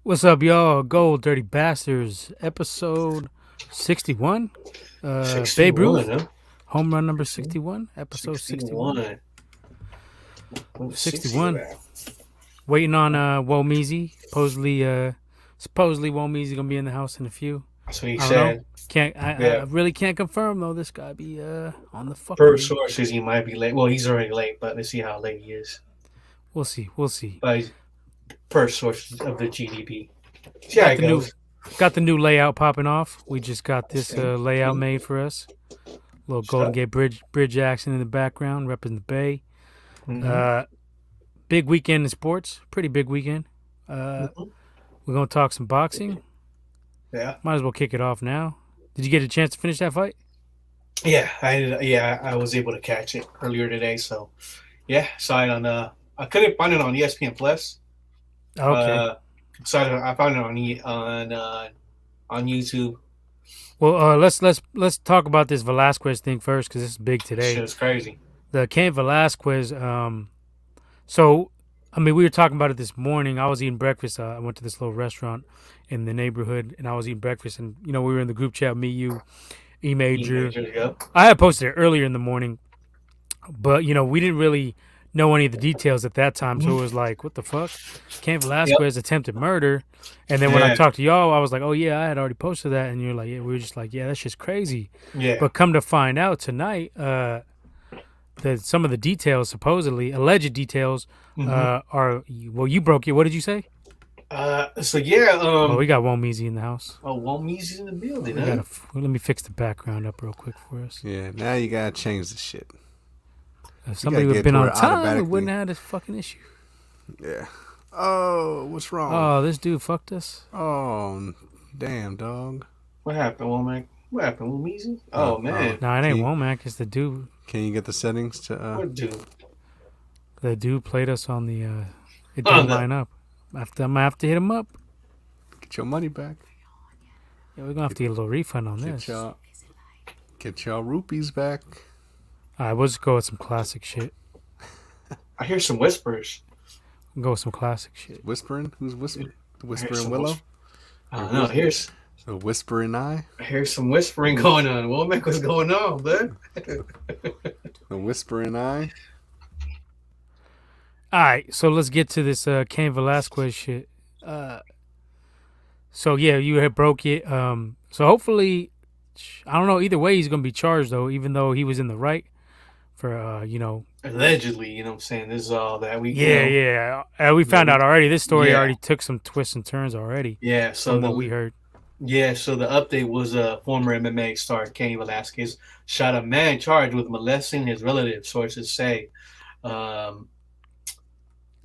What's up, y'all? Gold Dirty Bastards, episode 61. Babe 61, Ruth, huh? home run number 61, episode 61. 61. What 60 61. about? Waiting on Womeezy. Supposedly Womeezy gonna be in the house in a few. That's what he I don't know. said. I Yeah. really can't confirm though. This guy be on the Per fuckery. sources, he might be late. Well, he's already late, but let's see how late he is. We'll see. We'll see. But per sources of the GDP. See how it goes. Got the new layout popping off. We just got this layout made for us. Little Golden Gate Bridge action in the background, repping the Bay. Big weekend in sports. Pretty big weekend. We're gonna talk some boxing. Yeah. Might as well kick it off now. Did you get a chance to finish that fight? Yeah, I was able to catch it earlier today. So, yeah, saw it on. I couldn't find it on ESPN Plus. Okay. So I found it on YouTube. Well, let's talk about this Velasquez thing first because it's big today. Shit was crazy. The Cain Velasquez. So, I mean, we were talking about it this morning. I was eating breakfast. I went to this little restaurant in the neighborhood, and I was eating breakfast. And we were in the group chat. Me, you, E Major. I had posted it earlier in the morning, but we didn't really know any of the details at that time. So it was like, what the fuck? Cain Velasquez attempted murder. And then when I talked to y'all, I was like, oh yeah, I had already posted that. And you're like, yeah, we were just like, yeah, that's just crazy. Yeah. But come to find out tonight, some of the details, supposedly alleged details, are you broke it. What did you say? We got Womeezy in the house. Oh, Womeezy's in the building. Huh? Let me fix the background up real quick for us. Yeah, now you gotta change the shit. If somebody would have been on time, we wouldn't have had this fucking issue. Yeah. Oh, what's wrong? Oh, this dude fucked us. Oh, damn, dog. What happened, Womack? What happened, Womeezy? Oh, man. No, it ain't Womack. It's the dude. Can you get the settings to... What dude? The dude played us on the... it didn't line up. I'm going to have to hit him up. Get your money back. Yeah, we're going to have to get a little refund on this. Get y'all rupees back. All right, we'll just go with some classic shit. I hear some whispers. We'll go with some classic shit. Whispering? Who's whispering? The Whispering Willow? I don't know. Here's... The Whispering Eye? I hear some whispering going on. Womack, what's going on, bud? The Whispering Eye? All right, so let's get to this Cain Velasquez shit. So yeah, you had broke it. So hopefully, I don't know. Either way, he's gonna be charged though, even though he was in the right for allegedly. You know what I'm saying? This is all that we. Yeah. We found out already. This story already took some twists and turns already. Yeah. So from what we heard. Yeah. So the update was former MMA star Cain Velasquez shot a man charged with molesting his relative. Sources say.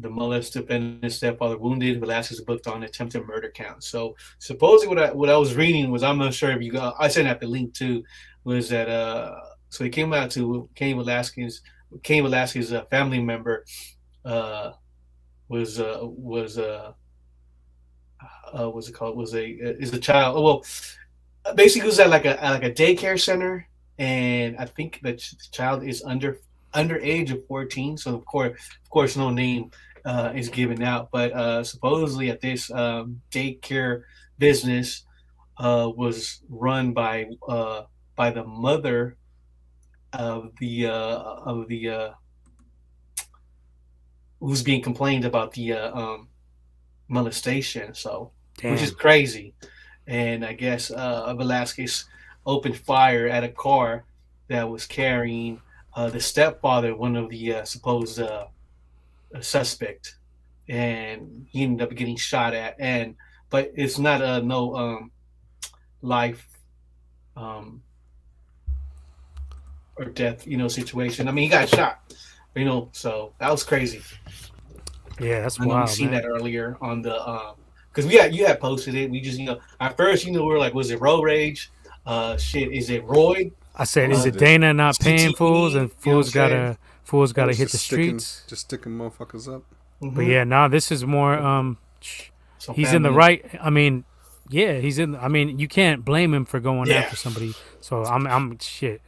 The molested and his stepfather wounded. Velasquez booked on attempted murder count. So supposedly what I was reading was, I'm not sure if you got, I sent out the link too, was that so he came out to Cain Velasquez family member was a child. Well, basically it was at like a daycare center, and I think that the child is under age of 14, so of course no name is given out, but supposedly at this daycare business was run by the mother of the who's being complained about the molestation. So which is crazy. And I guess Velasquez opened fire at a car that was carrying the stepfather, one of the supposed suspect, and he ended up getting shot at. But it's not a no life or death situation. I mean, he got shot, so that was crazy. Yeah, that's wild. We've seen that earlier on the because you had posted it. We just at first we were like, was it road rage? Shit, is it Roy? I said, is it Dana not paying fools, and fools gotta hit the streets? Just sticking motherfuckers up. Mm-hmm. But yeah, this is more. He's in the right. I mean, yeah, he's in. I mean, you can't blame him for going after somebody. So I'm shit.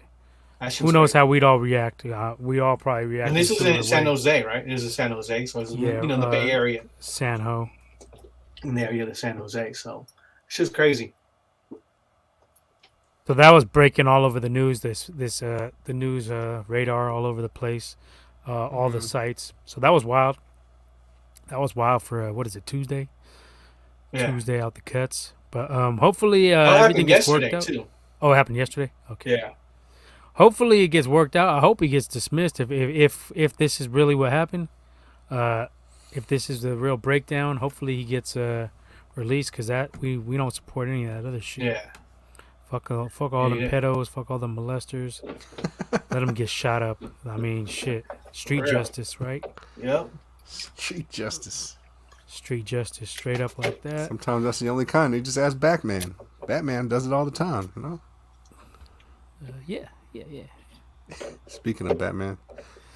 Who knows how we'd all react? We all probably react. And this is in San Jose, right? It is in San Jose, so it's the Bay Area. San Ho. in the area of San Jose. So it's just crazy. So that was breaking all over the news. The news radar all over the place, all the sites. So that was wild. That was wild for what is it, Tuesday? Yeah. Tuesday out the cuts. But hopefully It everything happened gets yesterday worked out. too. Oh, it happened yesterday. Okay. Yeah. Hopefully it gets worked out. I hope he gets dismissed. If this is really what happened, if this is the real breakdown, hopefully he gets released because that we don't support any of that other shit. Yeah. Fuck all the pedos. Fuck all the molesters. Let them get shot up. I mean, shit. Street justice, right? Yep. Street justice. Street justice, straight up like that. Sometimes that's the only kind. You just ask Batman. Batman does it all the time, you know? Yeah. Speaking of Batman,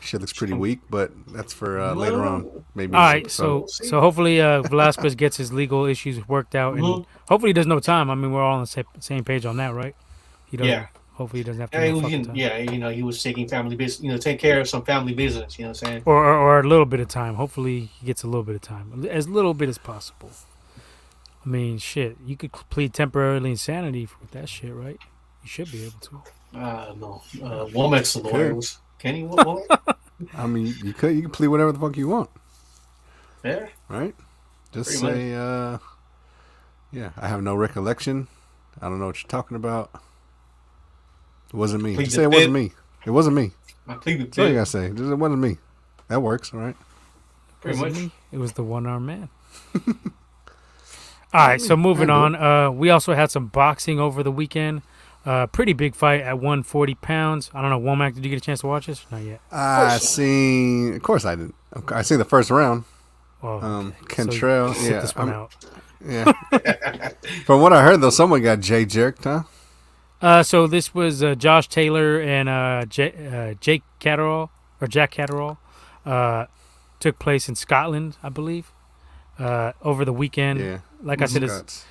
shit looks pretty weak, but that's for later on. Maybe. All right, so hopefully Velasquez gets his legal issues worked out, and hopefully he does no time. I mean, we're all on the same page on that, right? He doesn't. Yeah. Hopefully he doesn't have to. Time. Yeah, he was taking family business. Take care of some family business. You know what I'm saying? Or a little bit of time. Hopefully he gets a little bit of time, as little bit as possible. I mean, shit, you could plead temporarily insanity with that shit, right? You should be able to. No. Womack's the lawyers. Can he? What? I mean, you can plead whatever the fuck you want. Yeah. Right? Just Pretty say, yeah, I have no recollection. I don't know what you're talking about. It wasn't me. Just say it wasn't me. It wasn't me. I plead the That's all you gotta say. Just, it wasn't me. That works, all right? Pretty much. Me? It was the one-armed man. All right, so moving on. We also had some boxing over the weekend. Pretty big fight at 140 pounds. I don't know, Womack, did you get a chance to watch this? Not yet. Of course I didn't. I seen the first round. Oh, Catterall. So Yeah. this one out. Yeah. From what I heard, though, someone got Jay jerked, huh? So this was Josh Taylor and Jake Catterall, or Jack Catterall. Took place in Scotland, I believe, over the weekend. Yeah. Like I said, it's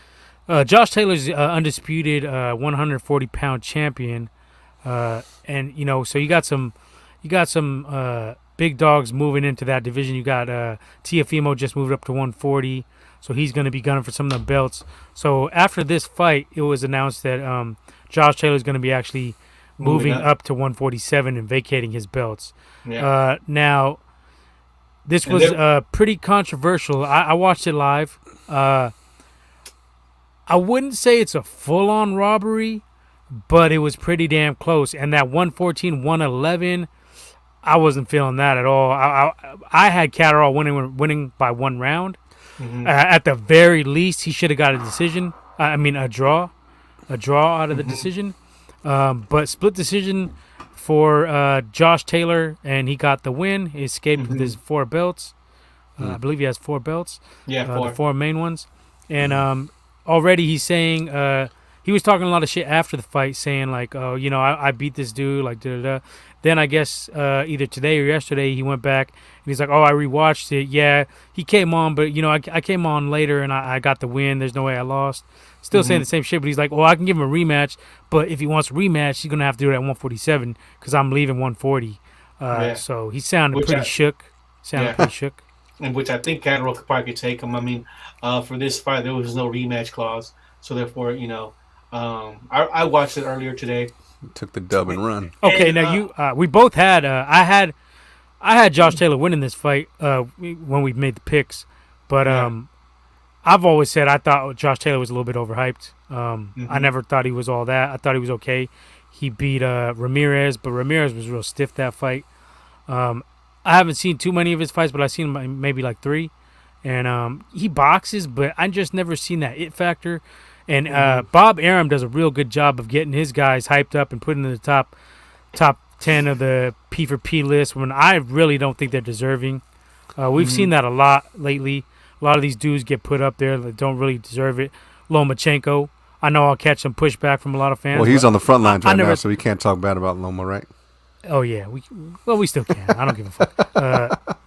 Josh Taylor's undisputed 140-pound champion, and so you got some big dogs moving into that division. You got Tiafimo just moved up to 140, so he's going to be gunning for some of the belts. So after this fight, it was announced that Josh Taylor is going to be actually moving up to 147 and vacating his belts. Yeah. Now, this was pretty controversial. I watched it live. I wouldn't say it's a full-on robbery, but it was pretty damn close. And that 114-111, I wasn't feeling that at all. I had Catterall winning by one round. Mm-hmm. At the very least, he should have got a decision. A draw out of the decision. But split decision for Josh Taylor, and he got the win. He escaped with his 4 belts. I believe he has 4 belts. Yeah, 4. The 4 main ones. And already he's saying he was talking a lot of shit after the fight, saying like, oh, I beat this dude, like da da da. Then I guess either today or yesterday he went back and he's like, oh, I rewatched it. Yeah, he came on, but I came on later and I got the win. There's no way I lost. Still saying the same shit, but he's like, well, I can give him a rematch, but if he wants a rematch, he's gonna have to do it at 147 because I'm leaving 140. So he sounded pretty shook. And which I think Catterall could take him. I mean, for this fight, there was no rematch clause, so therefore, I watched it earlier today. Took the dub and run. Okay, now we both had. I had Josh Taylor winning this fight when we made the picks, but I've always said I thought Josh Taylor was a little bit overhyped. I never thought he was all that. I thought he was okay. He beat Ramirez, but Ramirez was real stiff that fight. I haven't seen too many of his fights, but I've seen maybe like 3. And he boxes, but I just never seen that it factor. And Bob Arum does a real good job of getting his guys hyped up and putting in the top 10 of the P for P list when I really don't think they're deserving. We've seen that a lot lately. A lot of these dudes get put up there that don't really deserve it. Lomachenko. I know I'll catch some pushback from a lot of fans. Well, he's on the front lines right now, so we can't talk bad about Loma, right? Oh yeah, we still can. I don't give a fuck.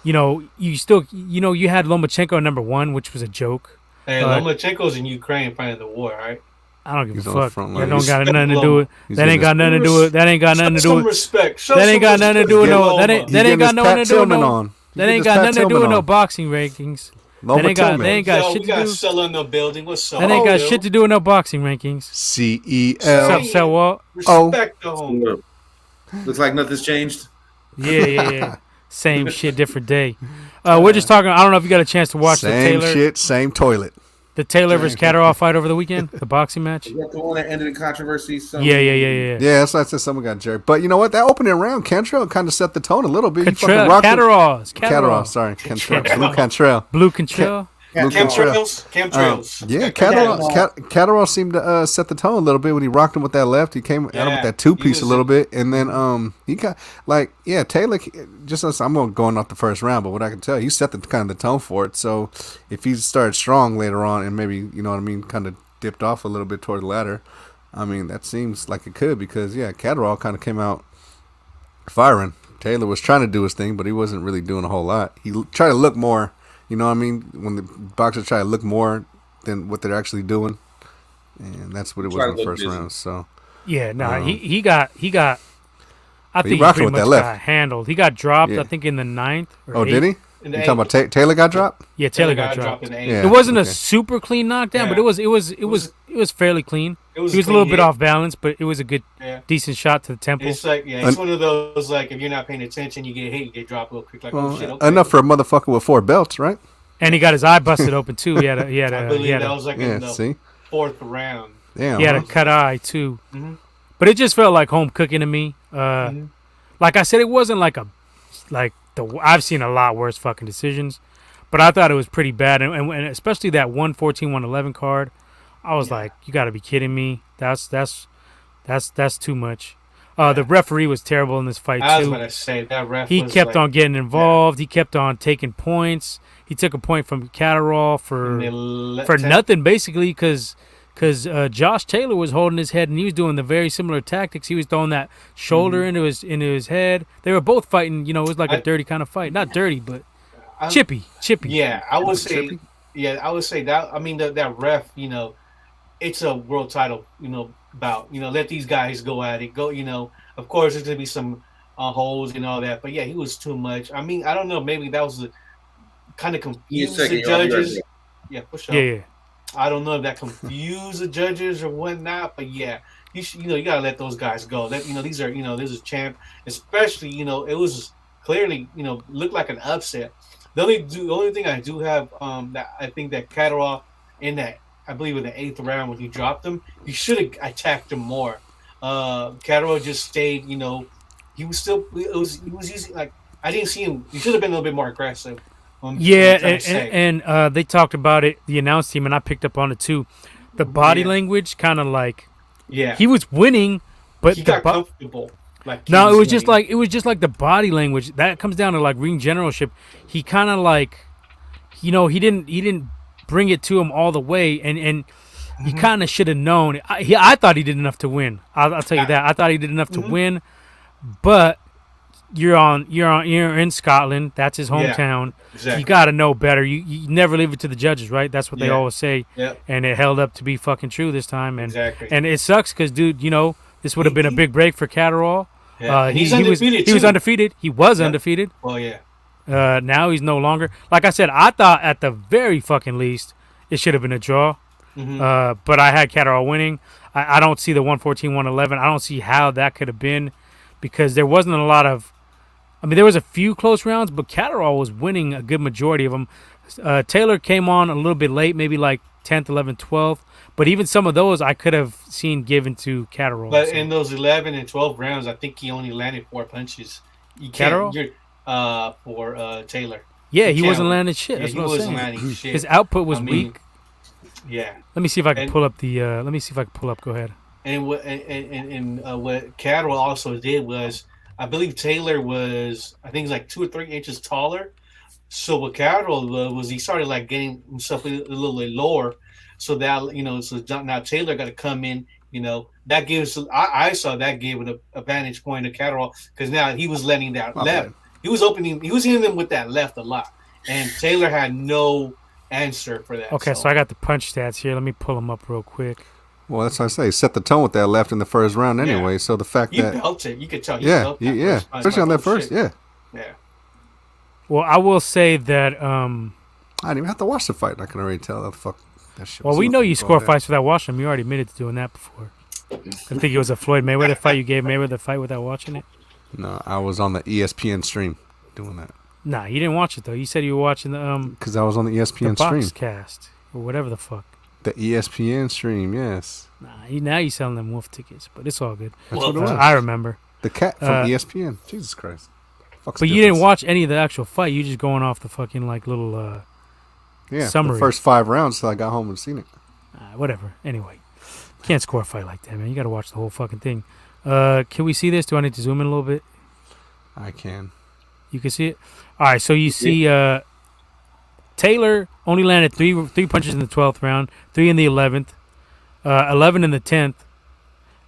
You still, you had Lomachenko number 1, which was a joke. Hey, Lomachenko's in Ukraine fighting the war, right? I don't give He's a on the fuck. front That lines. don't got nothing to do with. That ain't got nothing to do with. That ain't got nothing to do Some with. respect. That ain't got nothing to do with no. That ain't got nothing to do with no. on. That ain't got nothing to do with no boxing rankings. They ain't got Yo, shit we to got do. Cell in the building. What's up? That ain't got shit to do with no boxing rankings. CEL. What's up, Walt? Respect the home. Looks like nothing's changed. Yeah. Same shit, different day. We're just talking. I don't know if you got a chance to watch the Taylor. Same shit, same toilet. The Taylor versus Catterall fight over the weekend, the boxing match. Is that the one that ended in controversy? Yeah. Yeah, that's why I said someone got jerked. But you know what? That opening round, Cantrell kind of set the tone a little bit. Catterall. Sorry. Cantrell. Blue Cantrell. Chemtrails. Yeah, Catterall seemed to set the tone a little bit when he rocked him with that left. He came at him with that two-piece a little bit. And then he got, Taylor, I'm going off the first round, but what I can tell, he set the kind of the tone for it. So if he started strong later on and maybe, you know what I mean, kind of dipped off a little bit toward the ladder, I mean, that seems like it could because, Catterall kind of came out firing. Taylor was trying to do his thing, but he wasn't really doing a whole lot. He tried to look more. You know what I mean? When the boxers try to look more than what they're actually doing, and that's what it was in the first round. So he got. I think he pretty much got handled. He got dropped. I think in the 9th. Or 8th. Did he? You talking about Taylor got dropped? Yeah, Taylor got dropped. It wasn't a super clean knockdown, but it was fairly clean. He was a little bit off balance, but it was a good, decent shot to the temple. It's like it's one of those like if you're not paying attention, you get hit, you get dropped real quick. Like shit. Okay. Enough for a motherfucker with 4 belts, right? And he got his eye busted open too. He had I believe that was like in the 4th round. Damn, he had a cut eye too. Mm-hmm. But it just felt like home cooking to me. Like I said, it wasn't I've seen a lot worse fucking decisions, but I thought it was pretty bad, and especially that 114-111 card. I was like, you got to be kidding me. That's too much. The referee was terrible in this fight too. I was going to say that ref. He kept on getting involved. He kept on taking points. He took a point from Catterall for nothing basically because Josh Taylor was holding his head and he was doing the very similar tactics. He was throwing that shoulder into his head. They were both fighting. You know, it was like a dirty kind of fight. Not dirty, but chippy. Yeah, I would say. Yeah, I would say that. I mean, that ref. You know, it's a world title. You know, bout. You know, let these guys go at it. Go. You know, of course, there's gonna be some holes and all that. But yeah, he was too much. I mean, I don't know. Maybe that was the kind of confused the judges. Yeah, for sure. Yeah. I don't know if that confused the judges or whatnot, but yeah, you gotta let those guys go. These are this is champ, especially it was clearly looked like an upset. The only thing I do have that I think that Catterall in that I believe in the 8th round when he dropped him, he should have attacked him more. Catterall just stayed. He was using like I didn't see him. He should have been a little bit more aggressive. And they talked about it, the announce team, and I picked up on it too. The body language kind of like, he was winning, but he got comfortable. It was just like the body language that comes down to like ring generalship. He kind of like, he didn't bring it to him all the way, and he kind of should have known. I thought he did enough to win. I'll tell you that. I thought he did enough to win, but. You're in Scotland. That's his hometown. Yeah, exactly. You got to know better. You never leave it to the judges, right? That's what they always say. Yep. And it held up to be fucking true this time. And and it sucks because, dude, this would have been a big break for Catterall. Yeah. He was undefeated. He was undefeated. Oh yeah. Now he's no longer. Like I said, I thought at the very fucking least it should have been a draw. But I had Catterall winning. I don't see the 114-111. I don't see how that could have been because there wasn't a lot of. I mean, there was a few close rounds, but Catterall was winning a good majority of them. Taylor came on a little bit late, maybe like 10th, 11th, 12th. But even some of those I could have seen given to Catterall. But in those 11 and 12 rounds, I think he only landed 4 punches. Catterall? For Taylor. Yeah, he wasn't landing shit. That's what I'm saying. Landing shit. His output was weak. Yeah. Let me see if I can pull up the. Let me see if I can pull up. Go ahead. And what Catterall also did was. I believe Taylor was, I think, like 2 or 3 inches taller. So what Catterall was, he started like getting himself a little bit lower. So that so now Taylor got to come in. That gives. I saw that gave an advantage point to Catterall because now he was letting that left. Man. He was hitting them with that left a lot, and Taylor had no answer for that. Okay, so I got the punch stats here. Let me pull them up real quick. Well, that's what I say. Set the tone with that left in the first round anyway. So the fact that you felt it, you could tell. Especially on that first, Yeah. Well, I will say that I didn't even have to watch the fight. I can already tell that fuck that shit. Well, was we know you fucking score bad. fights without watching them. You already admitted to doing that before. I think it was a Floyd Mayweather fight. You gave Mayweather the fight without watching it. No, I was on the ESPN stream doing that Nah, you didn't watch it though. You said you were watching the because I was on the ESPN stream. box cast or whatever the fuck. The ESPN stream, yes. Nah, now you selling them wolf tickets, but it's all good. That's what it was. I remember. The cat from ESPN. Jesus Christ. Fuck's But you difference? didn't watch any of the actual fight. You just going off the fucking like little summary. The first 5 rounds till I got home and seen it. Whatever. Anyway, can't score a fight like that, man. You got to watch the whole fucking thing. Can we see this? Do I need to zoom in a little bit? I can. You can see it. All right. So you see, Taylor only landed three punches in the 12th round, 3 in the 11th, 11 in the 10th,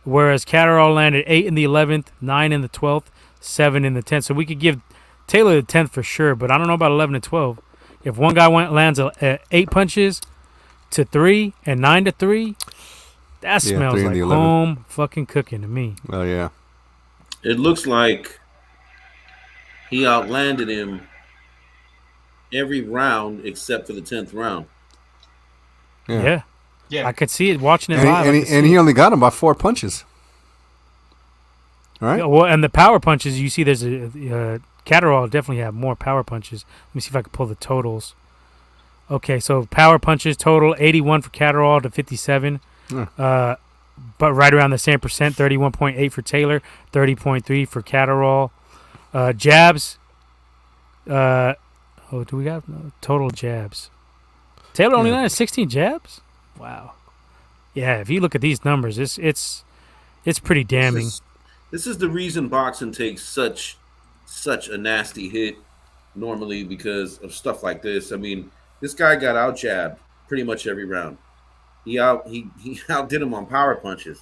whereas Catterall landed 8 in the 11th, 9 in the 12th, 7 in the 10th. So we could give Taylor the 10th for sure, but I don't know about 11 and 12. If one guy lands 8 punches to 3 and 9 to 3, that smells 3 in like the 11th. home fucking cooking to me. Oh, yeah. It looks like he outlanded him every round except for the 10th round. Yeah. Yeah. I could see it watching it And, live. and he only got him by 4 punches. All right? Yeah, well, and the power punches, you see there's a Catterall definitely have more power punches. Let me see if I can pull the totals. Okay, so power punches total 81 for Catterall to 57. Yeah. But right around the same percent, 31.8 for Taylor, 30.3 for Catterall. Jabs. Do we got total jabs? Taylor only landed 16 jabs? Wow. Yeah, if you look at these numbers, it's pretty damning. This is the reason boxing takes such a nasty hit normally because of stuff like this. I mean, this guy got out jabbed pretty much every round. He outdid him on power punches.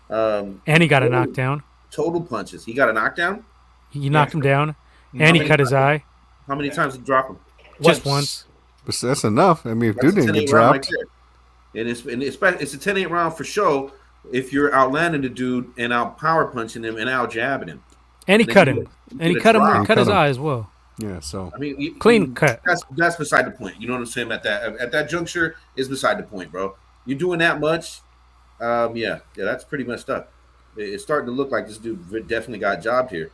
And he got a knockdown. Total punches. He got a knockdown? He knocked him down, and he cut his eye. How many times did he drop him? Just once. But that's enough. I mean, if dude didn't get 10-8 round dropped. right there. And it's a 10-8 round for show if you're outlanding the dude and out power punching him and out jabbing him. And he cut him. And he cut him. drop. Cut his Cut him. eye as well. Yeah, so. I mean, Clean cut. That's beside the point. You know what I'm saying? At that juncture is beside the point, bro. You're doing that much, yeah, that's pretty messed up. It's starting to look like this dude definitely got jobbed here.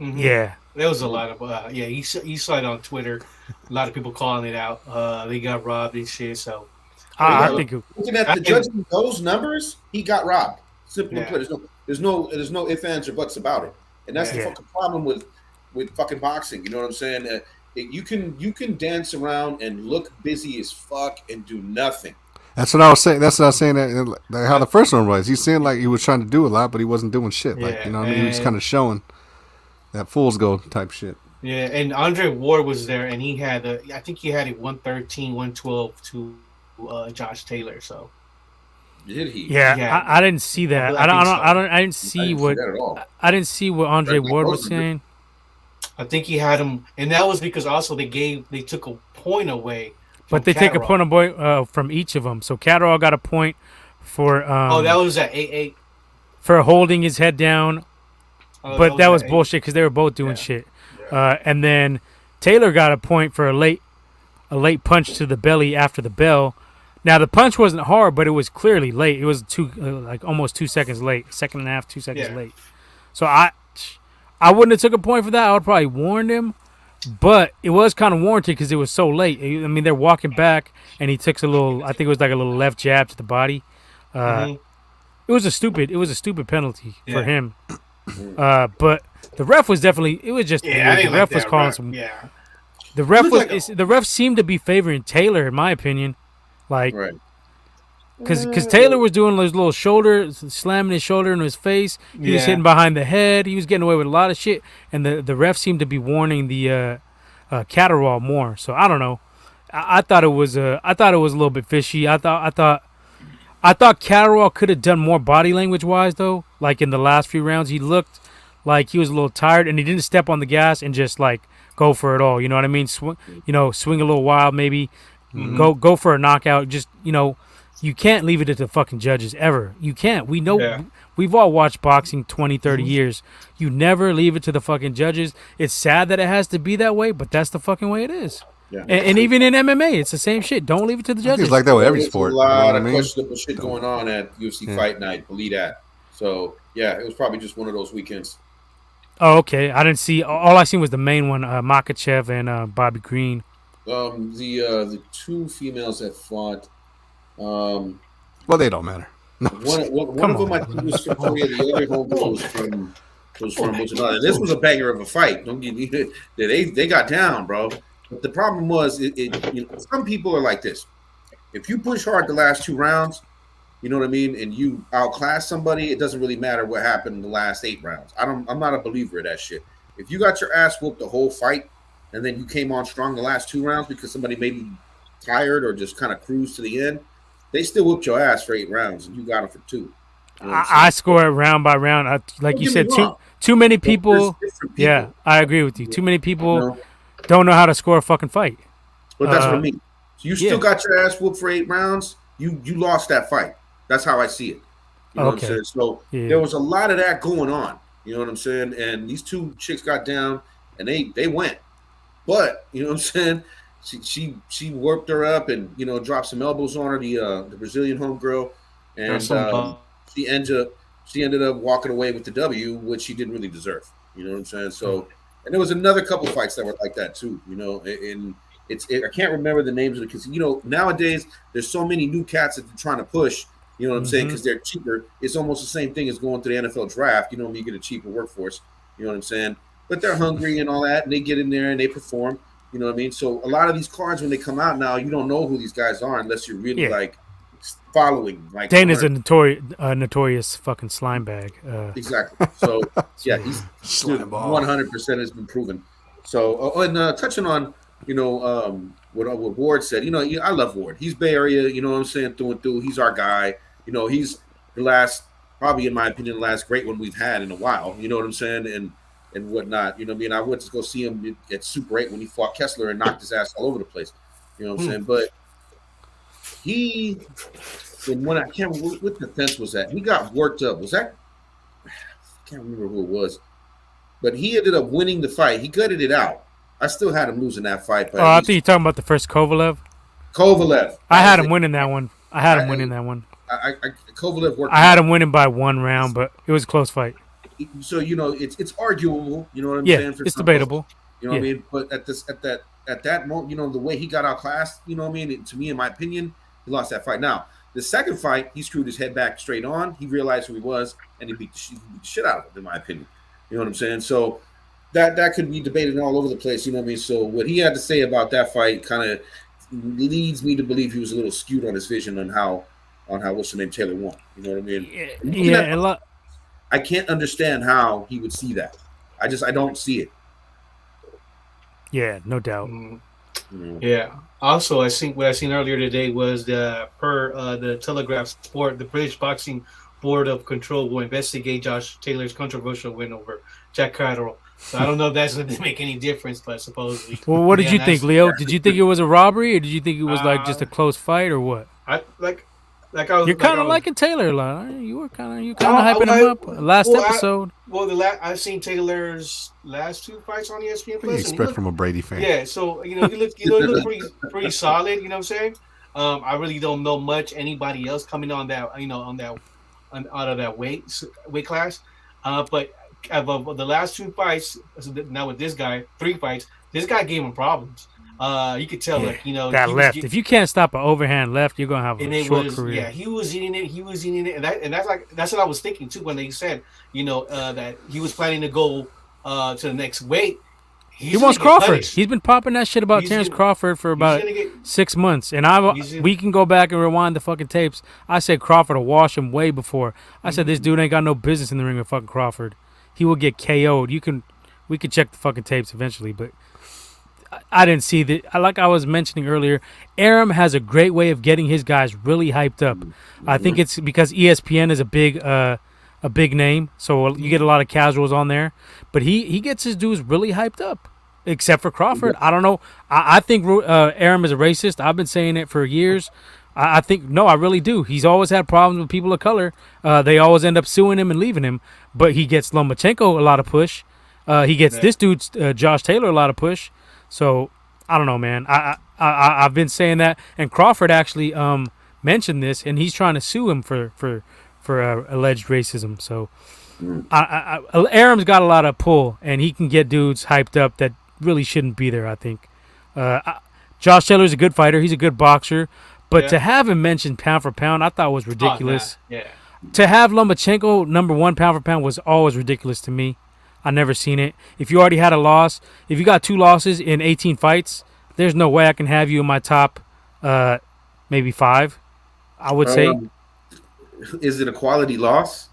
Mhm. Yeah. There was a lot of you saw it on Twitter. A lot of people calling it out. They got robbed and shit. So I think Looking at the judging those numbers, he got robbed. Simply Yeah. put, there's no ifs, ands, or buts about it. And that's the Yeah. fucking problem with fucking boxing. You know what I'm saying? You can dance around and look busy as fuck and do nothing. That's what I was saying. That's what I was saying. That how the first one was. He seemed like he was trying to do a lot, but he wasn't doing shit. Like, Yeah, you know what I mean? He was and- kind of showing that fool's gold type shit. yeah, and Andre Ward was there, and he had I think he had it 113, 112 to Josh Taylor. So Did he? Yeah, Yeah. I didn't see that. I think so. I didn't see I didn't what that at all. I didn't see what Andre Right, Ward was those are saying. I think he had him, and that was because also they took a point away. But they take a point away from each of them. So Catterall got a point for that was at 8-8. for holding his head down, but that was at 8. bullshit because they were both doing Yeah. shit. And then Taylor got a point for a late punch to the belly after the bell. Now the punch wasn't hard, but it was clearly late. It was almost 2 seconds late, second and a half, 2 seconds Yeah. late. So I wouldn't have took a point for that. I would probably warned him, but it was kind of warranted because it was so late. I mean, they're walking back, and he took I think it was like a little left jab to the body. Mhm. It was a stupid penalty for Yeah. him. But the ref was definitely. It was just Yeah, I the didn't ref like was that calling ref. some. Yeah, The ref It was was like the ref seemed to be favoring Taylor, in my opinion, like Right. because Taylor was doing those little slamming his shoulder into his face. He was Yeah. hitting behind the head. He was getting away with a lot of shit, and the ref seemed to be warning the Catterall more. So I don't know. I thought it was a little bit fishy. I thought Catterall could have done more body language wise though. Like in the last few rounds, he looked like he was a little tired, and he didn't step on the gas and just like go for it all. You know what I mean? Swing a little wild, maybe go for a knockout. Just you can't leave it to the fucking judges ever. You can't. We know. Yeah. We've all watched boxing 20, 30 years. You never leave it to the fucking judges. It's sad that it has to be that way, but that's the fucking way it is. Yeah. And even in MMA, it's the same shit. Don't leave it to the judges. It's like that with every There's sport. a You know lot what I of mean? questionable shit going on at UFC Yeah. Fight Night. Believe that. So yeah, it was probably just one of those weekends. Oh, okay. I didn't see. All I seen was the main one, Makachev and Bobby Green. The two females that fought. Um, Well, they don't matter. No, one of them I think was from Korea. The other homegirl was from Wichita. And this was a banger of a fight. Don't get me. They got down, bro. But the problem was, some people are like this. If you push hard the last 2 rounds, you know what I mean, and you outclass somebody, it doesn't really matter what happened in the last 8 rounds. I'm not a believer of that shit. If you got your ass whooped the whole fight, and then you came on strong the last 2 rounds because somebody may be tired or just kind of cruised to the end, they still whooped your ass for 8 rounds, and you got them for 2. You know I score it round by round. Like you said, too many people. Yeah, I agree with you. Too many people don't know how to score a fucking fight. But that's what I mean. So you still got your ass whooped for 8 rounds. You lost that fight. That's how I see it. You know what I'm saying? So there was a lot of that going on. You know what I'm saying? And these 2 chicks got down, and they went. But you know what I'm saying? She worked her up and dropped some elbows on her, the Brazilian homegirl, and she ended up walking away with the W, which she didn't really deserve. You know what I'm saying? So, and there was another couple fights that were like that too. And I can't remember the names of it because nowadays there's so many new cats that they're trying to push. You know what I'm saying? Because they're cheaper. It's almost the same thing as going to the NFL draft. You get a cheaper workforce. You know what I'm saying? But they're hungry and all that, and they get in there and they perform. You know what I mean? So a lot of these cards, when they come out now, you don't know who these guys are unless you're really following. Like Dana's a notorious fucking slime bag. Exactly. So he's 100% has been proven. So touching on what Ward said, I love Ward. He's Bay Area. You know what I'm saying? Through and through. He's our guy. He's the last, probably in my opinion, the last great one we've had in a while. You know what I'm saying? And whatnot. You know what I mean? I went to go see him at Super 8 when he fought Kessler and knocked his ass all over the place. You know what I'm saying? But I can't remember what defense was that. He got worked up. Was that? I can't remember who it was. But he ended up winning the fight. He gutted it out. I still had him losing that fight. But I think you're talking about the first Kovalev. I had him winning that one. Kovalev worked. I had him winning by 1 round, but it was a close fight. So it's arguable. You know what I'm saying? It's debatable. You know what I mean? But at that moment, the way he got outclassed, you know what I mean? To me, in my opinion, he lost that fight. Now, the second fight, he screwed his head back straight on. He realized who he was, and he beat the shit out of him, in my opinion. You know what I'm saying? So that could be debated all over the place. You know what I mean? So what he had to say about that fight kind of leads me to believe he was a little skewed on his vision on how what's the name Taylor won. You know what I mean? I can't understand how he would see that. I don't see it. Yeah, no doubt. Yeah. Also, I think what I seen earlier today was the Telegraph Sport, the British Boxing Board of Control will investigate Josh Taylor's controversial win over Jack Catterall. So I don't know if that's going to make any difference, but supposedly. Well, what did you think, Leo? Did you think it was a robbery, or did you think it was like just a close fight, or what? You're kind of liking Taylor a lot. You were kind of hyping him up last episode. I've seen Taylor's last 2 fights on ESPN Plus. What do you expect from a Brady fan? Yeah, so he looked pretty solid. You know what I'm saying? I really don't know much anybody else coming on that out of that weight class. But of the last 2 fights, now with this guy, 3 fights, this guy gave him problems. You could tell, that left. If you can't stop an overhand left, you're gonna have a short career. Yeah, he was eating it, and that's what I was thinking too when they said, that he was planning to go to the next weight. He wants Crawford. He's been popping that shit about Terrence Crawford for about 6 months, and we can go back and rewind the fucking tapes. I said Crawford will wash him way before. I said this dude ain't got no business in the ring with fucking Crawford. He will get KO'd. We could check the fucking tapes eventually, but I didn't see that. Like I was mentioning earlier, Arum has a great way of getting his guys really hyped up. I think it's because ESPN is a big name, so you get a lot of casuals on there. But he gets his dudes really hyped up, except for Crawford. I don't know. I think Arum is a racist. I've been saying it for years. I really do. He's always had problems with people of color. They always end up suing him and leaving him. But he gets Lomachenko a lot of push. He gets this dude, Josh Taylor, a lot of push. So I don't know, man. I've been saying that, and Crawford actually mentioned this, and he's trying to sue him for alleged racism. So Aram's got a lot of pull, and he can get dudes hyped up that really shouldn't be there. I think Josh Taylor's a good fighter. He's a good boxer, but to have him mentioned pound for pound, I thought was ridiculous. Oh, nah. Yeah. To have Lomachenko #1 pound for pound was always ridiculous to me. I never seen it. If you already had a loss, if you got 2 losses in 18 fights, there's no way I can have you in my top, maybe 5. I would say. Is it a quality loss?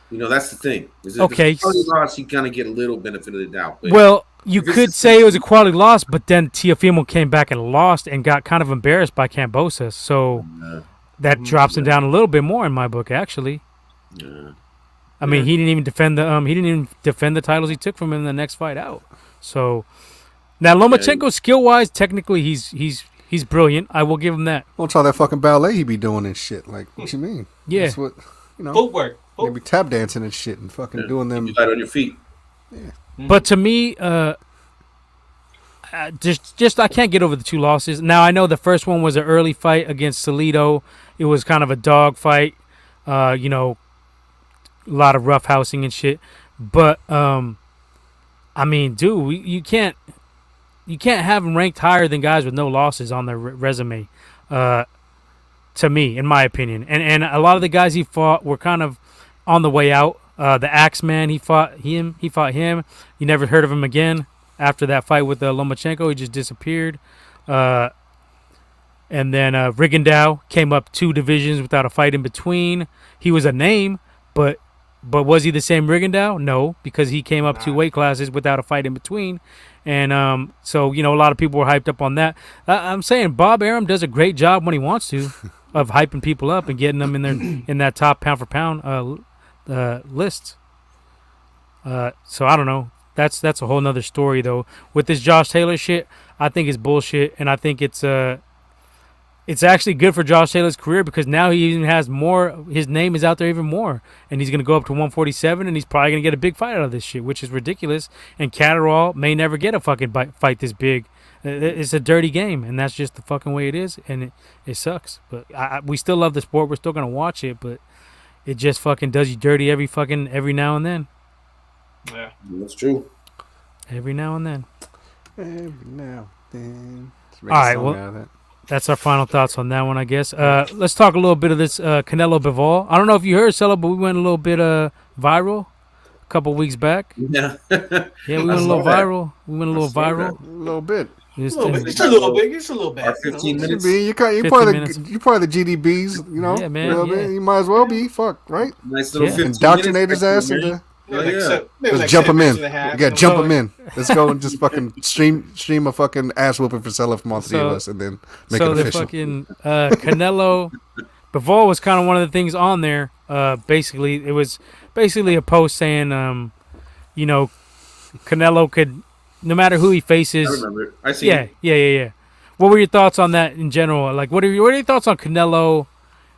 That's the thing. Is it Okay. a quality loss? You kind of get a little benefit of the doubt. But Well, you could say it was a quality loss, but then Teofimo came back and lost and got kind of embarrassed by Cambosa. So that drops him down a little bit more in my book, actually. I mean, he didn't even defend the titles he took from him in the next fight out. So now Lomachenko, skill wise, technically he's brilliant. I will give him that. What's all that fucking ballet he be doing and shit? Like, what you mean? Yeah. That's what, Footwork. They be tap dancing and shit and fucking doing them. You light on your feet. But to me, just I can't get over the 2 losses. Now I know the first one was an early fight against Salido. It was kind of a dog fight. A lot of roughhousing and shit. But I mean, dude, you can't have them ranked higher than guys with no losses on their resume. To me, in my opinion, and a lot of the guys he fought were kind of on the way out. The Axeman, he fought him. You never heard of him again after that fight with Lomachenko. He just disappeared. And then Rigondeaux came up 2 divisions without a fight in between. He was a name, but was he the same Rigondeaux? No, because he came up 2 weight classes without a fight in between. And so, a lot of people were hyped up on that. I'm saying Bob Arum does a great job when he wants to of hyping people up and getting them in that top pound for pound list. So I don't know. That's a whole nother story though. With this Josh Taylor shit, I think it's bullshit, and I think it's actually good for Josh Taylor's career because now he even has more. His name is out there even more, and he's gonna go up to 147, and he's probably gonna get a big fight out of this shit, which is ridiculous. And Catterall may never get a fucking fight this big. It's a dirty game, and that's just the fucking way it is, and it sucks. But we still love the sport. We're still gonna watch it, but it just fucking does you dirty every now and then. Yeah, that's true. Every now and then. Every now and then. All right, well, that's our final thoughts on that one, I guess. Let's talk a little bit of this Canelo Bivol. I don't know if you heard, Sella, but we went a little bit viral a couple weeks back. Yeah. Yeah, we went a little viral. We went a little viral. A little bit. It's a little bit. It's a little bit. 15 minutes. You're part of the GDBs, Yeah, man. You might as well be. Fuck, right? Nice little 15 Indoctrinate his ass into. Let's jump him in. You gotta jump him in. Let's go and just fucking stream a fucking ass whooping for Sella from all 3 of us, and then make it official. So the fucking Canelo Bivol was kind of one of the things on there. Basically, it was basically a post saying, Canelo could, no matter who he faces. I remember. I see. Yeah. What were your thoughts on that in general? Like, what are your thoughts on Canelo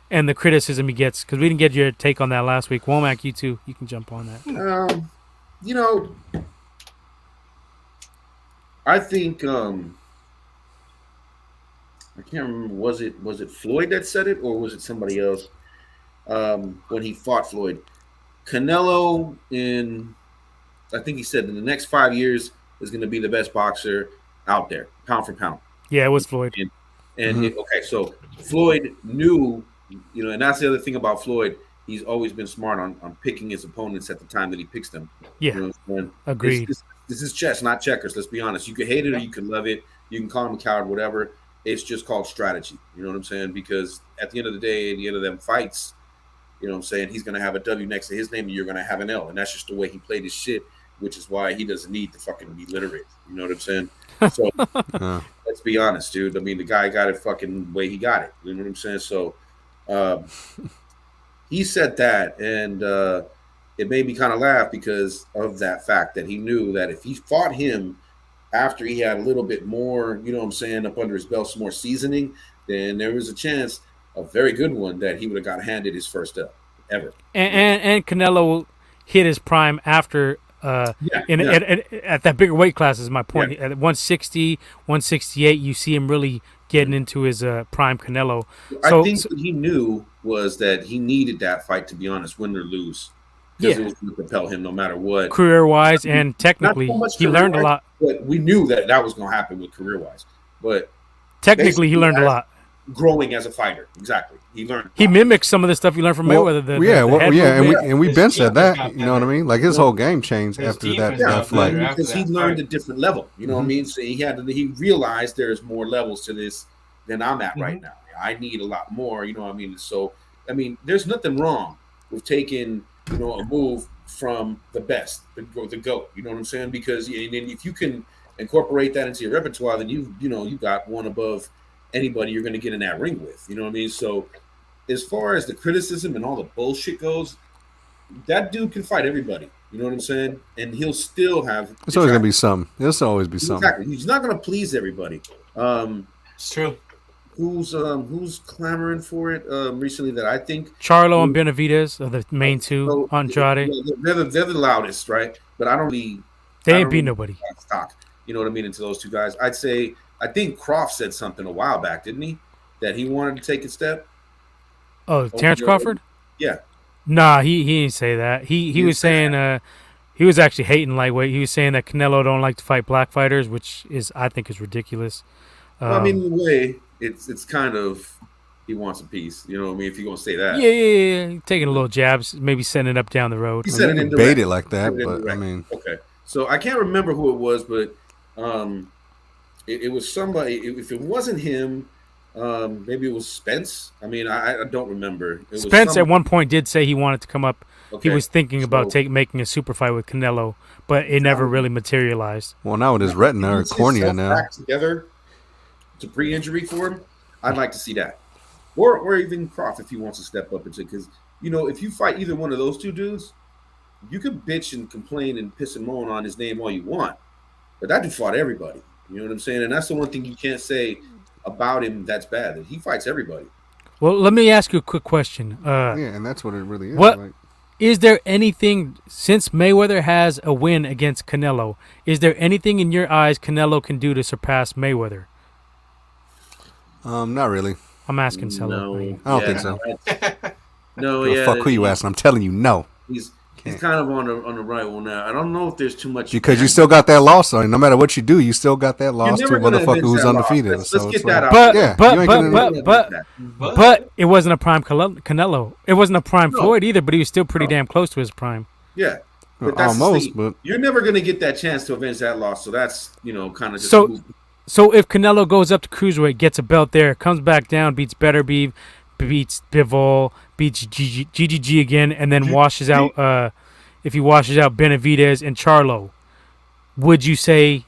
and the criticism he gets? Because we didn't get your take on that last week. Womack, you too. You can jump on that. I think I can't remember. Was it Floyd that said it, or was it somebody else? When he fought Floyd, Canelo I think he said in the next 5 years is going to be the best boxer out there, pound for pound. Yeah, it was Floyd. Okay, so Floyd knew, and that's the other thing about Floyd. He's always been smart on picking his opponents at the time that he picks them. Yeah, agreed. This is chess, not checkers. Let's be honest. You can hate it or you can love it. You can call him a coward, whatever. It's just called strategy. You know what I'm saying? Because at the end of the day, at the end of them fights, you know what I'm saying, he's going to have a W next to his name and you're going to have an L. And that's just the way he played his shit, which is why he doesn't need to fucking be literate. You know what I'm saying? So let's be honest, dude. I mean, the guy got it fucking way he got it. You know what I'm saying? So he said that, and it made me kind of laugh because of that fact that he knew that if he fought him after he had a little bit more, you know what I'm saying, up under his belt, some more seasoning, then there was a chance, a very good one, that he would have got handed his first L ever. And Canelo hit his prime after At that bigger weight class is my point. Yeah. At 160, 168, you see him really getting into his prime Canelo. So, I think what he knew was that he needed that fight, to be honest, win or lose, because it was going to propel him no matter what. Career-wise and technically, he learned a lot. But we knew that was going to happen with career-wise. But technically, he learned a lot. Growing as a fighter, exactly. He learned. He mimicked some of the stuff he learned from Mayweather. And we Ben said that. You know what I mean? Like his whole game changed after that fight. Because he learned a different level. You know what I mean? So he realized there's more levels to this than I'm at right now. I need a lot more. You know what I mean? So I mean, there's nothing wrong with taking a move from the best, the GOAT. You know what I'm saying? Because if you can incorporate that into your repertoire, then you got one above anybody you're going to get in that ring with. You know what I mean? So as far as the criticism and all the bullshit goes, that dude can fight everybody. You know what I'm saying? And he'll still have. It's always going to be something. There's always be something. Exactly. He's not going to please everybody. It's true. Who's clamoring for it recently that I think Charlo and Benavidez are the main two. Andrade. They're the loudest, right? But I don't really. They ain't beat nobody. Stock. You know what I mean? Into those two guys, I think Croft said something a while back, didn't he? That he wanted to take a step. Oh, Terrence Crawford? Yeah. Nah, he didn't say that. He was saying he was actually hating lightweight. He was saying that Canelo don't like to fight black fighters, which I think is ridiculous. Well, I mean, in a way, it's kind of he wants a piece. You know what I mean? If you're gonna say that. Yeah. Taking a little jabs, maybe sending it up down the road. He said it indirect. Bait it like that, but I mean. Okay. So I can't remember who it was, but it was somebody. If it wasn't him, maybe it was Spence. I mean, I don't remember. Spence at one point did say he wanted to come up. Okay. He was thinking about making a super fight with Canelo, but it never really materialized. Well, now with his retina or cornea now. Back together to pre-injury for him, I'd like to see that. Or even Croft if he wants to step up into, because if you fight either one of those two dudes, you could bitch and complain and piss and moan on his name all you want, but that dude fought everybody. You know what I'm saying? And that's the one thing you can't say about him that's bad. That he fights everybody. Well, let me ask you a quick question. And that's what it really is. Is there anything, since Mayweather has a win against Canelo, is there anything in your eyes Canelo can do to surpass Mayweather? Not really. I'm asking Selo. No. I don't think so. No, fuck who you asking? I'm telling you, no. He's kind of on the right one now. I don't know if there's too much because you still got that loss on. No matter what you do, you still got that loss to a motherfucker who's undefeated. Let's get that out. But it wasn't a prime Canelo. It wasn't a prime Floyd either. But he was still pretty damn close to his prime. Yeah, but almost. But you're never gonna get that chance to avenge that loss. So that's kind of just so if Canelo goes up to cruiserweight, gets a belt there, comes back down, beats Beterbiev, beats Bivol, beats GGG again, and then washes out. If he washes out Benavidez and Charlo, would you say?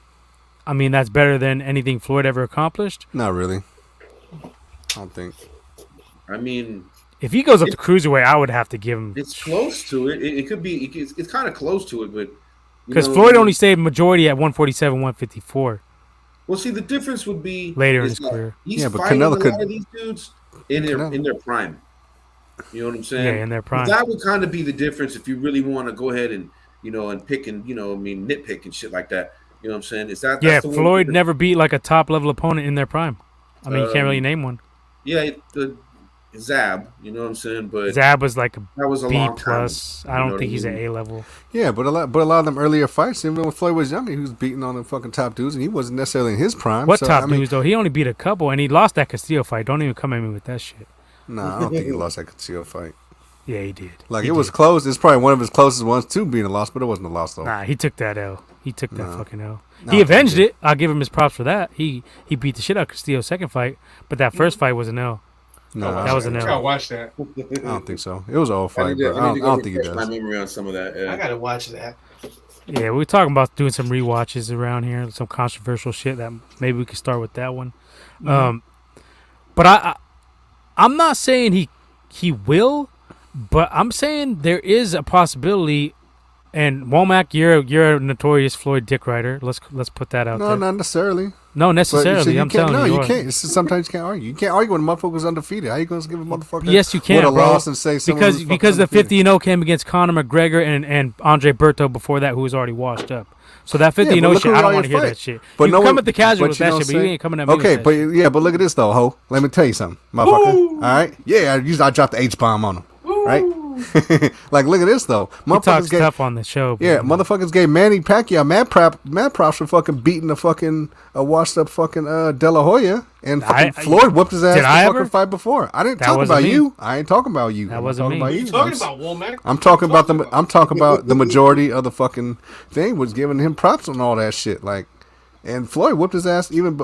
I mean, that's better than anything Floyd ever accomplished. Not really. I don't think. I mean, if he goes up to cruiserweight, I would have to give him. It's close to it. It could be. It's kind of close to it, but because Floyd only stayed majority at 147, 154. Well, see, the difference would be later in his career. He's fighting a lot of these dudes in their prime. You know what I'm saying? Yeah, in their prime. That would kind of be the difference if you really want to go ahead and and pick and nitpick and shit like that. You know what I'm saying? Is that Floyd never beat like a top level opponent in their prime. I mean, you can't really name one. Yeah, Zab. You know what I'm saying? But Zab was like that was a B long plus. I don't think he's an A level. Yeah, but a lot of them earlier fights, even when Floyd was younger, he was beating on the fucking top dudes, and he wasn't necessarily in his prime. What top dudes though? He only beat a couple, and he lost that Castillo fight. Don't even come at me with that shit. Nah, I don't think he lost that Castillo fight. Yeah, he did. Like, it was close. It's probably one of his closest ones to being a loss, but it wasn't a loss, though. Nah, he took that L. He took that fucking L. He avenged it. I'll give him his props for that. He beat the shit out of Castillo's second fight, but that first fight was an L. No, that was an L. I gotta watch that. I don't think so. It was an old fight, but I don't think he does. My memory on some of that. Yeah. I gotta watch that. Yeah, we're talking about doing some rewatches around here, some controversial shit that maybe we could start with that one. Mm-hmm. But I'm not saying he will, but I'm saying there is a possibility And Womack, you're a notorious Floyd dick rider. Let's put that out No, there. not necessarily. No, But necessarily. I'm telling no, you. you are. can't. Sometimes you can't argue. You can't argue when a motherfucker's undefeated. How you gonna give a motherfucker Yes, you can, with a bro. loss and say someone who's Because the fucking 50-0 came against Conor McGregor and Andre Berto before that, who was already washed up. So that Yeah, but 50-0 look shit, who I don't already want to hear fight. that shit. But You no can come one- at the casual but with you know that what shit, but I'm you saying? ain't coming at me Okay, with that but shit. yeah, but look at this though, ho. Let me tell you something, motherfucker. All right, yeah, I dropped the H bomb on him, right? Like, look at this though, He talks motherfuckers gave, tough on the show. yeah, but, motherfuckers gave Manny Pacquiao mad props for fucking beating the fucking washed up fucking De La Hoya, and fucking Floyd whooped his ass did the I fucking ever? fight before. I didn't That talk wasn't about me. you. I ain't talking about you. That I'm wasn't talking me. about What are you. you talking about, Womack? I'm talking about the. I'm talking about the majority of the fucking thing was giving him props on all that shit. Like, and Floyd whooped his ass even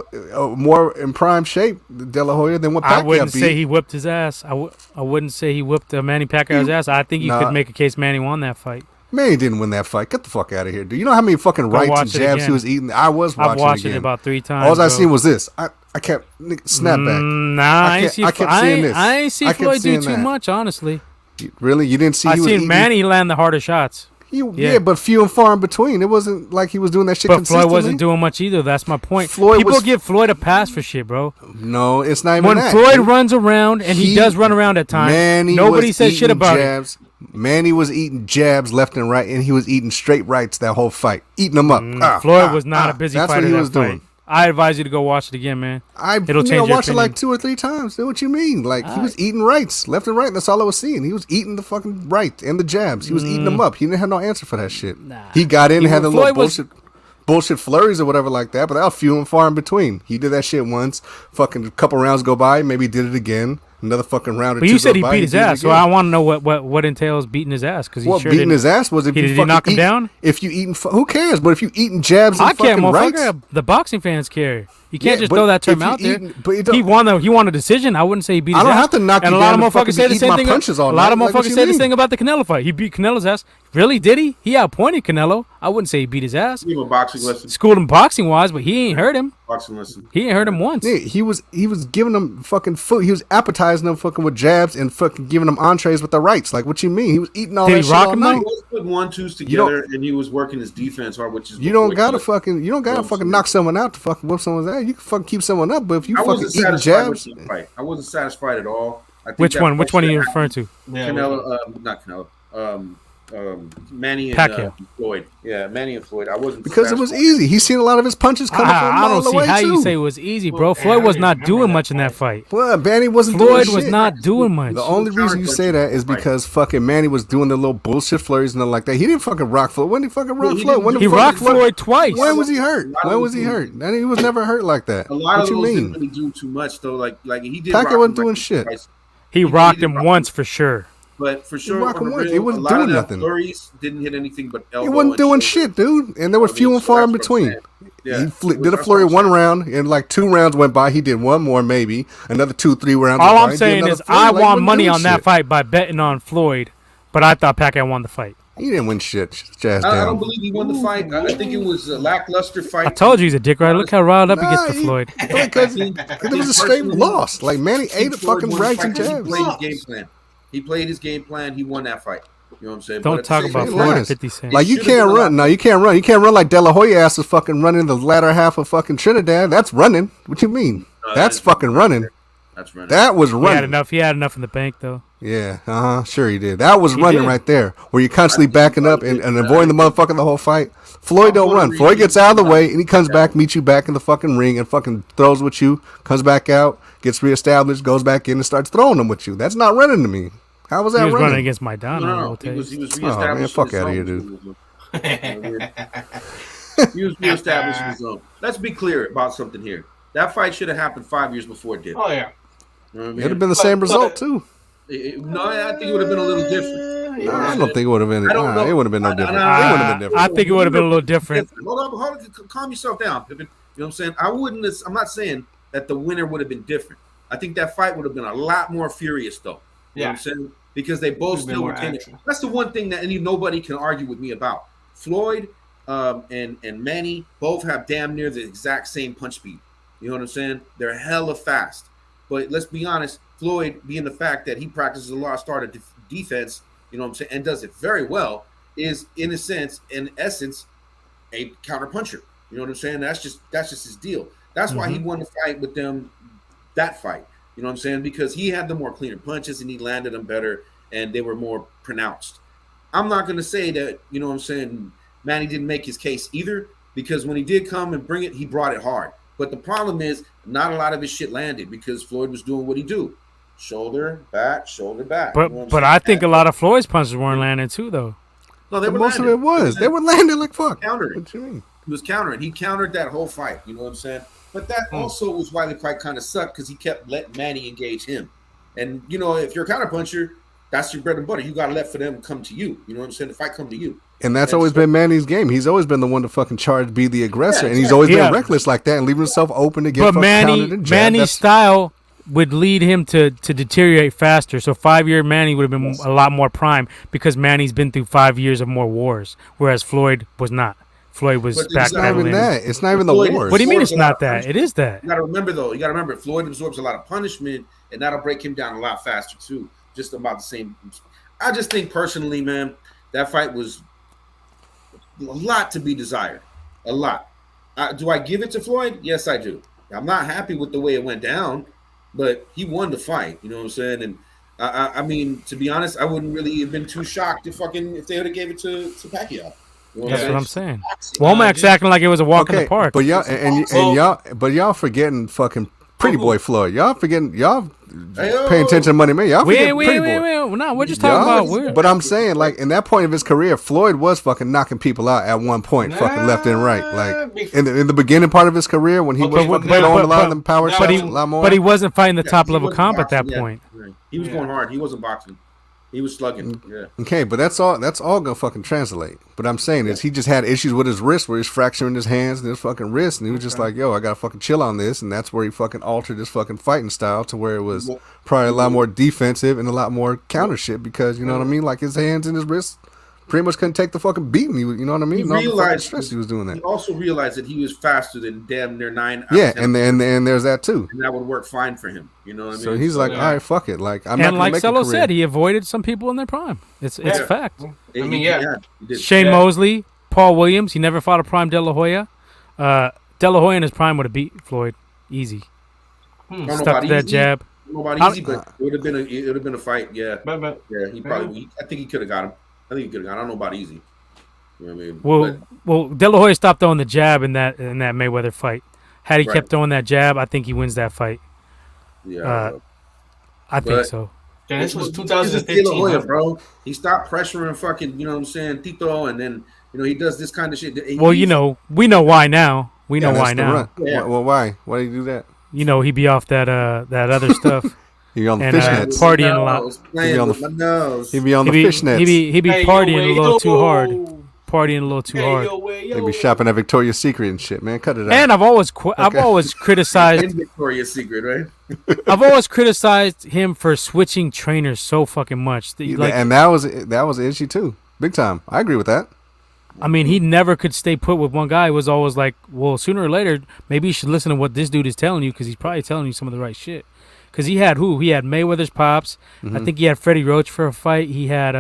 more in prime shape, De La Hoya, than what Pacquiao I wouldn't beat. say he whipped his ass. I wouldn't say he whipped Manny Pacquiao's ass. I think you Nah. could make a case Manny won that fight. Manny didn't win that fight. Get the fuck out of here, dude. You know how many fucking rights watch and it jabs again. he was eating? I was watching I've watched again. it about 3 times. All I bro. seen was this. I kept snap back. Nah, I kept seeing this. I ain't see I kept Floyd do seeing too that. much, honestly. Really, you didn't see? I he was seen eating? Manny land the harder shots. Yeah, but few and far in between. It wasn't like he was doing that shit But consistently. Floyd wasn't doing much either. That's my point. Floyd People was- give Floyd a pass for shit, bro. No, it's not even When that. Floyd dude. runs around, and he does run around at times, Manny nobody was says shit eating about it. jabs. Manny was eating jabs left and right, and he was eating straight rights that whole fight, eating them up. Floyd was not a busy That's fighter. what he that was fight. doing. I advise you to go watch it again, man. It'll change your watched it like opinion. 2 or 3 times. That's what you mean. Like, he was eating rights left and right. That's all I was seeing. He was eating the fucking right and the jabs. He was eating them up. He didn't have no answer for that shit. He got in and had the little Floyd was- bullshit flurries or whatever like that, but that was few and far in between. He did that shit once. Fucking a couple rounds go by, maybe he did it again. Another fucking round or But two you said go he by, beat his did it ass, so again. I want to know what entails beating his ass because he What sure beating didn't. his ass was if Did you he fucking knock him eat- down? If you eating, who cares? But if you eating jabs and I care, fucking rights, motherfucker. The boxing fans care. You can't Yeah, just but throw that if term you out there. eating- but it don't- He won a decision. I wouldn't say he beat his I don't ass. have to knock and you a lot down of to fucking motherfuckers say the eat same my thing. punches all A lot of night. Like, what motherfuckers you say the mean? thing about the Canelo fight. He beat Canelo's ass. Really? Did he? He outpointed Canelo. I wouldn't say he beat his ass. Give him a boxing lesson. Schooled him boxing wise, but he ain't hurt him. Boxing lesson. He ain't hurt him once. Yeah, he was giving them fucking food. He was appetizing them fucking with jabs and fucking giving them entrees with the rights. Like, what you mean? He was eating all Did that he shit rock all him, night. though? He was putting 1-2s together, and he was working his defense hard, which is You don't before gotta he- fucking knock someone out to fucking whip someone's ass. You can fucking keep someone up, but if you I fucking wasn't eating satisfied with jabs, the fight. I wasn't satisfied at all. I think Which that one? fight Which one are should you have referring to? Yeah, Canelo, not Canelo. Manny and Pacquiao. Floyd. Yeah, Manny and Floyd. I wasn't because it was satisfied. easy. He's seen a lot of his punches coming from a I mile don't see away how too. you say it was easy, bro. Well, Floyd was I not remember doing that much in that fight. fight. Well, Manny wasn't Floyd doing was shit. not doing much. The only reason you say that is because fucking Manny was doing the little bullshit flurries and nothing like that. He didn't fucking rock Floyd. When did he fucking rock he Floyd? didn't When do- the He fuck rocked Floyd? Floyd twice. When was he hurt? A lot When of was he those hurt? And he was never hurt like that. A lot What of you those didn't mean? really do too much though. Like he did. Pacquiao rock wasn't him doing like shit. twice. He rocked him once for sure. But for sure, rocked him on the once. real, He wasn't a lot doing of that nothing. flurries didn't hit anything but elbow. He wasn't and doing shoulder. shit, dude. And there were I mean, few and so far in that's what I'm between. saying. Yeah. He did a That's flurry what I'm one saying. round, and like 2 rounds went by. He did one more, maybe another 2-3 rounds. All went by. I'm He did saying another is flurry. I Like, he won wasn't money doing on that shit. fight by betting on Floyd, but I thought Pacquiao won the fight. He didn't win shit. Jazz I don't down. believe he won the fight. I think it was a lackluster fight. I told you he's a dick rider. Look how riled up he gets Nah, to Floyd. Because it was a straight loss. Like Manny ate a fucking rights and jabs. He played his game plan. He played his game plan. He won that fight. You know what I'm saying? Don't But at the talk same about time, Floyd. Floyd at 50 Cent. Like, you should've been can't a run. lot- No, you can't run. You can't run like De La Hoya ass is fucking running the latter half of fucking Trinidad. That's running. What you mean? That's fucking running. That's running. That was He had running. enough. He had enough in the bank, though. Yeah, sure he did. That was He running did. right there, where you're constantly backing up and avoiding the motherfucker the whole fight. Floyd don't I'm run. wondering- Floyd gets out of the way and he comes back, meets you back in the fucking ring and fucking throws with you, comes back out, gets reestablished, goes back in and starts throwing them with you. That's not running to me. How was He that was running? running against Maidana. I will He tell was you. reestablishing Oh, man, fuck his outta here, zone. dude. He was reestablishing his zone. Let's be clear about something here. That fight should have happened 5 years before it did. Oh yeah. You know what I mean? It'd have been the same result too. No, I think it would have been a little different. Nah, I don't think it would have been. I don't know. It would have been no different. It I- would have been different. I think it would have been a little different. Hold on, calm yourself down, Pippin. You know what I'm saying? I'm not saying that the winner would have been different. I think that fight would have been a lot more furious, though. You know what I'm saying? Because they both Would've been still more retained it. action. That's the one thing that nobody can argue with me about. Floyd and Manny both have damn near the exact same punch speed. You know what I'm saying? They're hella fast. But let's be honest, Floyd, being the fact that he practices a lot of starter defense, you know what I'm saying, and does it very well, is, in a sense, in essence, a counterpuncher. You know what I'm saying? That's just his deal. That's why he won the fight with them. That fight, you know what I'm saying? Because he had the more cleaner punches and he landed them better, and they were more pronounced. I'm not going to say that, you know what I'm saying, Manny didn't make his case either, because when he did come and bring it, he brought it hard. But the problem is, not a lot of his shit landed because Floyd was doing what he do. Shoulder, back, shoulder, back. But you know but I think a lot of Floyd's punches weren't landing too, though. No, they were most landing. of it was. They were landing like fuck. Countering. What you mean? He was countering. He countered that whole fight. You know what I'm saying? But that also was why the fight kind of sucked, because he kept letting Manny engage him. And, you know, if you're a counterpuncher, that's your bread and butter. You got to let for them to come to you. You know what I'm saying? The fight come to you. And that's always been Manny's game. He's always been the one to fucking charge, be the aggressor, and he's always been reckless like that and leaving himself open to get But fucking countered and jabbed. Manny's style would lead him to deteriorate faster. So 5-year Manny would have been a lot more prime because Manny's been through 5 years of more wars, whereas Floyd was not. Floyd was backpedaling. It's not even that. It's not even the wars. What do you mean it's not that? It is that. You got to remember, though. You got to remember, Floyd absorbs a lot of punishment, and that'll break him down a lot faster, too. Just about the same. I just think, personally, man, that fight was a lot to be desired. A lot. Do I give it to Floyd? Yes, I do. I'm not happy with the way it went down, but he won the fight. You know what I'm saying? And I mean, to be honest, I wouldn't really have been too shocked if they would have gave it to Pacquiao. You know That's what I'm saying. Womack's acting like it was a walk in the park. But y'all forgetting fucking Pretty Boy Floyd. Y'all forgetting paying attention to Money Man. Y'all forgetting Pretty Boy. No, we're just talking about. But I'm saying, like, in that point of his career, Floyd was fucking knocking people out at one point, fucking left and right. Like in the beginning part of his career when he was fucking throwing a lot of them power shots, a lot more. But he wasn't fighting the top level comp at that point. He was going hard. He wasn't boxing. He was slugging. Yeah. Okay, but that's all gonna fucking translate. But I'm saying is he just had issues with his wrist, where he's fracturing his hands and his fucking wrist, and he was just like, yo, I gotta fucking chill on this, and that's where he fucking altered his fucking fighting style to where it was probably a lot more defensive and a lot more counter shit, because you know what I mean, like his hands and his wrists pretty much couldn't take the fucking beating. You know what I mean? He realized stress he was doing that. He also realized that he was faster than damn near 9. Yeah, and there's that too. And that would work fine for him. You know what I mean? So he's like, all right, fuck it. Like I'm and not like make Cello a career. said, he avoided some people in their prime. It's a fact. I mean, Shane Mosley, Paul Williams. He never fought a prime De La Hoya. De La Hoya in his prime would have beat Floyd easy. Stuck to that jab. Nobody easy, but it would have been a fight. Yeah, he probably. I think he could have got him. I don't know about easy. You know what I mean? Well, De La Hoya stopped throwing the jab in that Mayweather fight. Had he kept throwing that jab, I think he wins that fight. Yeah, I think so. Yeah, this was 2015, De La Hoya, bro. He stopped pressuring fucking, you know what I'm saying, Tito, and then he does this kind of shit. Well, we know why now. We know why now. Yeah. Well, why? Why do you do that? He be off that other stuff. He be on the and fishnets. Partying a lot. He be on the fishnets. He be partying a little too hard. Partying a little too hard. They be shopping at Victoria's Secret and shit, man. Cut it out. And I've always criticized in Victoria's Secret, right? I've always criticized him for switching trainers so fucking much. And that was an issue too, big time. I agree with that. I mean, he never could stay put with one guy. It was always like, well, sooner or later, maybe you should listen to what this dude is telling you, because he's probably telling you some of the right shit. Because he had who? He had Mayweather's pops. Mm-hmm. I think he had Freddie Roach for a fight. He had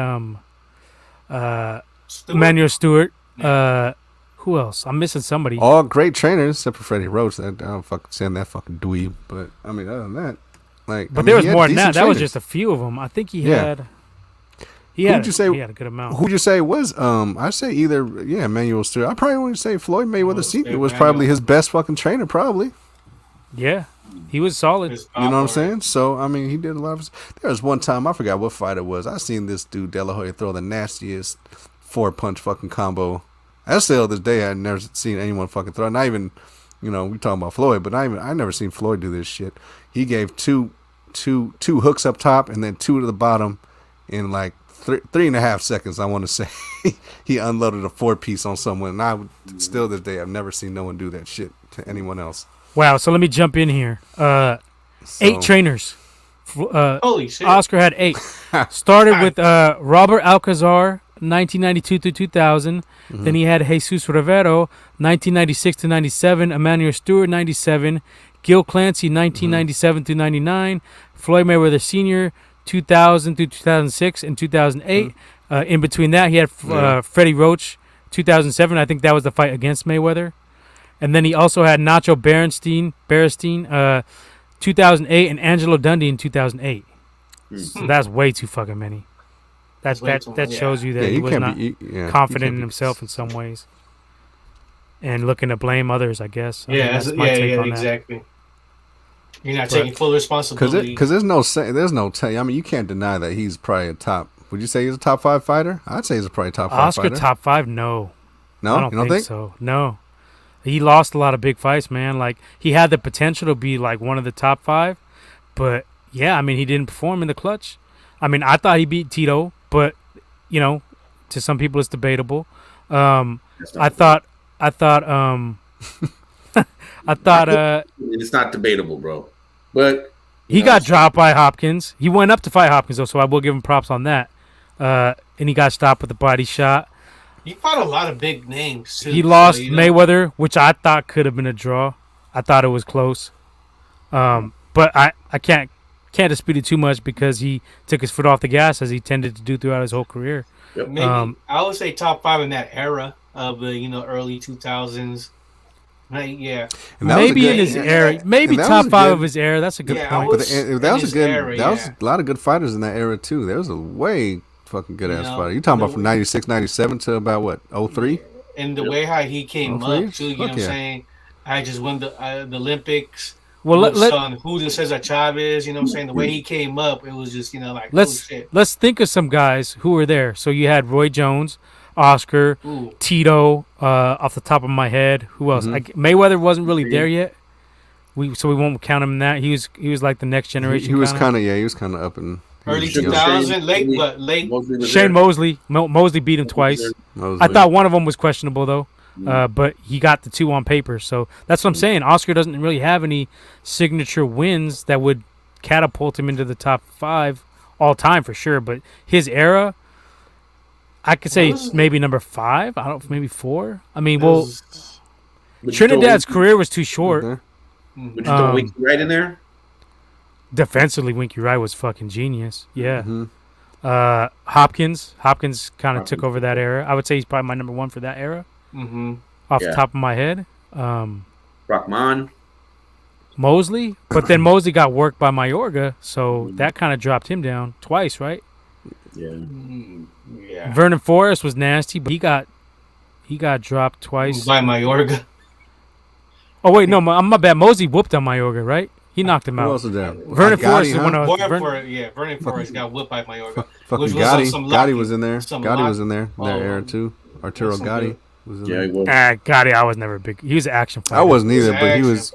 Emmanuel Stewart. Who else? I'm missing somebody. All great trainers, except for Freddie Roach. I don't fucking stand that fucking dweeb. But I mean, other than that, but there was more than that. That was just a few of them. I think he had. He had a good amount. Who'd you say was? I say either. Yeah, Emmanuel Stewart. I probably would say Floyd Mayweather Sr. was probably his best fucking trainer. Probably. Yeah. He was solid. You know what I'm saying? So, I mean, he did a lot of... There was one time, I forgot what fight it was. I seen this dude, De La Hoya, throw the nastiest 4-punch fucking combo. I still, this day, I'd never seen anyone fucking throw. Not even, we talking about Floyd, but I never seen Floyd do this shit. He gave two hooks up top and then 2 to the bottom in like 3.5 seconds, I want to say. He unloaded a 4-piece on someone. And still this day, I've never seen no one do that shit to anyone else. Wow, so let me jump in here. 8 trainers. Holy shit. Oscar had 8. Started with Robert Alcazar, 1992 to 2000. Mm-hmm. Then he had Jesus Rivero, 1996 to 97. Emmanuel Stewart, 97. Gil Clancy, 1997 to 99. Floyd Mayweather Sr., 2000 to 2006 and 2008. In between that, he had Freddie Roach, 2007. I think that was the fight against Mayweather. And then he also had Nacho Berenstein, 2008, and Angelo Dundee in 2008. So that's way too fucking many. That shows you that he was not confident in himself in some ways, and looking to blame others. I guess. That's my take on exactly. That. You're not taking full responsibility because there's no. I mean, you can't deny that he's probably a top. Would you say he's a top 5 fighter? I'd say he's probably top 5 Oscar fighter. top 5? No. No, I don't think so. No. He lost a lot of big fights, man. Like, he had the potential to be like one of the top 5, but yeah, I mean, he didn't perform in the clutch. I mean, I thought he beat Tito, but to some people it's debatable. I thought it's not debatable, bro. But he got dropped by Hopkins. He went up to fight Hopkins though, so I will give him props on that. And he got stopped with a body shot. He fought a lot of big names too. He lost Mayweather, which I thought could have been a draw. I thought it was close. But I can't dispute it too much because he took his foot off the gas as he tended to do throughout his whole career. Yep. Maybe I would say top 5 in that era of the early 2000s. Yeah, maybe in his era, maybe top 5 of his era. That's a good point. That was a lot of good fighters in that era too. There was a way fucking good ass fighter. You talking about from 96, 97 to about what 03? And the way how he came up too. You know what I'm saying? I just won the Olympics. Well, Julio Cesar Chavez, you know what I'm saying? The way he came up, it was just, like, let's think of some guys who were there. So you had Roy Jones, Oscar, Tito, off the top of my head. Who else? Mayweather wasn't really there yet. So we won't count him in that. He was like the next generation. He was kind of up in early 2000, late. Shane Mosley. Mosley beat him twice. I thought one of them was questionable though. But he got the 2 on paper, so that's what I'm saying. Oscar doesn't really have any signature wins that would catapult him into the top 5 all time for sure. But his era, I could say maybe number 5. I don't, maybe 4. I mean, Trinidad's career was too short. Would you throw Winky Wright in there? Defensively, Winky Wright was fucking genius. Yeah. Hopkins kind of took over that era. I would say he's probably my number 1 for that era. Off the top of my head. Rahman. Mosley. But then Mosley got worked by Mayorga, so that kind of dropped him down twice, right? Yeah. Vernon Forrest was nasty, but he got dropped twice. By Mayorga. Oh, wait, no, my bad. Mosley whooped on Mayorga, right? He knocked him out. Who else was there? Vernon Forrest is one of Vernon Forrest got whooped by Mayorga. Fucking Gotti was in there. Gotti was in there in that era, too. Arturo Gotti. Gotti, I was never a big. He was an action fighter. I wasn't either, but he was,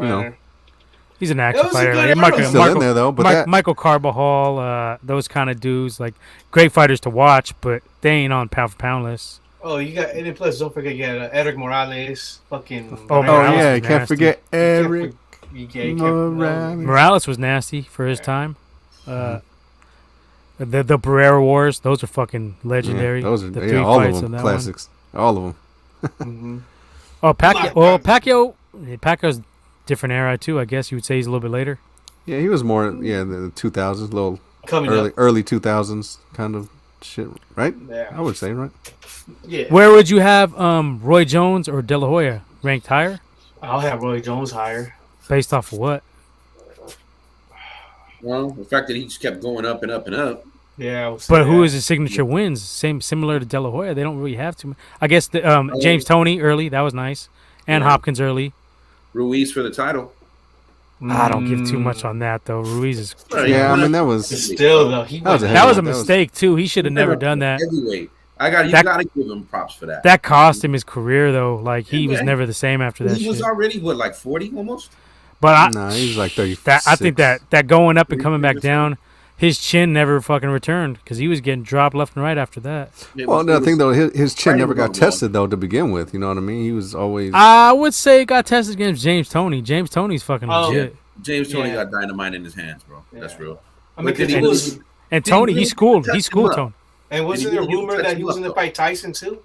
he's an action fighter. He's still in there though. But Michael Carbajal, those kind of dudes, like great fighters to watch, but they ain't on pound for pound list. Oh, you got, and then plus don't forget, Eric Morales, fucking. You can't forget Eric Morales. Morales was nasty for his time. The Barrera Wars, those are fucking legendary. Those are the 3 all fights of them classics. All of them. Oh, Pacquiao's different era too. I guess you would say he's a little bit later. Yeah, he was more the 2000s, little Coming early 2000s kind of shit, right? Yeah, I would say, right? Yeah. Where would you have Roy Jones or De La Hoya ranked higher? I'll have Roy Jones higher. Based off of what? Well, the fact that he just kept going up and up and up. Yeah, but who is his signature wins? Similar to De La Hoya, they don't really have too much. I guess James Toney early, that was nice, and Hopkins early. Ruiz for the title. I don't give too much on that though. Ruiz is. Yeah, I mean that was still though. That was a mistake too. He should have never done that. Heavyweight. You gotta give him props for that. That cost him his career though. Like he was never the same after that. He was already like 40 almost. But he was like 30. I think that going up and coming back down, his chin never fucking returned because he was getting dropped left and right after that. Well, the thing though, his chin never got tested though to begin with. You know what I mean? He was always. I would say it got tested against James Toney. James Toney's fucking legit. Yeah. James Toney got dynamite in his hands, bro. Yeah. That's real. I mean, and Toney, he schooled Toney. And wasn't there a rumor that he was going to fight Tyson too?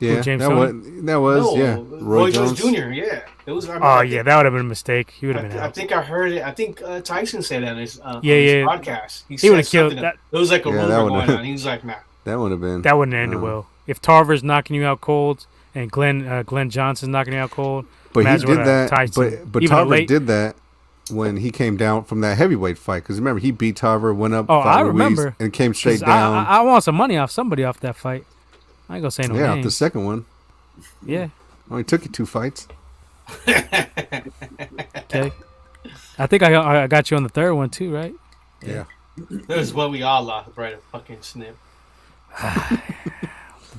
Yeah, that was Roy Jones Jr. Yeah, it was. That would have been a mistake. He would have been. I think I heard it. I think Tyson said that on his podcast. He would have killed that. It was like a rumor going on. He was like, "Nah." That would have been. That wouldn't end well. If Tarver's knocking you out cold and Glenn Johnson's knocking you out cold, But he imagine did what that. Tyson, But even a Tarver late. did that when he came down from that heavyweight fight. Because remember, he beat Tarver, went up, Oh, fought I Ruiz, remember. and came 'Cause straight down. I want some money off somebody off that fight. I ain't gonna say no yeah, off the names. second one. Yeah. Only took you 2 fights. Okay. I think I got you on the third one too, right? Yeah. That's what we all lost, right? A fucking snip.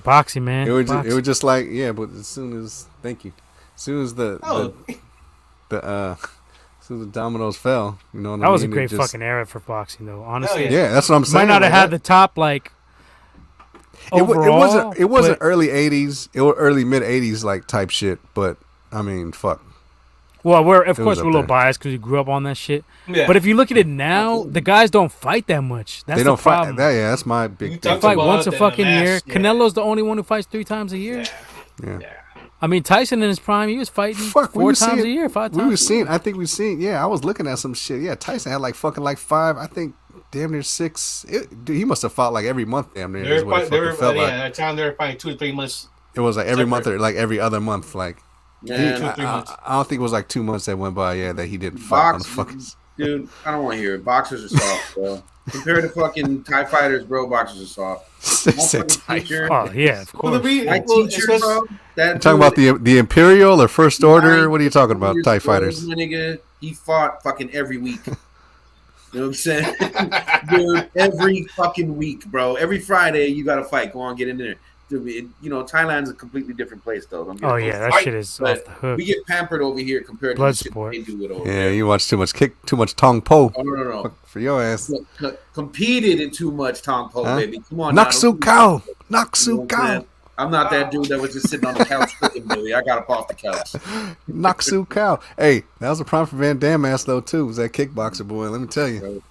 Boxing, man. It was Boxing. just like, yeah, but as soon as thank you. As soon as the dominoes fell, you know what I mean? That was a It great just- fucking era for boxing, though. Honestly, yeah. Yeah, that's what I'm saying. might not have like had the top like overall. it wasn't but- early 80s, it was early mid 80s like type shit, but I mean, fuck. Well, we're of It course was we're a up little there. biased because we grew up on that shit. Yeah. But if you look at it now, the guys don't fight that much. That's They the don't fight problem. that. Yeah, that's my big You thing. talked Fight about once a that fucking last- year. yeah. Canelo's the only one who fights 3 times a year. Yeah. I mean, Tyson in his prime, he was fighting Fuck, we 4 were times seeing- a year, 5 We times. were seeing. I think we seen. Yeah, I was looking at some shit. Yeah, Tyson had like fucking like 5. I think damn near 6. Dude, he must have fought like every month. Damn near. They Is were, what it fight, they fucking were, felt yeah, like. at that time they were fighting 2 to 3 months. It was like every month separate. or like every other month. Like Man, 2 or 3 months. I don't think it was like 2 months that went by. Yeah, that he didn't fight on the Box, fucking. dude, I don't want to hear it. Boxers are soft, bro. Compared to fucking Thai fighters, bro, boxers are soft. They My said fucking Tyson. teacher, Oh yeah, of Well, the course. re- my well, teacher, especially- bro. That You talking about the Imperial or First Order? What are you talking about? Thai fighters. My nigga, he fought fucking every week. You know what I'm saying? Dude, every fucking week, bro. Every Friday, you got to fight. Go on, get in there. Dude, Thailand's a completely different place, though. Don't get Oh it yeah, twisted. that shit is But off the hook. we get pampered over here compared Blood to the sport. shit they do it over Yeah, there. you watch too much Tong Po Oh, no. for your ass. Competed in too much Tong Po, Huh? baby. Come on, now. Naksu Cow, You know Naksu what I'm saying? Cow, I'm not that dude that was just sitting on the couch cooking, baby. I got up off the couch. Naksu Cow. Hey, that was a prime for Van Damme ass though too. Was that kickboxer boy? Let me tell you.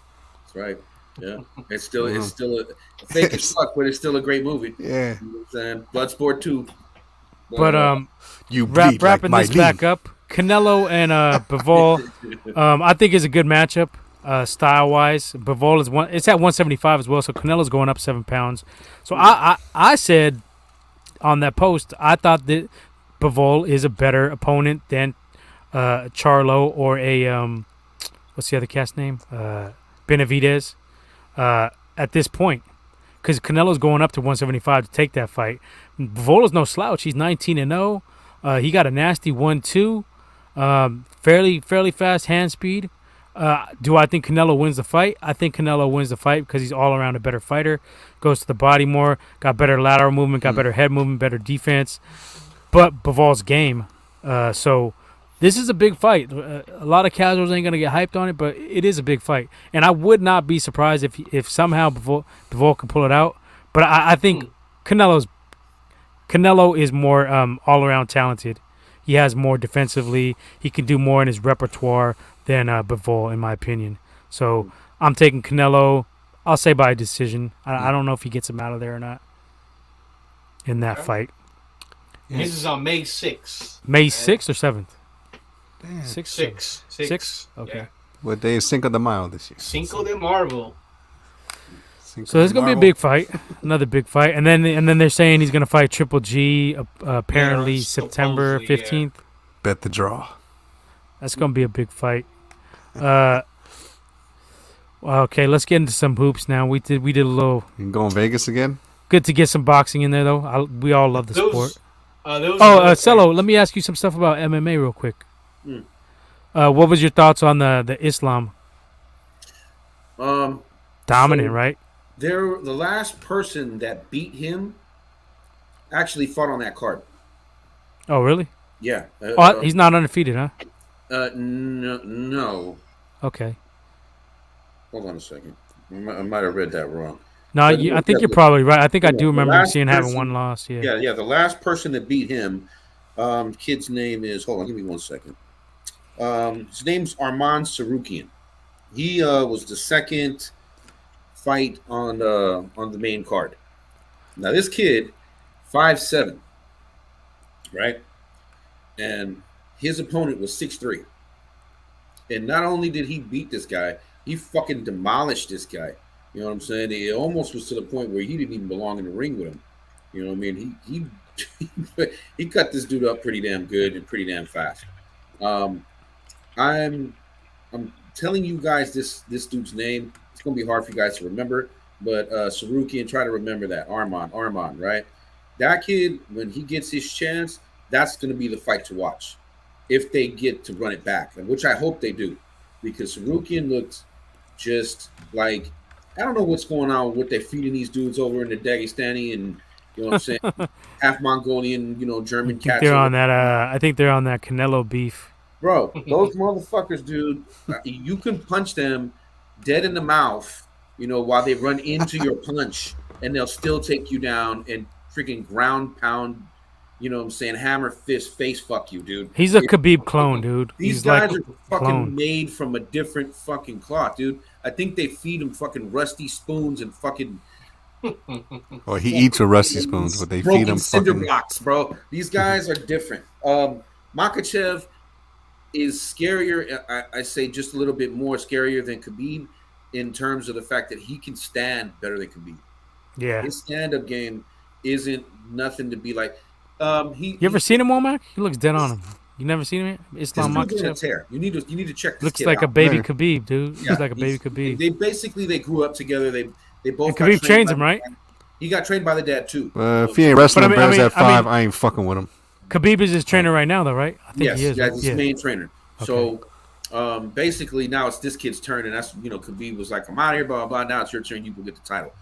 That's right. Yeah, it's still a fake as fuck, but it's still a great movie. Yeah, You know what I'm saying? Bloodsport 2. But you bleed like wrapping my this back up, Canelo and Bivol, I think is a good matchup style wise. Bivol is it's at 175 as well, so Canelo's going up 7 pounds. So I said on that post, I thought that Bivol is a better opponent than Charlo or a what's the other cat's name? Benavidez at this point, because Canelo's going up to 175 to take that fight. Bivola's no slouch. He's 19-0. He got a nasty 1-2. Fairly fast hand speed. Do I think Canelo wins the fight? I think Canelo wins the fight because he's all around a better fighter. Goes to the body more. Got better lateral movement. Got better head movement. Better defense. But Bivol's game. So this is a big fight. A lot of casuals ain't gonna get hyped on it, but it is a big fight. And I would not be surprised if somehow Bivol can pull it out. But I think Canelo is more all around talented. He has more defensively. He can do more in his repertoire than Bivol, in my opinion. So I'm taking Canelo. I'll say by decision. I don't know if he gets him out of there or not in that fight. This is on May 6th. May 6th or 7th? Damn. 6th? 6? Okay. Yeah. What day is Cinco de Mayo this year? Cinco de Marvel. Cinco So there's de gonna be a Marvel. big fight, another big fight, and then they're saying he's gonna fight Triple G apparently Yeah, September supposedly, 15th. Bet the draw. That's gonna be a big fight. Okay, let's get into some hoops now. We did a little. You can go in Vegas again. Good to get some boxing in there though. We all love the sport. Those Cello, let me ask you some stuff about MMA real quick. Hmm. What was your thoughts on the Islam? Dominant, So- right? The last person that beat him actually fought on that card. Oh, really? Yeah. He's not undefeated, huh? No. Okay. Hold on a second. I might have read that wrong. No, But I think you're probably right. I think I do the remember last seeing having person- one loss. Yeah. Yeah. The last person that beat him, kid's name is. Hold on, give me 1 second. His name's Arman Sarukian. He was the second fight on the main card. Now this kid, 5'7", right, and his opponent was 6'3". And not only did he beat this guy, he fucking demolished this guy. You know what I'm saying? It almost was to the point where he didn't even belong in the ring with him. You know what I mean? He cut this dude up pretty damn good and pretty damn fast. Um, I'm I'm telling you guys this dude's name. It's gonna be hard for you guys to remember, but Saruki, and try to remember that Armand, right? That kid, when he gets his chance, that's gonna be the fight to watch if they get to run it back, and which I hope they do, because Sarukian looked just like I don't know what's going on with what they're feeding these dudes over in the Dagestani and you know what I'm saying, half Mongolian, I German think cats they're over. on that. I think they're on that Canelo beef. Bro, those motherfuckers, dude, you can punch them dead in the mouth, while they run into your punch, and they'll still take you down and freaking ground pound, what I'm saying, hammer fist face fuck you, dude. He's a Khabib clone, dude. These He's guys like are fucking clone. made from a different fucking cloth, dude. I think they feed them fucking rusty spoons and fucking Or he eats with rusty spoons, but they feed broken him cinder fucking. blocks, bro. These guys are different. Makachev is scarier. I say just a little bit more scarier than Khabib in terms of the fact that he can stand better than Khabib. Yeah. His stand-up game isn't nothing to be like. You ever seen him, Womack? He looks dead on him. You never seen him yet? This Islam dude's on a Makhachev tear. You need to check this looks kid like out. a baby Yeah. Khabib, dude. Yeah, He's like a baby Khabib. They grew up together. They both And got Khabib trained trains by him, the right? dad. He got trained by the dad too. If he ain't wrestling But I Bears mean- at I mean- 5, I ain't fucking with him. Khabib is his trainer right now, though, right? I think Yes, he is. yeah, Right? he's his main trainer. Okay. So basically now it's this kid's turn, and that's Khabib was like, I'm out of here, blah blah blah. Now it's your turn. You will get the title.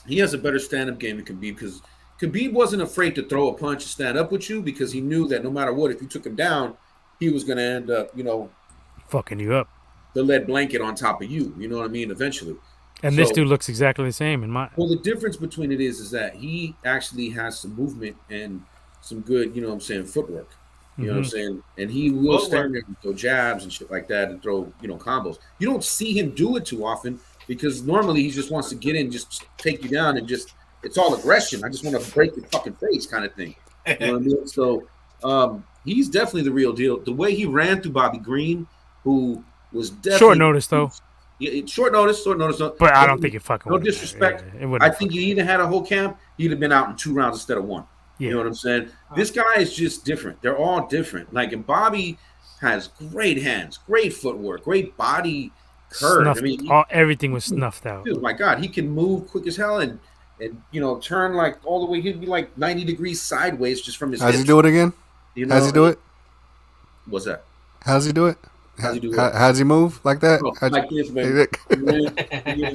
He has a better stand-up game than Khabib because Khabib wasn't afraid to throw a punch and stand up with you because he knew that no matter what, if you took him down, he was going to end up, Fucking you up. the lead blanket on top of you. You know what I mean? Eventually. And this dude looks exactly the same in my. Well, the difference between it is that he actually has some movement and some good, footwork. You know what I'm saying? And he will stand there and throw jabs and shit like that and throw, combos. You don't see him do it too often because normally he just wants to get in, just take you down and just, it's all aggression. I just want to break your fucking face kind of thing. You know what I mean? So he's definitely the real deal. The way he ran through Bobby Green, who was definitely Short notice, though. Yeah, short notice. But I don't think you fucking. No disrespect. I think you either had a whole camp, he'd have been out in 2 rounds instead of 1. Yeah. You know what I'm saying? This guy is just different. They're all different. Like, and Bobby has great hands, great footwork, great body curve. Snuffed, I mean, everything was snuffed out. Dude, my God, he can move quick as hell and turn like all the way. He'd be like 90 degrees sideways just from his. How's hips. he do it again? How's he do it? What's that? How's he do it? How's he do it? How's he move like that? Oh, like this, man.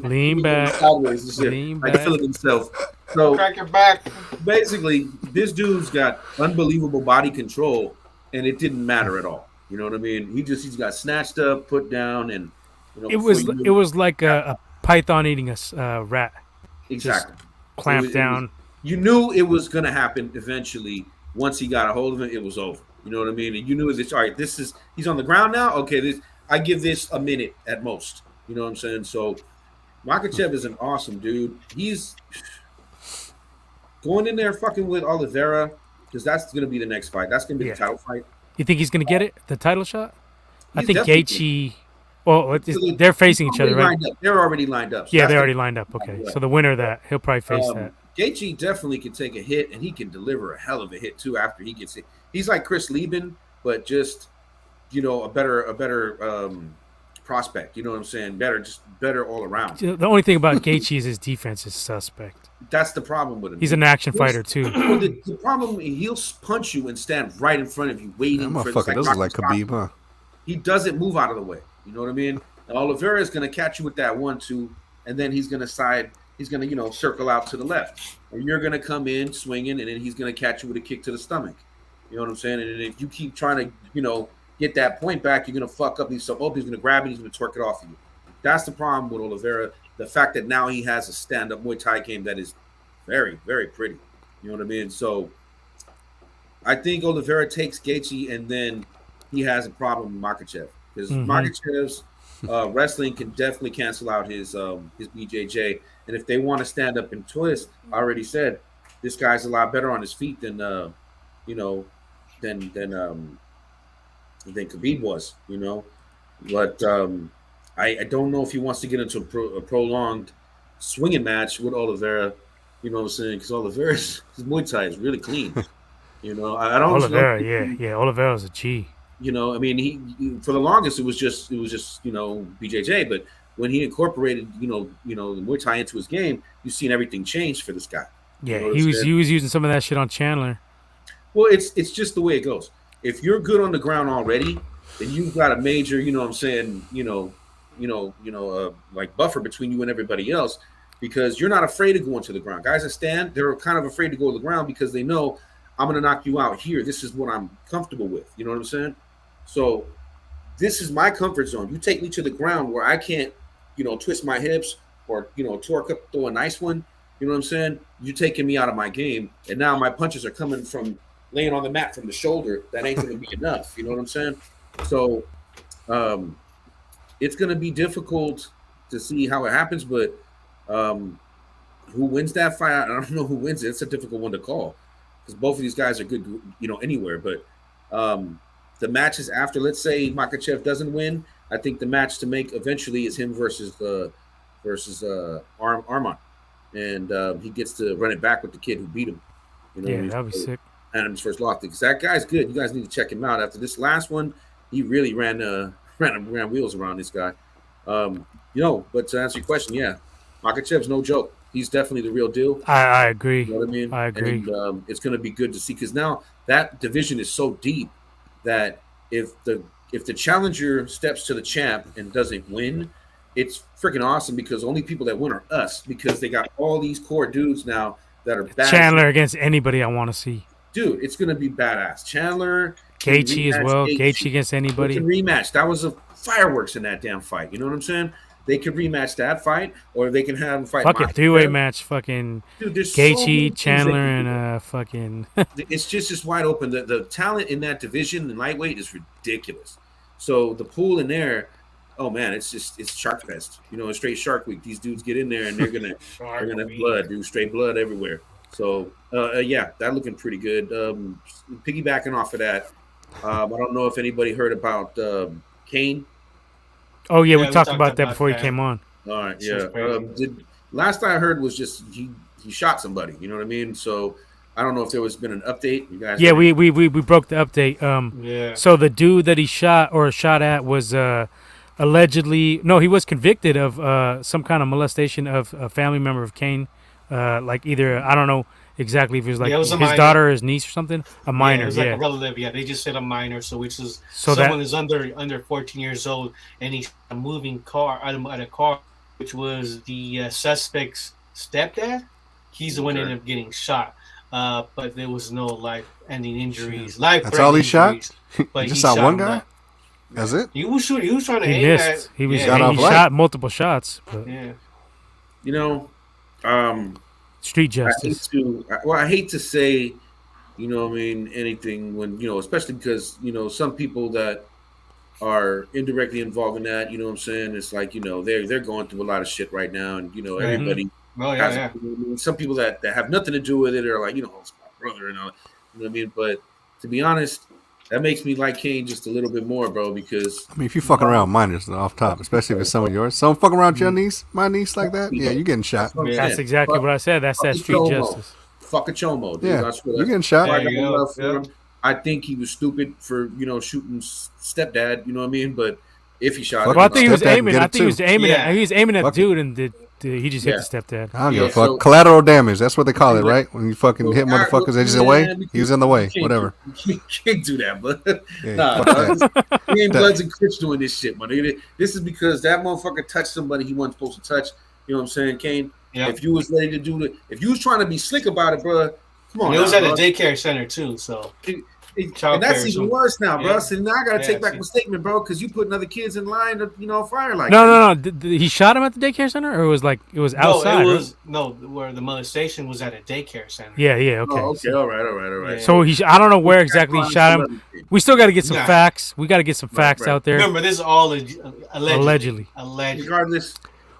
Lean back. Sideways, Lean like back. feeling himself. So Crack your back. basically, this dude's got unbelievable body control, and it didn't matter at all. You know what I mean? He's got snatched up, put down, and It was like a python eating a rat. exactly Clamped down. You knew it was going to happen eventually. Once he got a hold of it, it was over. You know what I mean? And you knew it's all right. He's on the ground now. Okay, I give this a minute at most. You know what I'm saying? So Makhachev is an awesome dude. He's going in there fucking with Oliveira because that's going to be the next fight. That's going to be the title fight. You think he's gonna get it? The title shot? I He's think definitely- Gaethje. Well, they're facing each other, right? They're already lined up. So Yeah, that's they're the- already lined up. Okay, so the winner of that, he'll probably face that. Gaethje definitely can take a hit, and he can deliver a hell of a hit too after he gets it. He's like Chris Lieben, but just a better prospect. You know what I'm saying? Better all around. The only thing about Gaethje is his defense is suspect. That's the problem with him. He's an action fighter too. Well, the problem, he'll punch you and stand right in front of you, That waiting for motherfucker does look like Khabib, huh? He doesn't move out of the way. You know what I mean? And Oliveira is going to catch you with that 1-2, and then he's going to He's going to circle out to the left, and you're going to come in swinging, and then he's going to catch you with a kick to the stomach. You know what I'm saying? And if you keep trying to get that point back, you're going to fuck up. He's going to grab it. He's going to twerk it off of you. That's the problem with Oliveira. The fact that now he has a stand-up Muay Thai game that is very, very pretty. You know what I mean? So I think Oliveira takes Gaethje, and then he has a problem with Makhachev because Makhachev's wrestling can definitely cancel out his BJJ. And if they want to stand up and twist, I already said this guy's a lot better on his feet than Khabib was. But I don't know if he wants to get into a prolonged swinging match with Oliveira. You know what I'm saying? Because Oliveira's his Muay Thai is really clean. You know, I don't know. Oliveira, yeah, Oliveira's a G. You know, I mean, he for the longest it was just BJJ, but when he incorporated the Muay Thai into his game, you've seen everything change for this guy. Yeah, You know he was using some of that shit on Chandler. Well, it's just the way it goes. If you're good on the ground already, then you've got a major, you know what I'm saying, like buffer between you and everybody else, because you're not afraid to go into the ground. Guys that stand, they're kind of afraid to go to the ground because they know I'm going to knock you out here. This is what I'm comfortable with. You know what I'm saying? So this is my comfort zone. You take me to the ground where I can't, twist my hips or, torque up, throw a nice one. You know what I'm saying? You're taking me out of my game. And now my punches are coming from laying on the mat from the shoulder. That ain't going to be enough. You know what I'm saying? So it's going to be difficult to see how it happens. But who wins that fight? I don't know who wins it. It's a difficult one to call because both of these guys are good, anywhere. But the matches after, let's say Makhachev doesn't win, I think the match to make eventually is him versus Arman. And he gets to run it back with the kid who beat him. That'd be sick. Adam's first loss because that guy's good. You guys need to check him out. After this last one, he really ran wheels around this guy. But to answer your question, yeah, Makhachev's no joke. He's definitely the real deal. I agree. You know what I mean? I agree. And it's going to be good to see because now that division is so deep that if the challenger steps to the champ and doesn't win, it's freaking awesome because only people that win are us because they got all these core dudes now that are bad. Chandler against anybody I want to see. Dude, it's going to be badass. Chandler. Gaethje as well. Gaethje against anybody. They can rematch. That was a fireworks in that damn fight. You know what I'm saying? They could rematch that fight, or they can have them fight. Fucking three-way match. Fucking dude, Gaethje, so Chandler, and fucking. It's just wide open. The talent in that division in lightweight is ridiculous. So the pool in there, oh man, it's shark fest. It's straight Shark Week. These dudes get in there and they're gonna blood, dude, straight blood everywhere. So that looking pretty good. Piggybacking off of that, I don't know if anybody heard about Cain. Oh yeah, we talked about that before he came on. All right, yeah. Last I heard was just he shot somebody. You know what I mean? So I don't know if there was been an update. You guys? Yeah, we broke the update. So the dude that he shot at was allegedly he was convicted of some kind of molestation of a family member of Cain. Like either I don't know exactly if it was like his daughter or his niece or something. A minor, it was like a relative. Yeah, they just said a minor, so which is someone is under 14 years old, and he's a moving car at a car, which was the suspect's stepdad. He's the one that ended up getting shot, but there was no life-ending injuries. That's all he shot. But he just shot one guy. That's it. He was trying to aim missed. He was. He shot multiple shots. But. Yeah. Street justice. I hate to say, anything when, especially because, some people that are indirectly involved in that, you know what I'm saying? It's like, they're going through a lot of shit right now. And, everybody. Some people that have nothing to do with it are like, it's my brother and all. You know what I mean? But to be honest, that makes me like Cain just a little bit more, bro, because... I mean, if you fucking around minors off top, especially if it's some of yours. Someone fucking around your niece, my niece like that, yeah, you're getting shot. That's exactly what I said. That's that street justice. Fuck a chomo, dude. Yeah, you're getting shot. I think he was stupid for, shooting stepdad, you know what I mean? But if he shot him... Well, I think he was aiming. He was aiming at dude, and he just hit the stepdad. I don't give a fuck. Collateral damage. That's what they call it, right? When you fucking hit motherfuckers, they just away. He was in the way. Whatever. You can't do that, but he ain't Bloods and Crips doing this shit, man. This is because that motherfucker touched somebody he wasn't supposed to touch. You know what I'm saying, Cain? Yeah. If you was ready to do it, if you was trying to be slick about it, bro, come on. It was at a daycare center too, so. And that's even worse now, bro. So now I gotta take back my statement, bro, because you putting other kids in line to, fire like that. No. He shot him at the daycare center, or it was outside? Where the molestation was at a daycare center. Yeah, okay. Oh, okay, all right. Yeah. So I don't know where exactly he shot him. We still got to get some facts. We got to get some facts out there. Remember, this is all allegedly. Regardless.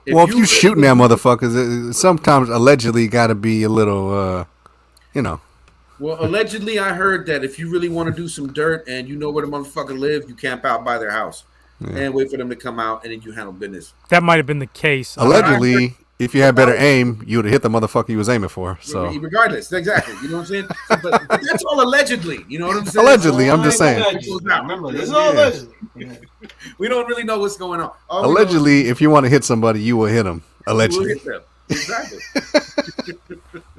If you shooting that motherfuckers, sometimes allegedly got to be a little, Well, allegedly, I heard that if you really want to do some dirt and you know where the motherfucker live, you camp out by their house. and wait for them to come out, and then you handle business. That might have been the case. Allegedly, if you had better aim, you would have hit the motherfucker you was aiming for. So regardless, exactly. You know what I'm saying? But that's all allegedly. You know what I'm saying? Allegedly, I'm just saying. Remember, this is all allegedly. We don't really know what's going on. Allegedly, if you want to hit somebody, you will hit them. Allegedly. We'll hit them. Exactly.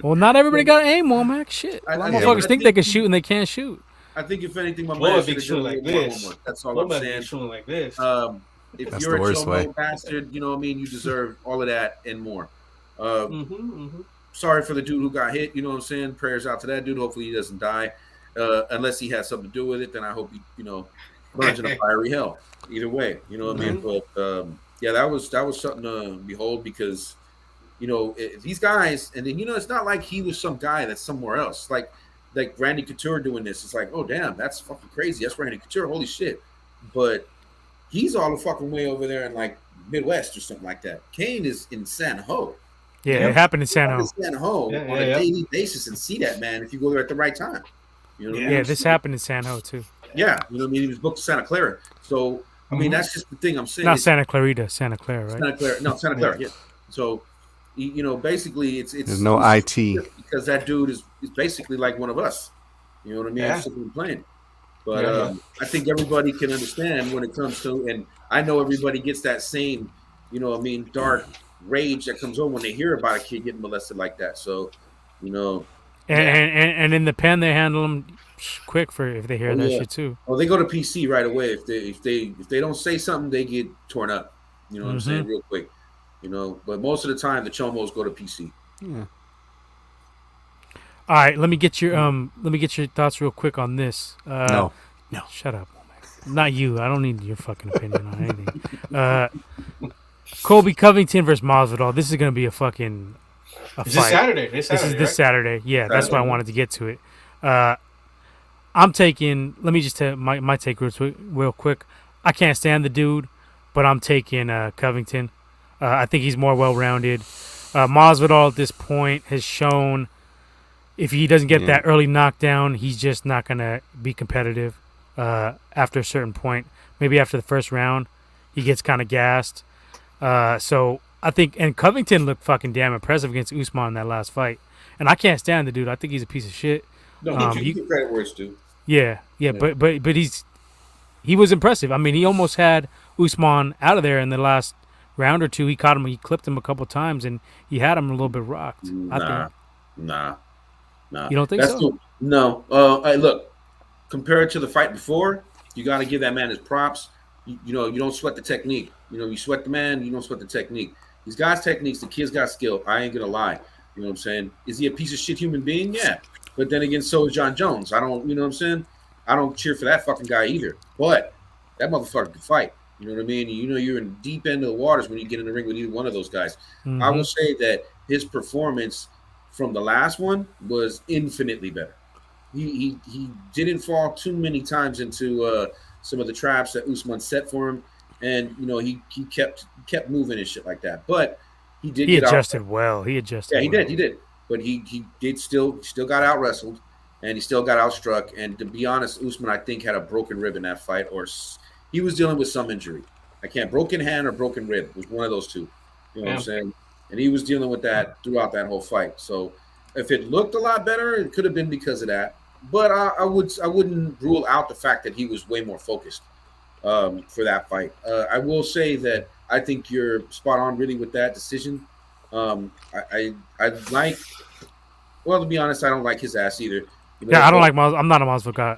Well, not everybody got aim, Womack. Shit. I Motherfuckers think they can shoot and they can't shoot. I think if anything, my Well, man be shooting like this. That's all I'm saying. Shooting like this. If That's you're the a worst way. chomo bastard, you know what I mean. You deserve all of that and more. Sorry for the dude who got hit. You know what I'm saying. Prayers out to that dude. Hopefully he doesn't die. Unless he has something to do with it, then I hope he, burns in a fiery hell. Either way, you know what I mean. But yeah, that was something to behold because these guys, and then it's not like he was some guy that's somewhere else. Like Randy Couture doing this. It's like, oh damn, that's fucking crazy. That's Randy Couture. Holy shit. But he's all the fucking way over there in like Midwest or something like that. Cain is in San Ho. Yeah, it happened in San Ho. San Ho on a daily basis and see that man if you go there at the right time. You know what I mean? Yeah, this happened in San Ho too. Yeah, you know what I mean. He was booked to Santa Clara. So I mean, that's just the thing I'm saying. Not Santa Clarita, Santa Clara, right? Santa Clara, no, Santa Clara. Yeah. So basically, it's There's no IT because that dude is basically like one of us. You know what I mean? Simply playing. But I think everybody can understand when it comes to, and I know everybody gets that same, dark rage that comes on when they hear about a kid getting molested like that. So, and in the pen they handle them quick for if they hear that shit too. Well, they go to PC right away. If they don't say something, they get torn up. You know what I'm saying? Real quick. But most of the time the chomos go to PC. Yeah. All right, let me get your thoughts real quick on this. No, shut up, not you. I don't need your fucking opinion on anything. Colby Covington versus Masvidal. This is gonna be a fight. This Saturday. This is this Saturday. Yeah, that's why I wanted to get to it. I'm taking. Let me just tell my take real quick. I can't stand the dude, but I'm taking Covington. I think he's more well-rounded. Masvidal at this point has shown if he doesn't get that early knockdown, he's just not going to be competitive after a certain point. Maybe after the first round, he gets kind of gassed. So I think, and Covington looked fucking damn impressive against Usman in that last fight. And I can't stand the dude. I think he's a piece of shit. No, you get credit where it's due. Yeah. But he was impressive. I mean, he almost had Usman out of there in the last round or two. He caught him. He clipped him a couple times, and he had him a little bit rocked. I think. Nah. You don't think so? No. Look, compared to the fight before, you got to give that man his props. You don't sweat the technique. You sweat the man. You don't sweat the technique. He's got techniques. The kid's got skill. I ain't gonna lie. You know what I'm saying? Is he a piece of shit human being? Yeah. But then again, so is John Jones. I don't. You know what I'm saying? I don't cheer for that fucking guy either. But that motherfucker can fight. You know what I mean? You're in deep end of the waters when you get in the ring with either one of those guys. I will say that his performance from the last one was infinitely better. He didn't fall too many times into some of the traps that Usman set for him, and he kept moving and shit like that. But he did. He adjusted well. He adjusted. Yeah, he did. But he did still got out wrestled, and he still got outstruck. And to be honest, Usman I think had a broken rib in that fight, or he was dealing with some injury. Broken hand or broken rib. It was one of those two. You know what I'm saying? And he was dealing with that throughout that whole fight. So if it looked a lot better, it could have been because of that. But I wouldn't rule out the fact that he was way more focused for that fight. I will say that I think you're spot on really with that decision. I like. Well, to be honest, I don't like his ass either. I don't like Masvidal. I'm not a Masvidal guy.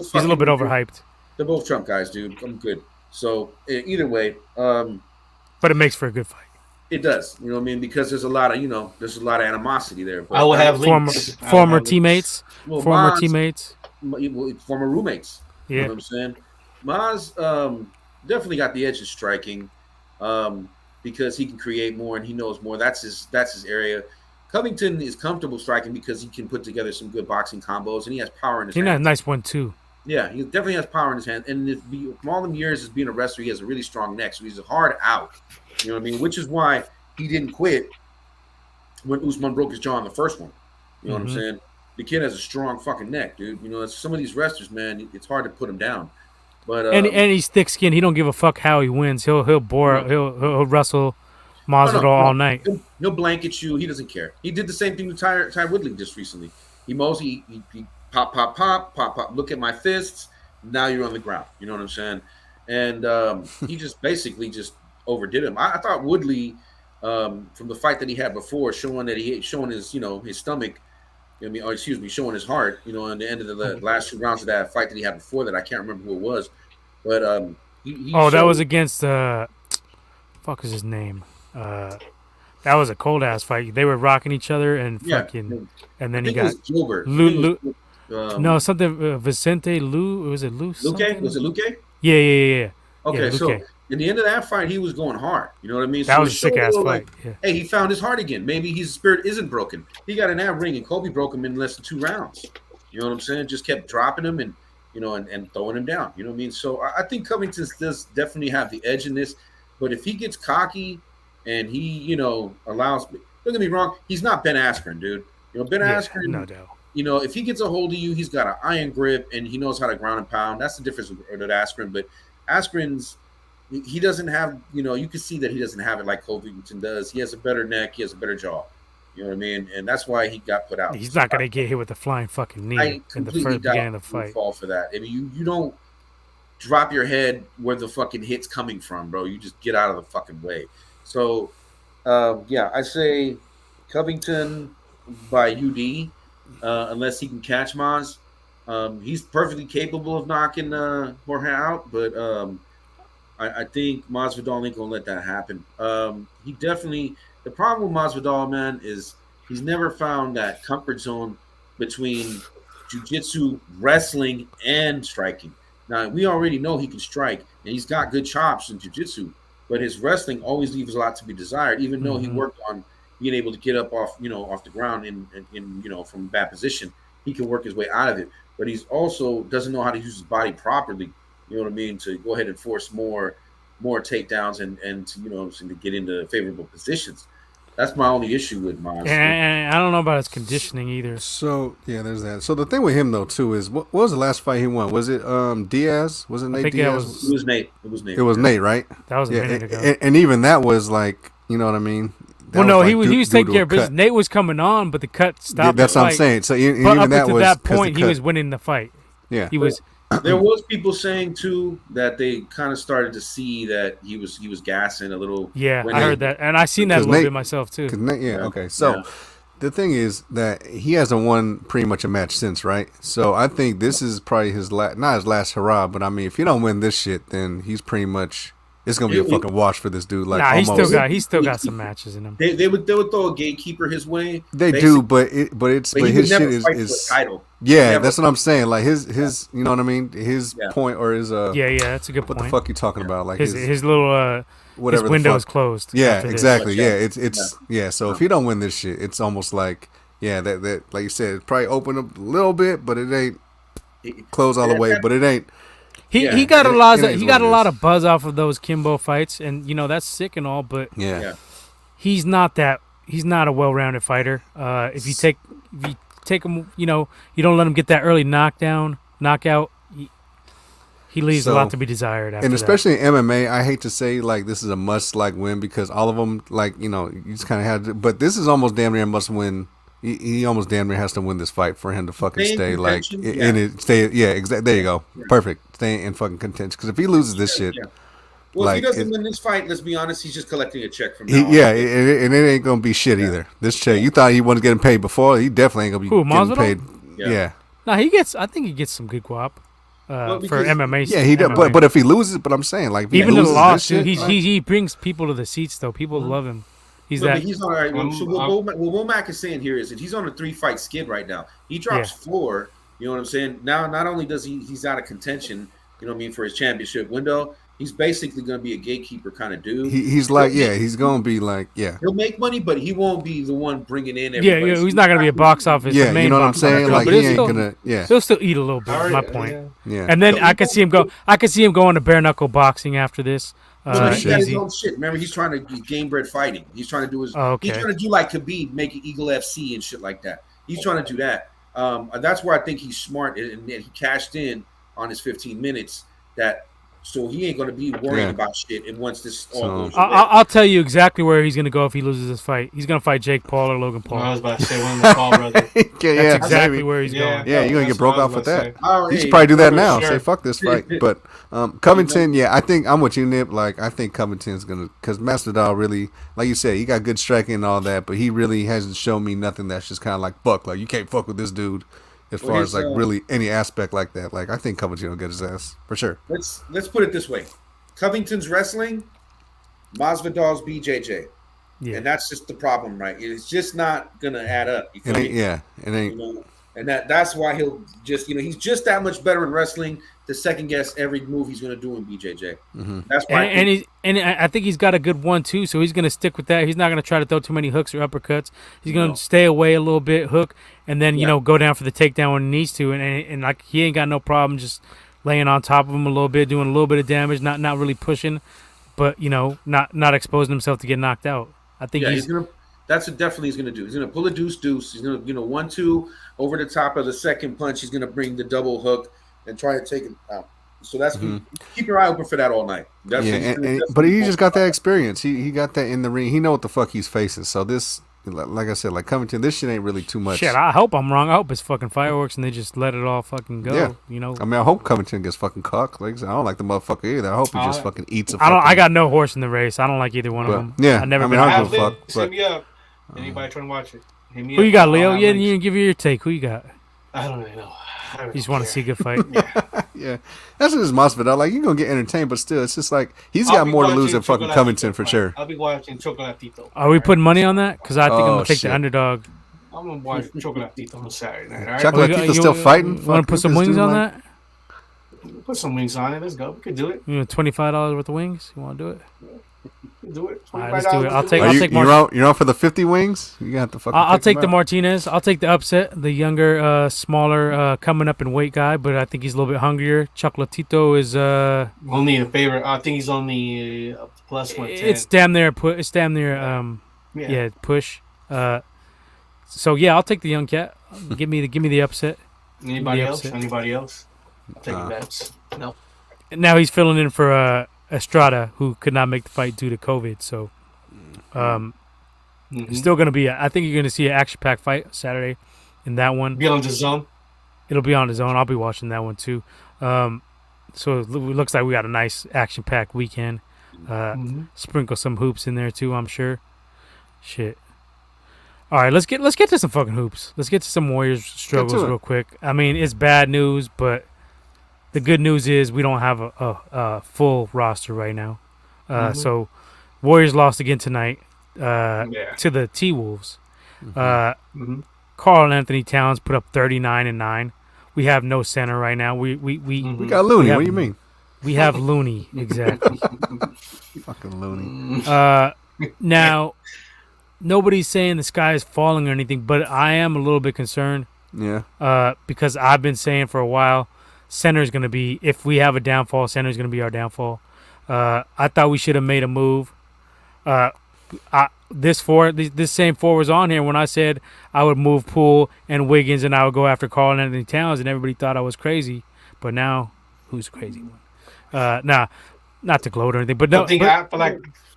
He's a little bit overhyped. They're both Trump guys, dude. I'm good. So either way, but it makes for a good fight. It does, you know what I mean, because there's a lot of animosity there. But I will have links. Former teammates, well, former Maz, teammates, former roommates. Yeah, you know what I'm saying. Maz definitely got the edge in striking because he can create more and he knows more. That's his area. Covington is comfortable striking because he can put together some good boxing combos and he has power in his hand. He has a nice one too. Yeah, he definitely has power in his hand. And from all them years as being a wrestler, he has a really strong neck. So he's a hard out. You know what I mean? Which is why he didn't quit when Usman broke his jaw in the first one. You know what I'm saying? The kid has a strong fucking neck, dude. Some of these wrestlers, man, it's hard to put him down. But And he's thick skinned. He don't give a fuck how he wins. He'll bore. He'll wrestle Masvidal all night. He'll blanket you. He doesn't care. He did the same thing with Ty Woodley just recently. He pop, pop, pop, pop, pop. Look at my fists. Now you're on the ground. You know what I'm saying? And he just basically just overdid him. I thought Woodley, from the fight that he had before, showing his his stomach. Showing his heart. In the end of the last 2 rounds of that fight that he had before that, I can't remember who it was, but that was against fuck is his name? That was a cold ass fight. They were rocking each other and fucking, and then he got Gilbert. No, something Vicente Lou. Was it Lou? Luque? Was it Luque? Yeah. Okay, yeah, so in the end of that fight, he was going hard. You know what I mean? That was a sick ass fight. Hey, he found his heart again. Maybe his spirit isn't broken. He got in that ring, and Kobe broke him in less than 2 rounds. You know what I'm saying? Just kept dropping him and and throwing him down. You know what I mean? So I think Covington does definitely have the edge in this. But if he gets cocky and he allows, don't get me wrong, he's not Ben Askren, dude. Ben Askren, no doubt. If he gets a hold of you, he's got an iron grip and he knows how to ground and pound. That's the difference with Askren. But Askren's, he doesn't have, you can see that he doesn't have it like Covington does. He has a better neck. He has a better jaw. You know what I mean? And that's why he got put out. He's not going to get hit with a flying fucking knee in the first beginning of the fight. Fall for that. I mean, you don't drop your head where the fucking hit's coming from, bro. You just get out of the fucking way. So, I say Covington by UD, unless he can catch Maz. He's perfectly capable of knocking Jorge out, but I think Masvidal ain't gonna let that happen. He definitely. The problem with Masvidal, man, is he's never found that comfort zone between jiu-jitsu, wrestling, and striking. Now, we already know he can strike, and he's got good chops in jiu-jitsu, but his wrestling always leaves a lot to be desired, even though he worked on being able to get up off the ground in from a bad position. He can work his way out of it, but he's also doesn't know how to use his body properly, you know what I mean, to go ahead and force more takedowns and to get into favorable positions. That's my only issue with Maz. And I don't know about his conditioning either. So there's that. So the thing with him though too is what was the last fight he won? Was it Diaz? Was it Nate Diaz? It was Nate. It was Nate, right? That was a minute ago. And even that was like, you know what I mean? He was taking care of business. Nate was coming on, but the cut stopped. Yeah, that's what I'm saying. So even up that to was that point, he was winning the fight. Yeah, he was. There was people saying too that they kind of started to see that he was gassing a little. Yeah, I heard that, and I seen that a little bit myself too. Okay. So the thing is that he hasn't won pretty much a match since, right? So I think this is probably his not his last hurrah, but I mean, if you don't win this shit, then he's pretty much. It's gonna be a fucking wash for this dude. Like, he still got some matches in him. They would throw a gatekeeper his way. They do, but his shit is title. Yeah, that's what I'm saying. Like his you know what I mean? His point or his yeah, that's a good point. What the fuck you talking about? Like his little whatever his window is closed. Yeah, exactly. Yeah, it's So if you don't win this shit, it's almost like that like you said, it probably open up a little bit, but it ain't close all the way. But it ain't. He got a lot of buzz off of those Kimbo fights, and that's sick and all, but he's not a well-rounded fighter. If you take him, you don't let him get that early knockout. He leaves a lot to be desired. After and especially in MMA, I hate to say like this is a must win because all of them you just kind of had to, but this is almost damn near a must win. He almost damn near has to win this fight for him to fucking stay like in it. Stay, exactly. There you go. Perfect. Stay in fucking contention. Because if he loses this shit, well, if he doesn't win this fight, let's be honest, he's just collecting a check from now on. And it ain't gonna be shit either. This check, you thought he wasn't getting paid before, he definitely ain't gonna be getting paid. Yeah. No, I think he gets some good guap for MMA. Yeah, he does. But if he loses, but I'm saying like even in the loss, he brings people to the seats though. People love him. He's all right. So what Womack is saying here is that he's on a 3-fight skid right now. He drops 4. You know what I'm saying? Now, not only does he's out of contention, you know what I mean, for his championship window, he's basically going to be a gatekeeper kind of dude. He's like, he's going to be like, he'll make money, but he won't be the one bringing in everybody. Yeah, he's not going to be a box office. Yeah, you know what I'm saying? Like, he ain't going to, he'll still eat a little bit, is my point. Yeah. And then I could see him going to bare knuckle boxing after this. He got his own shit. Remember, he's trying to game bred fighting. He's trying to do he's trying to do like Khabib, make it Eagle FC and shit like that. He's trying to do that. That's where I think he's smart, and he cashed in on his 15 minutes that, so he ain't gonna be worrying about shit. And once this all goes away, I'll tell you exactly where he's gonna go if he loses this fight. He's gonna fight Jake Paul or Logan Paul. I was about to say one of the Paul brothers. That's exactly where he's going. Yeah, you're gonna get broke off with that. Oh, You hey, should probably do that now. sure. Say fuck this fight. But Covington, yeah, I think I'm with you, Nip. Like I think Covington's gonna, because Masvidal really, like you said, he got good striking and all that, but he really hasn't shown me nothing that's just kind of like fuck. Like you can't fuck with this dude. As far as like really any aspect like that, like I think Covington will get his ass for sure. let's put it this way: Covington's wrestling, Masvidal's BJJ, and that's just the problem, right? It's just not gonna add up. You feel me? It ain't. You know? And that's why he'll just, he's just that much better in wrestling to second guess every move he's going to do in BJJ. Mm-hmm. That's why. And I think he's got a good one too, so he's going to stick with that. He's not going to try to throw too many hooks or uppercuts. He's going to stay away a little bit, hook, and then go down for the takedown when he needs to. And like he ain't got no problem just laying on top of him a little bit, doing a little bit of damage, not really pushing, but not exposing himself to get knocked out. I think he's gonna. That's what definitely he's going to do. He's going to pull a deuce. He's going to, 1-2 over the top of the second punch. He's going to bring the double hook and try to take him out. So that's keep your eye open for that all night. But he just got that experience. He got that in the ring. He know what the fuck he's facing. So this, like I said, like Covington, this shit ain't really too much. Shit, I hope I'm wrong. I hope it's fucking fireworks and they just let it all fucking go. Yeah. I mean, I hope Covington gets fucking cocked. Like I don't like the motherfucker either. I hope he just fucking eats a. I got no horse in the race. I don't like either one of them. Yeah, I never. I don't give a fuck. Hit me up. Anybody trying to watch it? Hit me Who up. you got, Leo? You didn't give you your take. Who you got? I don't really know. You just want to see a good fight. Yeah, that's what his Masvidal. Like you're gonna get entertained, but still, it's just like he's got more to lose than fucking Covington for sure. I'll be watching Chocolatito. Are we putting money on that? Because I think I'm gonna take the underdog. I'm gonna watch Chocolatito on Saturday night. All right? Chocolatito's still fighting. Want to put some wings on that? Put some wings on it. Let's go. We could do it. $25 worth of wings. You want to do it? Do it. All right, let's do it. I'll take. You're out for the 50 wings. You got the fucking. I'll take the Martinez. I'll take the upset. The younger, smaller, coming up in weight guy, but I think he's a little bit hungrier. Chocolatito is only a favorite. I think he's only plus 110. It's damn near. It's damn near. Push. So yeah, I'll take the young cat. Give me the upset. Anybody else? Anybody else? I'll take bets. No. Now he's filling in for Estrada, who could not make the fight due to COVID. So, it's still going to be. I think you're going to see an action-packed fight Saturday in that one. Be on the zone. It'll be on the zone. I'll be watching that one too. So it looks like we got a nice action-packed weekend. Sprinkle some hoops in there too, I'm sure. Shit. All right, let's get to some fucking hoops. Let's get to some Warriors struggles real quick. I mean, it's bad news, but the good news is we don't have a full roster right now. So Warriors lost again tonight to the T-Wolves. Karl Anthony Towns put up 39 and 9. We have no center right now. We got Looney. What do you mean? We have Looney, exactly. Fucking Looney. Now, nobody's saying the sky is falling or anything, but I am a little bit concerned. Yeah. Because I've been saying for a while, center is going to be, if we have a downfall, center is going to be our downfall. I thought we should have made a move. This same four was on here when I said I would move Poole and Wiggins and I would go after Karl Anthony Towns, and everybody thought I was crazy. But now, who's the crazy one? Not to gloat or anything, but no.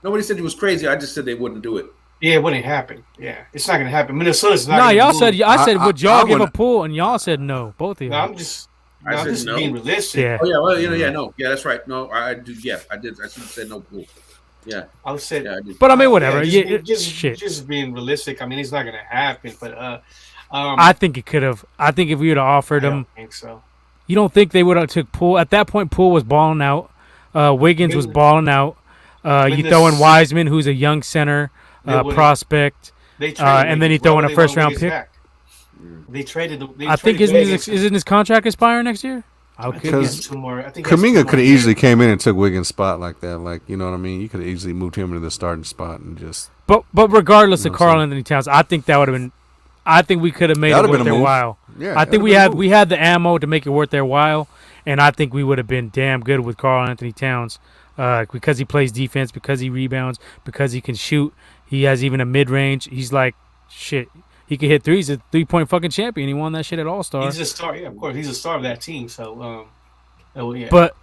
Nobody said he was crazy. I just said they wouldn't do it. Yeah, it wouldn't happen. Yeah, it's not going to happen. Minnesota's not. No, y'all said. I said, would y'all give a Poole, and y'all said no. Both of you. No, I'm just being realistic. Yeah. Oh yeah. Well, no. Yeah, that's right. No, I do. Yeah, I did. I should have said no Poole. Yeah, I would say. Yeah, I did. But I mean, whatever. Just being realistic. I mean, it's not going to happen. But I think it could have. I think if we would have offered him, I think so. You don't think they would have took Poole at that point? Poole was balling out. Wiggins was balling out. You throw in Wiseman, who's a young center prospect, and then you throw in a first-round pick. They traded. I think isn't his contract expiring next year? Because Kuminga could have easily came in and took Wiggins' spot like that. Like, you know what I mean? You could have easily moved him into the starting spot and just. But regardless of Karl Anthony Towns, I think that would have been. I think we could have made it worth their while. Yeah, I think we had the ammo to make it worth their while, and I think we would have been damn good with Karl Anthony Towns because he plays defense, because he rebounds, because he can shoot. He has even a mid-range. He's like, shit, he can hit threes. He's a three-point fucking champion. He won that shit at All-Star. He's a star. Yeah, of course. He's a star of that team. So, yeah. But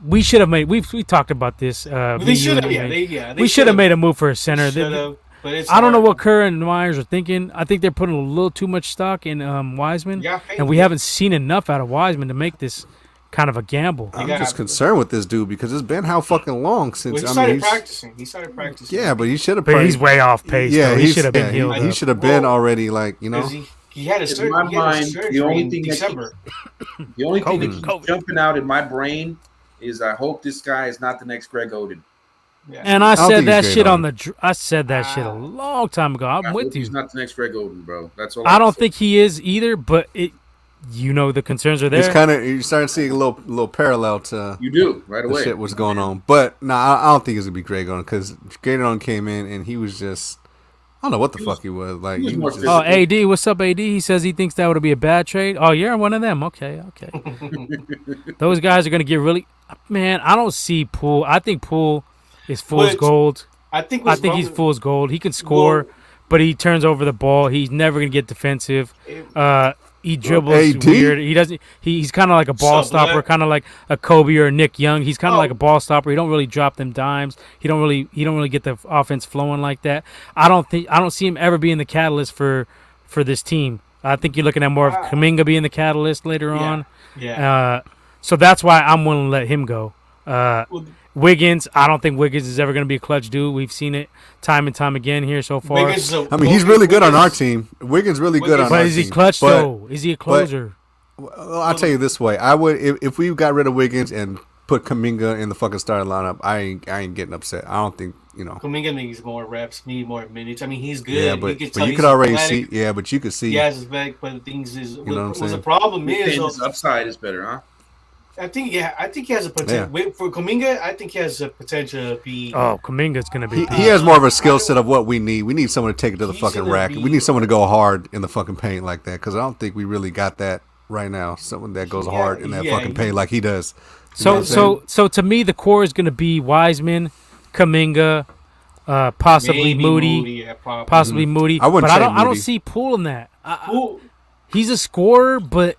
We should have made. We talked about this. They should have. We should have made a move for a center. Should have. But it's I don't know hard. what Kerr and Myers are thinking. I think they're putting a little too much stock in Wiseman, and we haven't seen enough out of Wiseman to make this kind of a gamble. I'm just concerned with this dude because it's been how fucking long since. Well, he started practicing. Yeah, but he should have. But he's way off pace. Yeah, he should have been healed. He should have been already He had a surgery. In my mind, the only thing December. The only thing that keeps jumping out in my brain is I hope this guy is not the next Greg Oden. Yeah. And I said that shit I said that shit a long time ago. I'm with you. He's not the next Greg Oden, bro. That's all. I don't think he is either. But the concerns are there. It's kind of you're starting to see a little parallel to you do right away. Shit was going on, but I don't think it's gonna be Greg Oden because Greg Oden came in and he was just. I don't know what the fuck he was like. He was AD, what's up, AD? He says he thinks that would be a bad trade. Oh, you're one of them. Okay. Those guys are gonna get really. Man, I don't see Poole. I think Poole is fool's gold. I think he's fool's gold. He can score, but he turns over the ball. He's never gonna get defensive. He dribbles weird. He doesn't. He's kind of like a ball stopper, kind of like a Kobe or a Nick Young. He's kind of like a ball stopper. He don't really drop them dimes. He don't really get the offense flowing like that. I don't see him ever being the catalyst for this team. I think you're looking at more of Kuminga being the catalyst later on. Yeah. So that's why I'm willing to let him go. Wiggins, I don't think Wiggins is ever going to be a clutch dude. We've seen it time and time again here so far. He's really good on our team. Wiggins really good on our team. But is he clutch though? Is he a closer? Well, I'll tell you this way: I would if we got rid of Wiggins and put Kuminga in the fucking starting lineup. I ain't getting upset. I don't think Kuminga needs more reps, need more minutes. I mean, he's good. Yeah, but you could already see. Yeah, but you could see. He has his back, but the things is what I'm saying? The problem is his upside is better, huh? I think he has a potential. Yeah. For Kuminga, I think he has a potential to be. Oh, Kuminga's going to be. He has more of a skill set of what we need. We need someone to take it to the fucking rack. We need someone to go hard in the fucking paint like that because I don't think we really got that right now. Someone that goes hard in that fucking paint like he does. So to me, the core is going to be Wiseman, Kuminga, possibly Moody, possibly Moody. I don't see Poole in that. He's a scorer, but.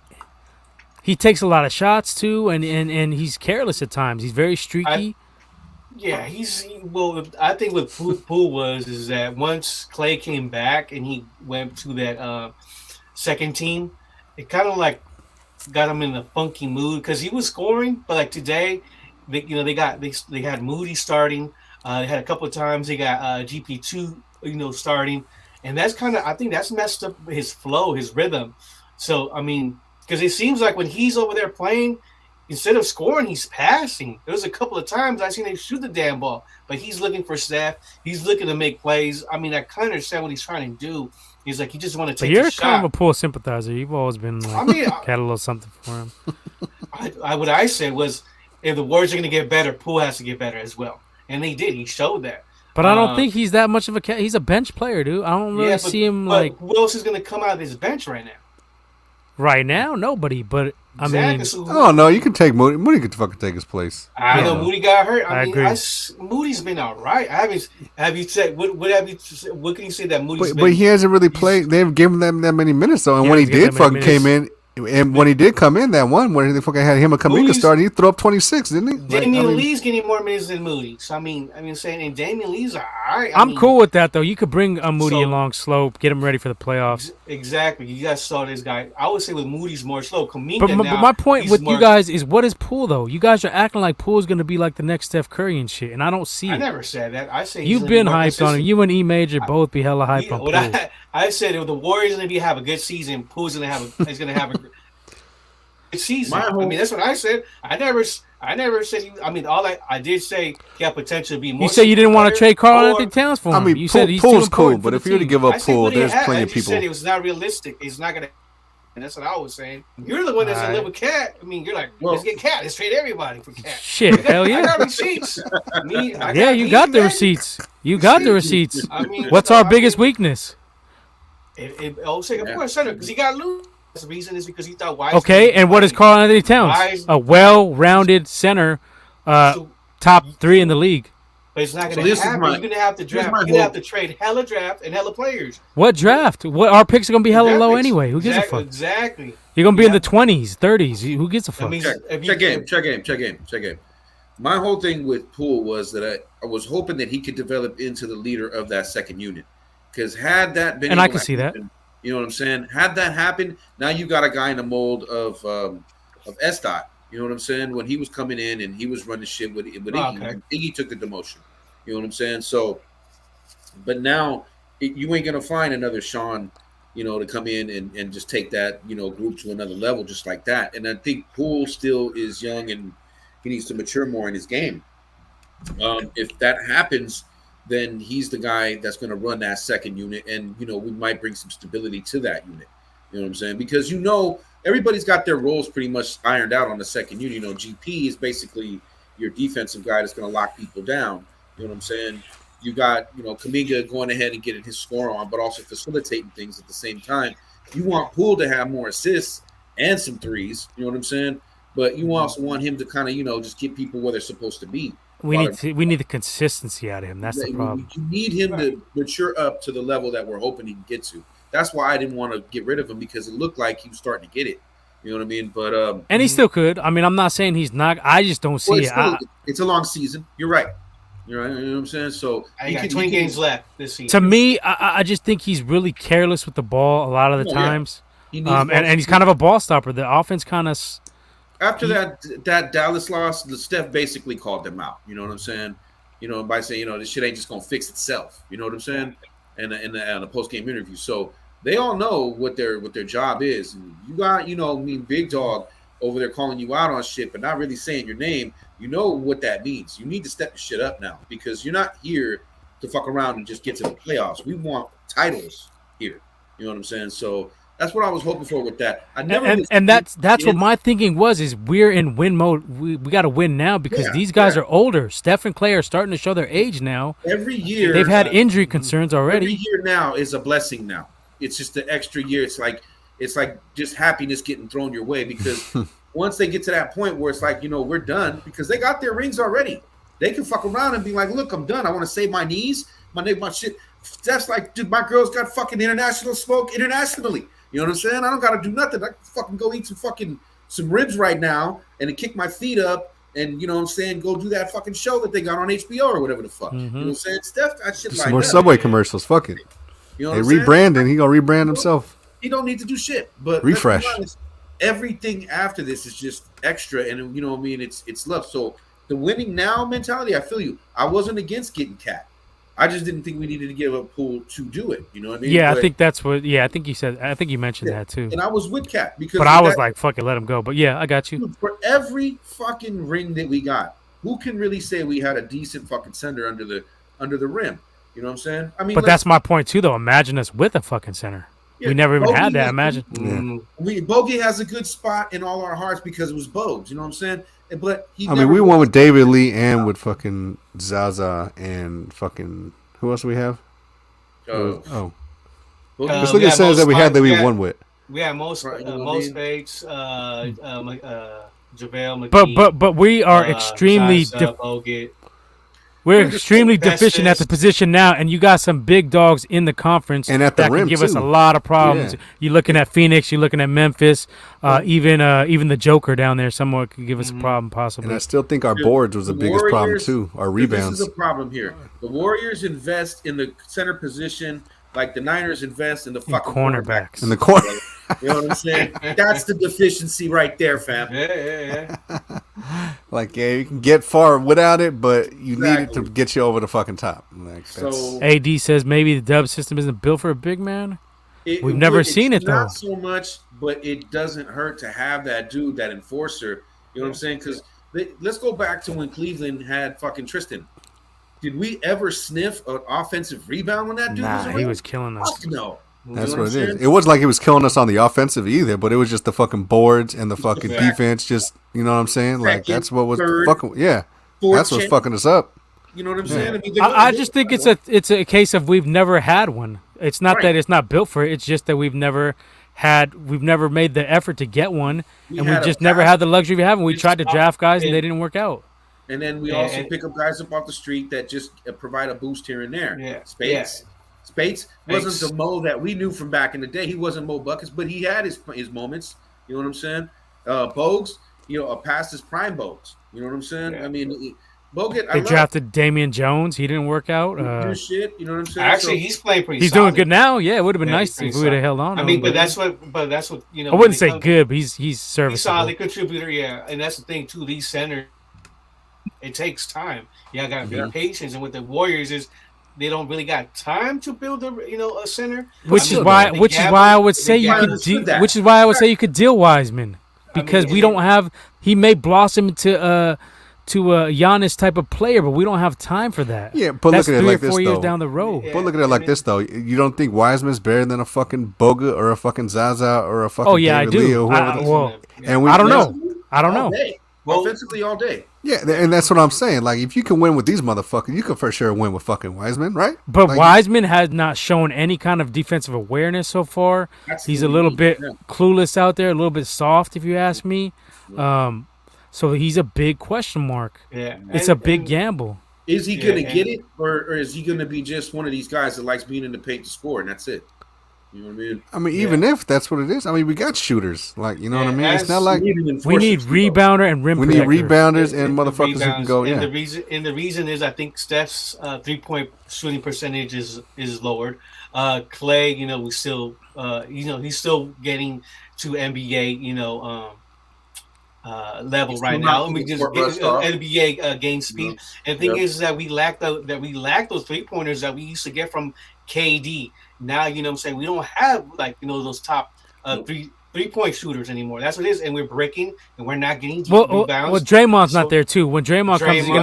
He takes a lot of shots too, and he's careless at times. He's very streaky. I think what Poole is that once Clay came back and he went to that second team, it kind of like got him in a funky mood because he was scoring, but like today, they had Moody starting. They had a couple of times they got GP2 starting, and that's I think that's messed up his flow, his rhythm. So I mean. Because it seems like when he's over there playing, instead of scoring, he's passing. There was a couple of times I seen him shoot the damn ball, but he's looking for Steph. He's looking to make plays. I mean, I kind of understand what he's trying to do. He's like, he just want to take a shot. You're kind of a Poole sympathizer. You've always been like, had a little something for him. What I said was, if the Warriors are going to get better, Poole has to get better as well. And they did. He showed that. But I don't think he's that much of a he's a bench player, dude. I don't really see him like. Who else is going to come out of his bench right now? Right now, nobody. But I mean, oh no, you can take Moody. Moody could fucking take his place. I know Moody got hurt. I mean, agree. Moody's been all right. Have you said what can you say that Moody's? But he hasn't really played. They haven't given them that many minutes though. And when he did fucking came in, and when he did come in that one where they fucking had him and Kuminga starting, he threw up 26, didn't he? Damian Lee's getting more minutes than Moody. So I mean, saying and Damian Lee's all right. I'm cool with that though. You could bring Moody along slow, get him ready for the playoffs. Exactly. You guys saw this guy. I would say with Moody's more slow. Kuminga but my point with you guys is what is Poole though? You guys are acting like Poole's going to be like the next Steph Curry and shit, and I don't see it. I never said that. I say you've been hyped on him. You and E Major both be hella hyped on Poole. I said if the Warriors going to have a good season, Poole's going to have a good season. I mean, that's what I said. I never said. All I did say he had potential to be more. You said you didn't want to trade Karl-Anthony Towns for him. I mean, you said Poole's cool, but if you were to give up Poole, there's plenty of people. I said it was not realistic. It's not gonna. And that's what I was saying. You're the one that's in love with Cat. I mean, you're like, let's get Cat. Let's trade everybody for Cat. Shit, hell yeah. I got receipts. You got the receipts. You got the receipts. I mean, what's our biggest weakness? Of course, center, because he got loose. The reason is because he thought Wiseman. Okay, and what is Karl-Anthony Towns? A well-rounded center, top 3 in the league. But it's not So going to this is happen. my- You're going to have to here's draft. my You're going to have hope. to trade hella draft and hella players. What draft? What our picks are gonna be hella low Draft picks. anyway. Who gives a fuck? Exactly. You're gonna be in Yeah. the 20s, 30s. Who gives a fuck? I mean, Check if you- game. My whole thing with Poole was that I was hoping that he could develop into the leader of that second unit. Because had that been, And I able can to see that. happen, you know what I'm saying? Had that happened, now you got a guy in the mold of Estott. You know what I'm saying? When he was coming in and he was running shit with Iggy, okay. and Iggy took the demotion. You know what I'm saying? So, but now you ain't gonna find another Sean, to come in and just take that, group to another level just like that. And I think Poole still is young and he needs to mature more in his game. If that happens, then he's the guy that's going to run that second unit, and we might bring some stability to that unit. You know what I'm saying? Because everybody's got their roles pretty much ironed out on the second unit. GP is basically your defensive guy that's going to lock people down. You know what I'm saying? You got Kuminga going ahead and getting his score on, but also facilitating things at the same time. You want Poole to have more assists and some threes. You know what I'm saying? But you also want him to kind of just get people where they're supposed to be. We need the consistency out of him. That's the problem. You need him to mature up to the level that we're hoping he can get to. That's why I didn't want to get rid of him, because it looked like he was starting to get it. You know what I mean? But And he still could. I mean, I'm not saying he's not. I just don't see it. It's a long season. You're right. You know what I'm saying? So I got 20 games left this season. To me, I just think he's really careless with the ball a lot of the times. Yeah. And he's kind of a ball stopper. The offense kind of. After that Dallas loss, Steph basically called them out. You know what I'm saying? By saying, this shit ain't just gonna fix itself. You know what I'm saying? And in the post game interview, so they all know what their job is. And you got Big Dog over there calling you out on shit, but not really saying your name. You know what that means. You need to step your shit up now, because you're not here to fuck around and just get to the playoffs. We want titles here. You know what I'm saying? So that's what I was hoping for with that. And that's what my thinking was, is we're in win mode. We got to win now, because these guys are older. Steph and Clay are starting to show their age now. Every year they've had injury concerns already. Every year now is a blessing now. It's just the extra year. It's like just happiness getting thrown your way, because once they get to that point where it's like, we're done, because they got their rings already. They can fuck around and be like, look, I'm done. I want to save my knees, my shit. That's like, dude, my girl's got fucking international smoke internationally. You know what I'm saying? I don't got to do nothing. I can fucking go eat some ribs right now and then kick my feet up and, you know what I'm saying, go do that fucking show that they got on HBO or whatever the fuck. You know what I'm saying? Steph got shit like some more that. Subway commercials. Fuck it. You know They what I'm rebranding. He gonna rebrand himself. He don't need to do shit. But refresh. Let's be honest, everything after this is just extra, and you know what I mean. It's love. So the winning now mentality, I feel you. I wasn't against getting Cat. I just didn't think we needed to give up Poole to do it. You know what I mean? Yeah, I think that's what. Yeah, I think you said. I think you mentioned that too. And I was with Cat because. But I was like, "Fuck it, let him go." But yeah, I got you. Dude, for every fucking ring that we got, who can really say we had a decent fucking center under the rim? You know what I'm saying? I mean, but that's my point too, though. Imagine us with a fucking center. Yeah, we never even had that. Imagine. Bogey has a good spot in all our hearts because it was Bogues. You know what I'm saying? But we won with David Lee and with fucking Zaza and fucking who else do we have? Let's look at centers that we had that we won with. We had most Bates, JaVale McGee. But we are extremely we're extremely deficient at the position now, and you got some big dogs in the conference and at the that rim can give too. us a lot of problems. Yeah. You're looking at Phoenix, you're looking at Memphis, even the Joker down there somewhere could give us a problem possibly. And I still think our boards was the biggest problem too. Our rebounds. This is a problem here. The Warriors invest in the center position like the Niners invest in the fucking cornerbacks. In the corner. You know what I'm saying? That's the deficiency right there, fam. Yeah. Like, you can get far without it, but you need it to get you over the fucking top. Like, AD says maybe the dub system isn't built for a big man. We've never seen it, though. Not so much, but it doesn't hurt to have that dude, that enforcer. You know what I'm saying? Because let's go back to when Cleveland had fucking Tristan. Did we ever sniff an offensive rebound when that dude was around? He was killing us. Fuck no. That's what it is. It wasn't like he was killing us on the offensive either, but it was just the fucking boards and the fucking defense. Just, you know what I'm saying? Like, that's what was fucking. Yeah, that's what's fucking us up. You know what I'm saying? I mean, I just think it's a case of we've never had one. It's not that it's not built for it. It's just that we've never made the effort to get one, and we just never had the luxury of having. We tried to draft guys and they didn't work out. And then we also pick up guys up off the street that just provide a boost here and there. Yeah. Spates wasn't the Mo that we knew from back in the day. He wasn't Mo Buckets, but he had his moments. You know what I'm saying? Bogues, past his prime Bogues. You know what I'm saying? Yeah. I mean, Bogut. They drafted Damian Jones. He didn't work out. Do shit. You know what I'm saying? Actually, he's playing pretty. He's doing good now. Yeah, it would have been nice if we would have held on. I mean, but that's what I wouldn't say good, but he's serviceable. He's solid contributor. Yeah, and that's the thing too. These centers, it takes time. Yeah, I got to be patient. And with the Warriors is they don't really got time to build a center. Which is why I would say you could deal Wiseman because we don't have. He may blossom into a Giannis type of player, but we don't have time for that. Yeah, but that's look at it like 3 or 4 this years though. down the road. But look at it like this though. You don't think Wiseman's better than a fucking Bogut or a fucking Zaza or a fucking David I do. Lee or I don't know. Well, offensively all day. Yeah, and that's what I'm saying. Like, if you can win with these motherfuckers, you can for sure win with fucking Wiseman, right? But Wiseman has not shown any kind of defensive awareness so far. He's a little bit clueless out there, a little bit soft, if you ask me. So he's a big question mark. Yeah, it's a big gamble. Is he going to get it, or is he going to be just one of these guys that likes being in the paint to score, and that's it? You know what I mean? I mean, even if that's what it is, I mean, we got shooters. Like, you know what I mean? It's not like we need rebounder and rim protector. We need rebounders and motherfuckers who can go. And the reason is I think Steph's 3-point shooting percentage is lowered. Clay, we still, he's still getting to NBA, level right now. I mean, just NBA gain speed. And the thing is that we lack those 3-pointers that we used to get from KD. Now, you know what I'm saying, we don't have those top 3-point shooters anymore. That's what it is, and we're breaking and we're not getting deep rebounds. Well, Draymond's not there too. When Draymond comes, he's going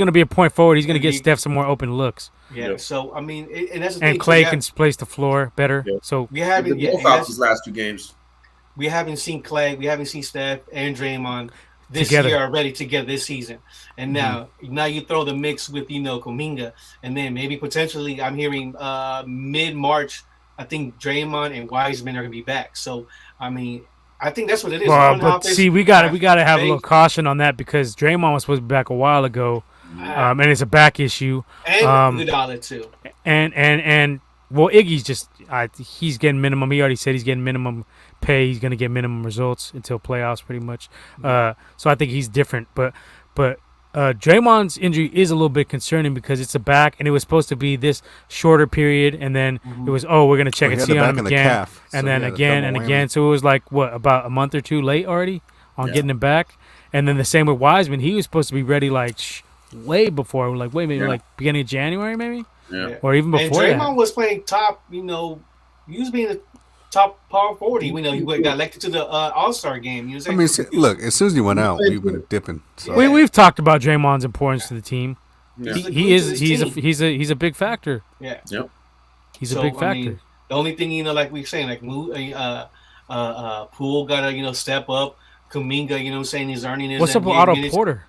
to be a point forward. He's going to get Steph some more open looks. Yeah. So I mean, and that's the and thing. Clay can place the floor better. Yeah. So we haven't both out these last 2 games. We haven't seen Clay. We haven't seen Steph and Draymond this year already together this season. And now you throw the mix with Kuminga, and then maybe potentially I'm hearing mid-March. I think Draymond and Wiseman are gonna be back. So I mean, I think that's what it is. Well, but see, we got to have a little caution on that because Draymond was supposed to be back a while ago, and it's a back issue. And Iguodala too. And well, Iggy's just he's getting minimum. He already said he's getting minimum pay. He's going to get minimum results until playoffs, pretty much. So I think he's different. But Draymond's injury is a little bit concerning because it's a back, and it was supposed to be this shorter period, and then it was we're going to check and see on him again, and then again and again. So it was like about a month or 2 late already on getting him back, and then the same with Wiseman. He was supposed to be ready way before, beginning of January maybe. Yeah. Or even before and Draymond was playing top, he was being a top power forward. He got elected to the All-Star game. I mean, look, as soon as he went out, we've been dipping. So. We've talked about Draymond's importance to the team. Yeah. He's a big factor. Yeah. Yep. He's a big factor. I mean, the only thing, like we were saying, Poole gotta, step up. Kuminga, he's earning his. What's up with Otto Porter?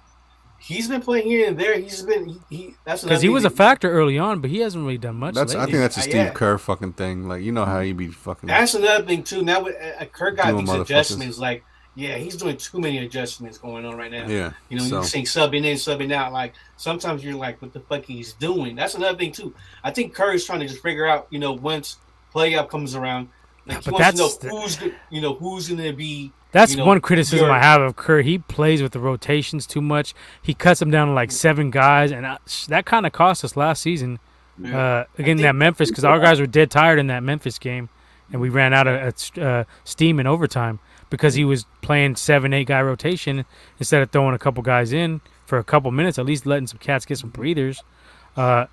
He's been playing here and there. That's because he was a factor early on, but he hasn't really done much. I think that's a Steve Kerr fucking thing. Like, how he be fucking. That's another thing too. Now Kerr got these adjustments. Like, he's doing too many adjustments going on right now. Yeah, you're saying subbing in, subbing out. Like sometimes you're like, what the fuck he's doing? That's another thing too. I think Kerr is trying to just figure out, once playoff comes around, like he wants to know who's going to be. That's one criticism I have of Kerr. He plays with the rotations too much. He cuts them down to 7 guys, and that kind of cost us last season again that Memphis because our guys were dead tired in that Memphis game, and we ran out of steam in overtime because he was playing 7-8 guy rotation instead of throwing a couple guys in for a couple minutes, at least letting some cats get some breathers. So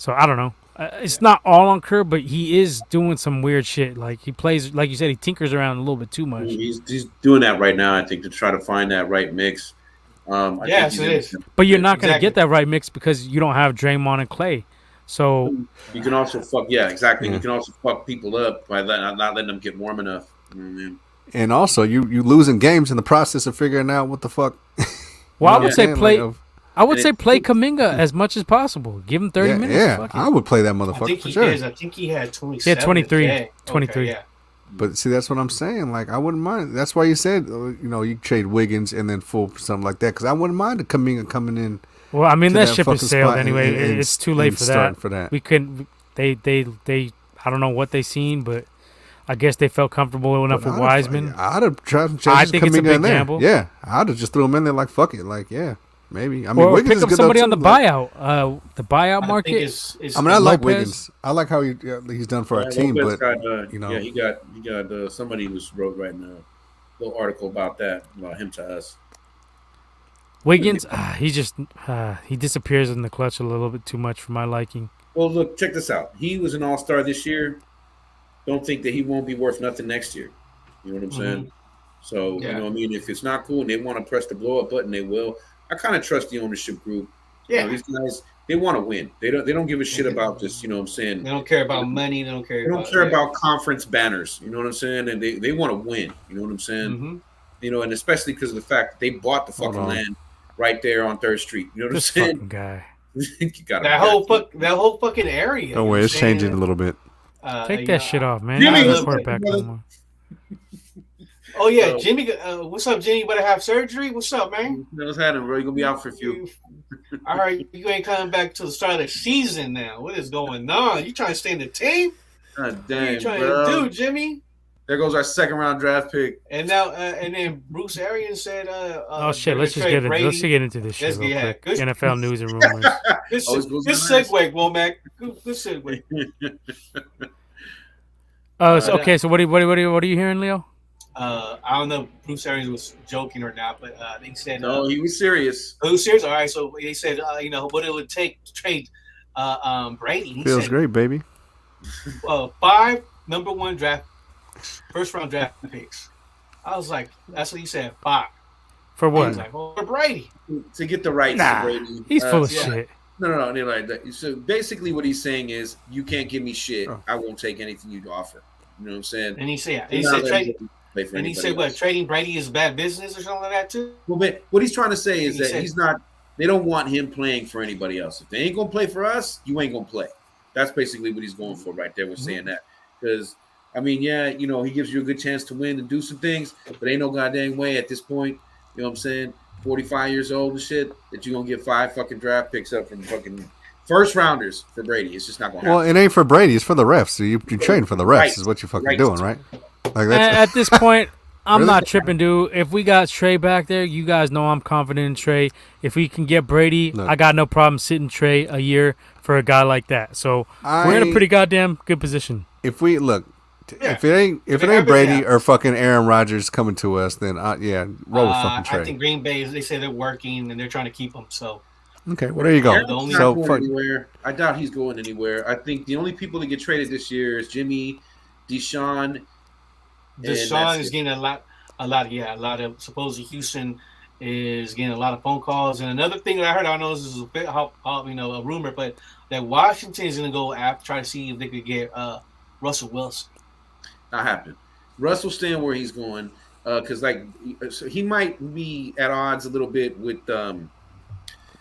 I don't know. It's not all on Kerr, but he is doing some weird shit. Like he plays, like you said, he tinkers around a little bit too much. He's doing that right now, I think, to try to find that right mix. Yes, it is. But you're not going to get that right mix because you don't have Draymond and Clay. So you can also fuck. Yeah, exactly. You can also fuck people up by not letting them get warm enough. And also, you losing games in the process of figuring out what the fuck. Well, I would say play. I would say play Kuminga as much as possible. Give him 30 minutes. Yeah, I would play that motherfucker for sure. I think he had 27. Yeah, 23. 23. Okay, yeah. But see, that's what I'm saying. Like, I wouldn't mind. That's why you said, you trade Wiggins and then Full for something like that. Because I wouldn't mind Kuminga coming in. Well, I mean, to that that ship fucking has sailed spot anyway. and It's too late for starting that. for that. We couldn't. They. I don't know what they seen, but I guess they felt comfortable enough with Wiseman. I'd have tried to I think it's a Kuminga big in there. gamble. Yeah, I'd have just threw him in there like fuck it, like maybe. I mean, Or Wiggins pick is up good somebody though, on the too. Like, buyout. The buyout I market. think it's I mean, I like Lopez. Wiggins. I like how he's done for our team, Lopez but got, you know, he got somebody who's wrote right now a little article about that, about him to us. Wiggins, he just he disappears in the clutch a little bit too much for my liking. Well, look, check this out. He was an all-star this year. Don't think that he won't be worth nothing next year. You know what I'm saying? So, Yeah. you know what I mean? If it's not cool and they want to press the blow-up button, they will. I kind of trust the ownership group. Yeah. These guys, they want to win. They don't give a shit about this, you know what I'm saying? They don't care about money. They don't care. They don't care about conference banners. You know what I'm saying? And they want to win. You know what I'm saying? Mm-hmm. You know, and especially because of the fact that they bought the fucking land right there on 3rd Street. You know what This I'm saying? fucking guy. You gotta That whole fucking area. don't worry, it's changing a little bit. Take that shit off, man. Jimmy, Not listen, a quarterback no more. Oh yeah, Jimmy. What's up, Jimmy? You better have surgery. What's up, man? You know what's happening, bro? You're gonna be out for a few. All right, you ain't coming back to the start of the season now. What is going on? You trying to stay in the team? God What dang, you trying bro. to do, Jimmy? There goes our 2nd-round draft pick. And now, and then Bruce Arians said, Oh shit! Let's just get into this shit real quick. Good- NFL news and rumors. Good Always goes segue, Womack. Good segue. Okay. So what are you hearing, Leo? I don't know if Bruce Arians was joking or not, but they said No, he was serious. oh, serious? All right, so they said what it would take to trade Brady. He Feels said, great, baby. 5 number 1 first round draft picks. I was like, that's what he said, 5. For I what? was like, oh, for Brady. To get the rights Nah, to Brady. he's full of yeah. shit. No, they're like that. So basically what he's saying is, you can't give me shit. Oh. I won't take anything you offer. You know what I'm saying? And he said, He's not letting him play for and he anybody said, what, else. trading Brady is bad business or something like that too? Well, but what he's trying to say is He that said- he's not. They don't want him playing for anybody else. If they ain't gonna play for us, you ain't gonna play. That's basically what he's going for right there. With saying that, because I mean, yeah, he gives you a good chance to win and do some things, but ain't no goddamn way at this point. You know what I'm saying? 45 years old and shit that you're gonna get 5 fucking draft picks up from fucking first rounders for Brady. It's just not gonna happen. Well, it ain't for Brady. It's for the refs. So you're trading for the refs. Right. Is what you're fucking Right. doing, right? Like that's At this point, I'm Really? not tripping, dude. If we got Trey back there, you guys know I'm confident in Trey. If we can get Brady, Look. I got no problem sitting Trey a year for a guy like that. So we're in a I- pretty goddamn good position. if we look. Yeah. If it ain't Brady or fucking Aaron Rodgers coming to us, then roll with fucking Trey. I think Green Bay, they say they're working and they're trying to keep him. So Okay, well there you go. Yeah, the only- He's So not going fuck, anywhere. I doubt he's going anywhere. I think the only people that get traded this year is Jimmy, Deshaun. Deshaun is getting a lot of supposedly Houston is getting a lot of phone calls. And another thing that I heard, I don't know this is a bit a rumor, but that Washington is going to go try to see if they could get Russell Wilson. Not happening. Russell staying where he's going because so he might be at odds a little bit with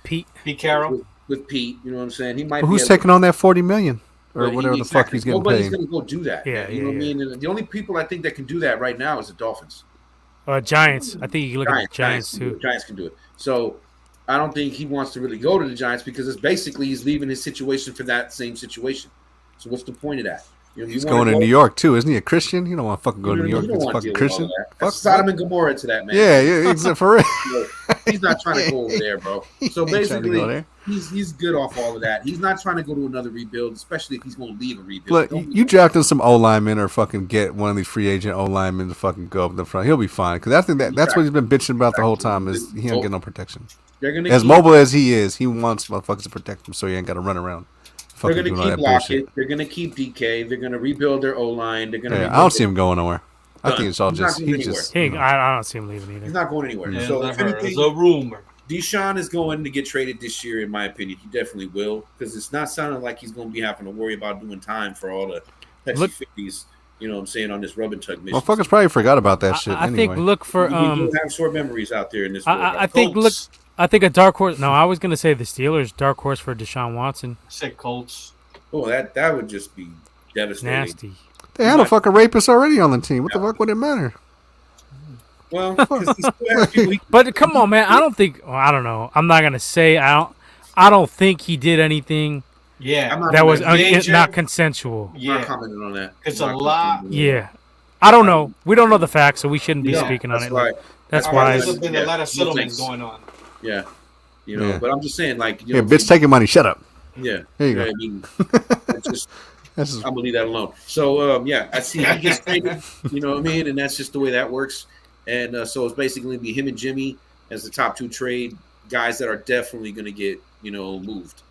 Pete. Pete Carroll. with Pete. You know what I'm saying? He might. Well, be who's able- taking on that $40 million or But whatever the fuck exactly. he's getting Nobody's paid? going to go do that. Yeah, you know what I yeah. mean. And the only people I think that can do that right now is the Dolphins. Giants. I think you can look at the Giants can do too. it. Giants can do it. So I don't think he wants to really go to the Giants because it's basically he's leaving his situation for that same situation. So what's the point of that? You He's wanna going to go- New York too, isn't he? A Christian? You don't want to fucking go to New You York. don't He's want to fucking deal with all Christian. that. Fuck That's Sodom and Gomorrah to that man. Yeah, except for real. He's not trying to go over there, bro. So Ain't trying to go basically, there. he's good off all of that. He's not trying to go to another rebuild, especially if he's going to leave a rebuild. Look, Don't you drafting some O linemen or fucking get one of these free agent O linemen to fucking go up in the front. He'll be fine because I think that's what he's been bitching about the whole time is he don't get no protection. They're gonna As keep, mobile as he is, he wants motherfuckers to protect him so he ain't got to run around. They're Fucking going to doing all keep that bullshit. Lockett. They're going to keep DK. They're going to rebuild their O line. They're going to. Yeah, I don't see him going nowhere. I think it's all He's not just going he just. He ain't- I don't see him leaving He's either. not going anywhere. Yeah, So I if heard. anything, It's a rumor. Deshaun is going to get traded this year, in my opinion. He definitely will because it's not sounding like he's going to be having to worry about doing time for all the Look- Pepsi 50s. You know what I'm saying on this rub and tug mission. Motherfuckers probably forgot about that shit. I anyway. think look for We do have short memories out there in this world. I think look. I think a dark horse. No, I was gonna say the Steelers dark horse for Deshaun Watson. Said Colts. Oh, that would just be devastating. Nasty. They had a fucking rapist already on the team. What the fuck would it matter? Well, because he still has people. But come on, man. I don't think. Well, I don't know. I'm not gonna say I don't. I don't think he did anything Yeah, that was Major. not consensual. I'm not Yeah, commenting on that. it's I'm a not lot. commenting on that. Yeah, I don't know. We don't know the facts, so we shouldn't be No, speaking on that's it. why. That's All why. right, there's been a lot of no settlements thanks. going on. Yeah, you know. Yeah. But I'm just saying, like, you Yeah, know, bitch taking money. Shut up. Yeah, There you yeah, go. I mean, that's just. That's just, I'm gonna leave that alone. So yeah, I see he gets traded. You know what I mean? And that's just the way that works. And so it's basically be him and Jimmy as the top 2 trade guys that are definitely gonna get moved.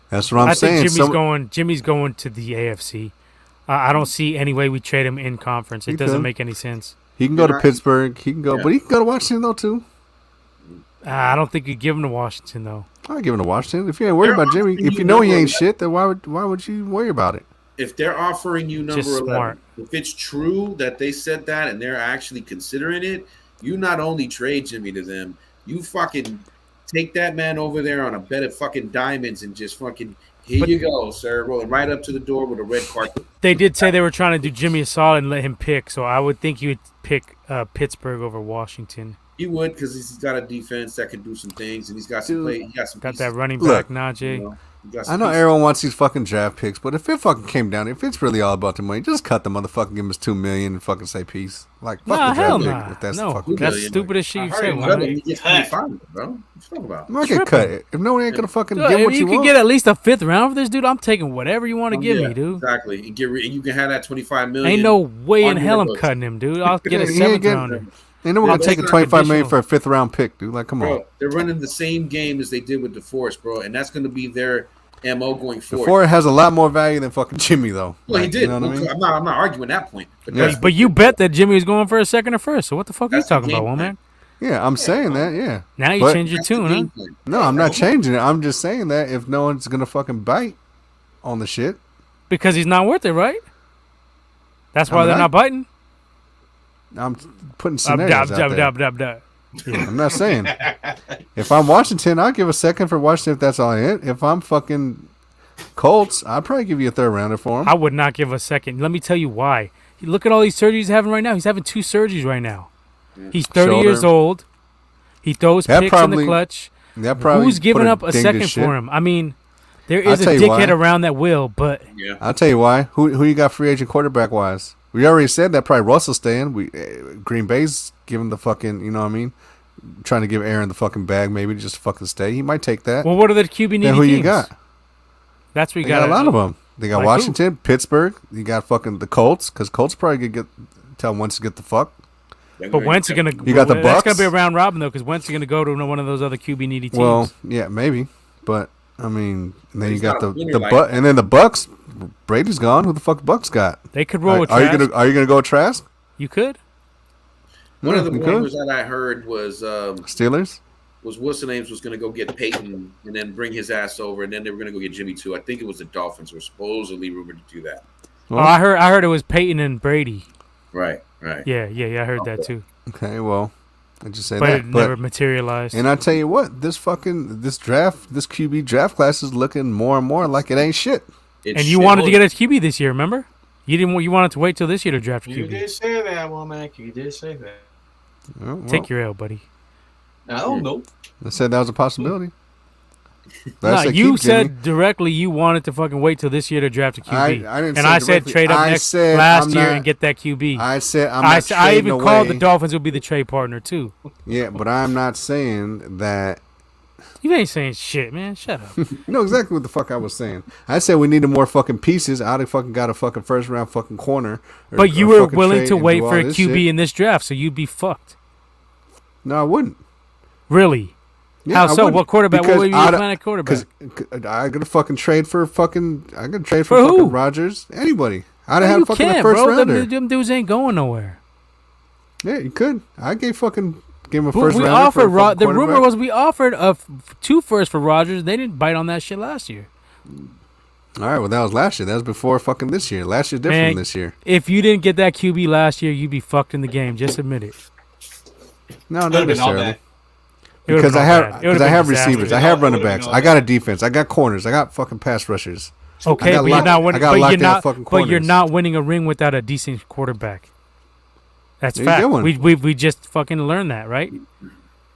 that's what I'm I saying. think Jimmy's going to the AFC. I don't see any way we trade him in conference. It He doesn't could. make any sense. He can go to Yeah. Pittsburgh. He can go, Yeah. but he can go to Washington though too. I don't think you give him to Washington though. I'll give him to Washington. If you ain't worried They're about Jimmy, offering if you you know he number ain't 11. shit, then why would you worry about it? If they're offering you number Just 11, smart. if it's true that they said that and they're actually considering it, you not only trade Jimmy to them, you fucking take that man over there on a bed of fucking diamonds and just fucking here you go, sir, rolling right up to the door with a red carpet. They did say they were trying to do Jimmy a solid and let him pick, so I would think you would pick Pittsburgh over Washington. He would because he's got a defense that can do some things and he's got some Dude. play. He got some Got pieces, that running Look, back, Najee. you know. He got I some know pieces. everyone wants these fucking draft picks, but if it fucking came down, if it's really all about the money, just cut the motherfucker, give him his $2 million, and fucking say peace. Like fuck Nah, the hell draft nah. pick. If that's No, the fucking that's million. stupid as shit I you heard said. it was Why? Brother, he gets Cut. 25, bro. What you talking about? I'm not gonna cut it. If no one ain't gonna fucking Dude, give if what you you can want. get at least a 5th round for this dude, I'm taking whatever you want to give Yeah, me, dude. Exactly. And you can have that 25 million. Ain't no way in on hell your I'm books. cutting him, dude. I'll get a He ain't 7th getting- rounder. Ain't no one Yeah, gonna take a that's $25 million for additional. a 5th round pick, dude. Like, come on. Bro, they're running the same game as they did with DeForest, bro, and that's going to be their MO going forward. Before it has a lot more value than fucking Jimmy, though. Well, he Like, did. You know what I mean? I'm not arguing that point. But, Yeah. that's, But you bet that Jimmy was going for a 2nd or 1st. So what the fuck are you That's the talking about, game woman? Yeah, I'm saying that. Yeah. Now you But- change your that's the tune, huh? game plan. No, I'm not changing it. I'm just saying that if no one's gonna fucking bite on the shit, Because he's not worth it, right? That's why I mean, they're I- not biting. I'm putting Up, scenarios dab, out dab, there. dab, dab, dab. I'm not saying. If I'm Washington, I'll give a 2nd for Washington if that's all it. If I'm fucking Colts, I'll probably give you a 3rd rounder for him. I would not give a 2nd. Let me tell you why. Look at all these surgeries he's having right now. He's having 2 surgeries right now. He's 30 Shoulder. years old. He throws That picks in probably the clutch. That probably Who's giving put up a ding to 2nd shit. for him? I mean, there I'll is a tell you why. dickhead around that will, but Yeah. I'll tell you why. Who you got free agent quarterback wise? We already said that probably Russell staying. Green Bay's giving the fucking, you know what I mean? Trying to give Aaron the fucking bag maybe to just fucking stay. He might take that. well, what are the QB needy then who teams? you got? That's what you They got a lot of them. them. They got Like Washington, Pittsburgh. You got fucking the Colts because Colts probably could tell Wentz to get the fuck. But Wentz is gonna. You got the That's gonna Bucks? be a round robin though, because Wentz is gonna go to one of those other QB needy teams. Well, yeah, maybe, but I mean, and then you He's got not a the winner the like and then the Bucks. Brady's gone. Who the fuck the Bucks got? they could roll with Are you Trask. gonna go with Trask? You could. One of the you rumors could. that I heard was Steelers. What's the names was going to go get Peyton and then bring his ass over, and then they were going to go get Jimmy too. I think it was the Dolphins were supposedly rumored to do that. Well, Oh, I heard it was Peyton and Brady. Right. Yeah, I heard that too. Okay, well, I just say But that. it never materialized. And I tell you what, this QB draft class is looking more and more like it ain't shit. And you wanted to get a QB this year, remember? You wanted to wait till this year to draft a You QB. did say that, woman. You did say that. Well, Take your L, buddy. I don't know. I said that was a possibility. But No, I said you keep Jimmy. said directly you wanted to fucking wait till this year to draft a QB. I didn't and say I said directly. trade up I next said last I'm year not- and get that QB. I said I'm I not I even trading called the away. Dolphins would be the trade partner too. Yeah, but I'm not saying that. You ain't saying shit, man. Shut up. You know exactly what the fuck I was saying. I said we needed more fucking pieces. I'd have fucking got a fucking first round fucking corner. But you were willing to wait for a QB in this draft, so you'd be fucked. No, I wouldn't. Really? Yeah, How I so? wouldn't. What quarterback? Because What were you I'd- planning at quarterback? Because I gotta fucking trade for fucking. I gotta trade For for who? fucking Rodgers. Anybody. I'd No, have you had fucking the can't, first bro. rounder. Them dudes ain't going nowhere. Yeah, you could. I gave him a We first rounder. offered for a fucking the rumor quarterback. was we offered 2 firsts for Rodgers. They didn't bite on that shit last year. All right, well that was last year. That was before fucking this year. Last year's different Man, from this year. If you didn't get that QB last year, you'd be fucked in the game. Just admit it. No, not Would've been all necessarily. that. It would've Because been I all have bad. It would've been receivers, disaster. I have running Would've been backs, all I got a that. defense, I got corners, I got fucking pass rushers. Okay, but you're not winning. Fucking But you're corners. not winning a ring without a decent quarterback. That's You fact. get one. We just fucking learned that, right?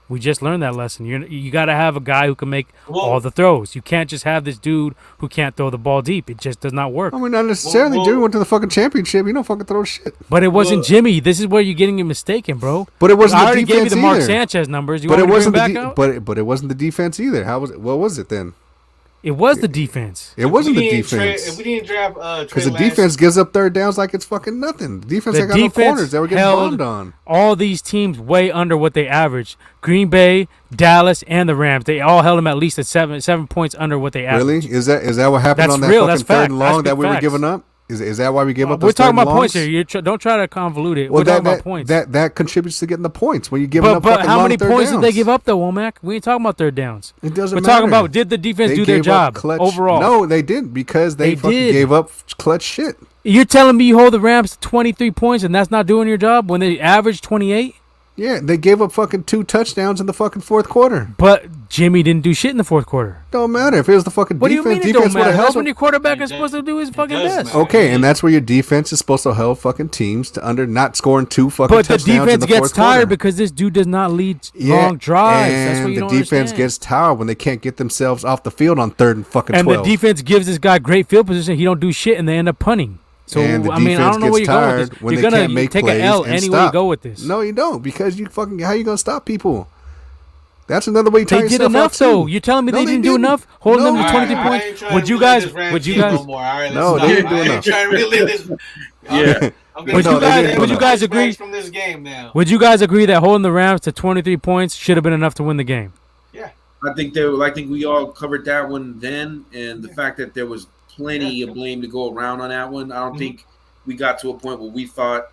We just learned that lesson. You got to have a guy who can make all the throws. You can't just have this dude who can't throw the ball deep. It just does not work. I mean, not necessarily. Dude went to the fucking championship. You don't fucking throw shit. But it wasn't Jimmy. This is where you're getting it mistaken, bro. But it wasn't I the already defense gave you the Mark either. Sanchez numbers. You But want it me to bring wasn't him back out? but it wasn't the defense either. How was it? What was it then? It was the defense. It wasn't the If defense. we didn't draft Because the defense gives up third downs like it's fucking nothing. The defense ain't got no corners. They were getting bombed on. All these teams way under what they averaged. Green Bay, Dallas, and the Rams. They all held them at least at 7 points under what they averaged. Really? Is that what happened That's on that real. fucking That's third fact. and I long speak that we were facts. giving up? Is that why we gave up We're those talking third about and points longs? here. Don't try to convolute it. Well, We're talking about points. That contributes to getting the points when you're giving up But fucking how long many third points downs. did they give up though, Womack? We ain't talking about third downs. It doesn't We're matter. talking about did the defense They do their gave up job clutch. overall? No, they didn't because they fucking did. gave up clutch shit. You're telling me you hold the Rams to 23 points and that's not doing your job when they average 28? Yeah, they gave up fucking 2 touchdowns in the fucking fourth quarter. But Jimmy didn't do shit in the fourth quarter. Don't matter if it was the fucking What defense. do you mean it Defense don't would have matter? That's held when them. your quarterback is supposed to do his fucking does best. matter. Okay, and that's where your defense is supposed to hold fucking teams to under not scoring 2 fucking But the touchdowns in defense the gets fourth tired quarter. because this dude does not lead Yeah, long drives. That's what and you the don't defense understand. gets tired when they can't get themselves off the field on 3rd and fucking And 12. the defense gives this guy great field position. He don't do shit, and they end up punting. So And the I mean, I defense don't know where gets you're going tired with this. when You're they gonna can't make take plays an L and any way you stop. go with this. No, you don't, because you fucking how you gonna stop people? That's another way you tie They did yourself enough up, too. though. You're telling me No, they didn't do enough, holding No. them to 23 points. Would you guys? No more. All right, No, let's they stop. didn't do I ain't enough. trying to relive this. Yeah. I'm Would No, you they guys? didn't Would do you enough. guys agree? from this game now? Would you guys agree that holding the Rams to 23 points should have been enough to win the game? Yeah. I think we all covered that one then, and the fact that there was plenty of blame to go around on that one. I don't think we got to a point where we thought.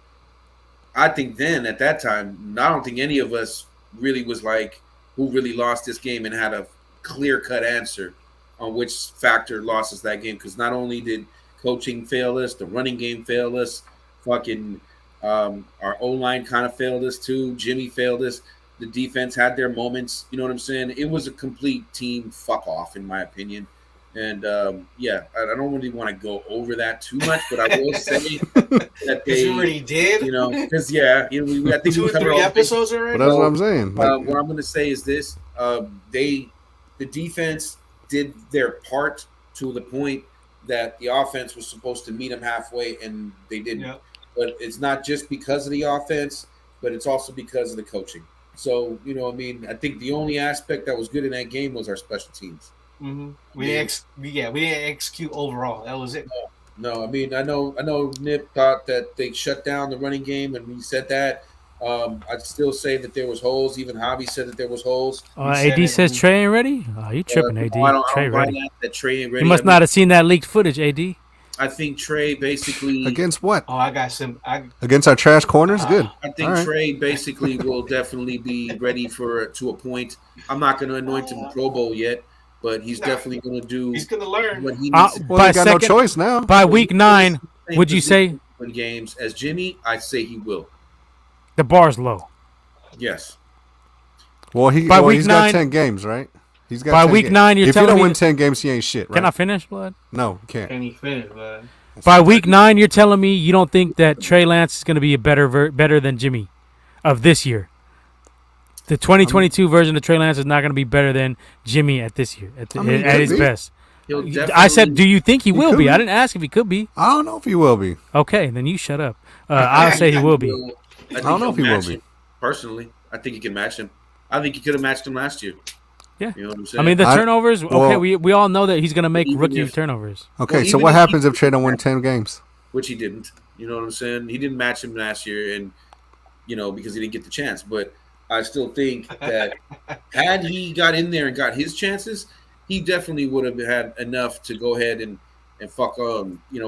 I think then at that time, I don't think any of us really was like who really lost this game and had a clear-cut answer on which factor lost us that game. Because not only did coaching fail us, the running game failed us, fucking our O-line kind of failed us too. Jimmy failed us. The defense had their moments. You know what I'm saying? It was a complete team fuck off, in my opinion. And yeah, I don't really want to go over that too much, but I will say that they You already did. You know, because I think 2 we or covered 3 all the episodes already. But that's what I'm saying. Like, what I'm going to say is this: the defense did their part to the point that the offense was supposed to meet them halfway, and they didn't. Yep. But it's not just because of the offense, but it's also because of the coaching. So I think the only aspect that was good in that game was our special teams. We didn't execute overall. That was it. No, I mean I know Nip thought that they shut down the running game, and we said that. I'd still say that there was holes. Even Javi said that there was holes. AD says Trey ain't ready. Oh, you tripping, AD? I don't Trey buy ready. that Trey ain't ready. You must not have seen that leaked footage, AD. I think Trey basically against what? Oh, I got some. Against our trash corners? Good. I think All right. Trey basically will definitely be ready to a point. I'm not going to anoint him Pro Bowl yet, but he's definitely going to do. He's going to learn. What he needs to Well, he got no choice now. By week 9, do. would you say Win games as Jimmy? I'd say he will. the bar's low? Yes. Well, By he's week got 9 10 games, right? He's got By 10 week games. 9, you're if you telling don't me win 10 games, he ain't shit, right? Can I finish, Blood? No, you can't. Can he finish, bud? By week 9, you're telling me you don't think that Trey Lance is going to be a better than Jimmy of this year. The 2022 version of Trey Lance is not going to be better than Jimmy at this year at his be. best. He'll I said, do you think he will could be? be. I didn't ask if he could be. I don't know if he will be. Okay, then you shut up. I'll say he will be. I don't know if he will match be. him. Personally, I think he can match him. I think he could have matched him last year. Yeah. You know what I'm saying? I mean, the turnovers, okay, well- we all know that he's going to make Even rookie if- turnovers. Okay, Well, so even what if happens if Trey don't win 10 games? Which he didn't. You know what I'm saying? He didn't match him last year, and because he didn't get the chance. But I still think that had he got in there and got his chances, he definitely would have had enough to go ahead and fuck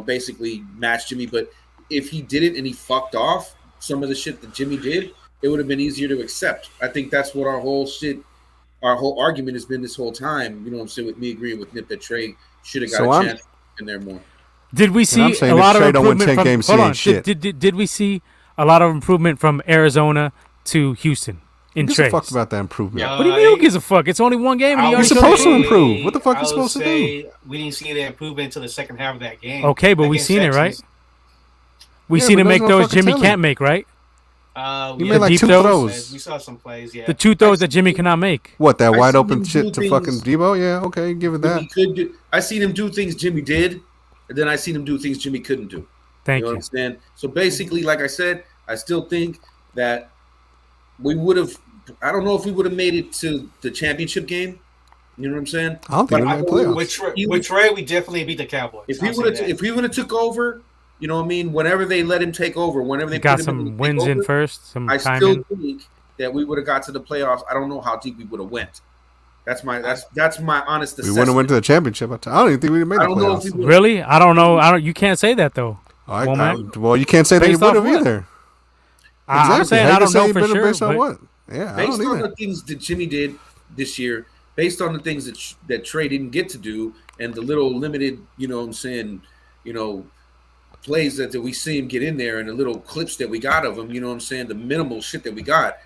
basically match Jimmy. But if he did it and he fucked off some of the shit that Jimmy did, it would have been easier to accept. I think that's what our whole argument has been this whole time. You know what I'm saying? With me agreeing with Nip that Trey should have got a chance in there more. Did we I'm see saying a if lot of Trey don't win improvement 10 from? games, he Hold on. ain't shit. Did we see a lot of improvement from Arizona to Houston? in Who gives a Trace. fuck about that improvement? Yeah. What do you mean who gives a fuck? It's only one game. And I You're he already would supposed to showed it. improve. What the fuck I you would supposed to do? say we didn't see the improvement until the second half of that game. Okay, but we against seen it, right? Texas. We Yeah, seen but him make there's no those fucking Jimmy telling. can't make, right? He Yeah, made like deep 2 throws? throws. we saw some plays. Yeah, The 2 throws that Jimmy cannot make. What, that I wide seen open him shit do to fucking things- Debo? Yeah, okay, give it that. He could do. I seen him do things Jimmy did, and then I seen him do things Jimmy couldn't do. Thank You know you. what I'm saying? So basically, like I said, I still think that we would have. I don't know if we would have made it to the championship game. You know what I'm saying? I don't think But we I made know playoffs. with Trey, we definitely beat the Cowboys. If I'll he say would have, that. if he would have took over, you know what I mean. Whenever they let him take over, whenever they Got put him some in wins in over, first, some I time still in. think that we would have got to the playoffs. I don't know how deep we would have went. That's my honest We assessment. wouldn't have went to the championship. I don't even think we made I the don't know if playoffs. we would. Really? I don't know. You can't say that though. Well, you can't say that you Based would off have what? either. I'm saying How I you don't say know you for better sure. Based on but- what? Yeah, I Based don't on either. the things that Jimmy did this year, based on the things that Trey didn't get to do, and the little limited, you know what I'm saying, plays that we see him get in there, and the little clips that we got of him, you know what I'm saying, the minimal shit that we got,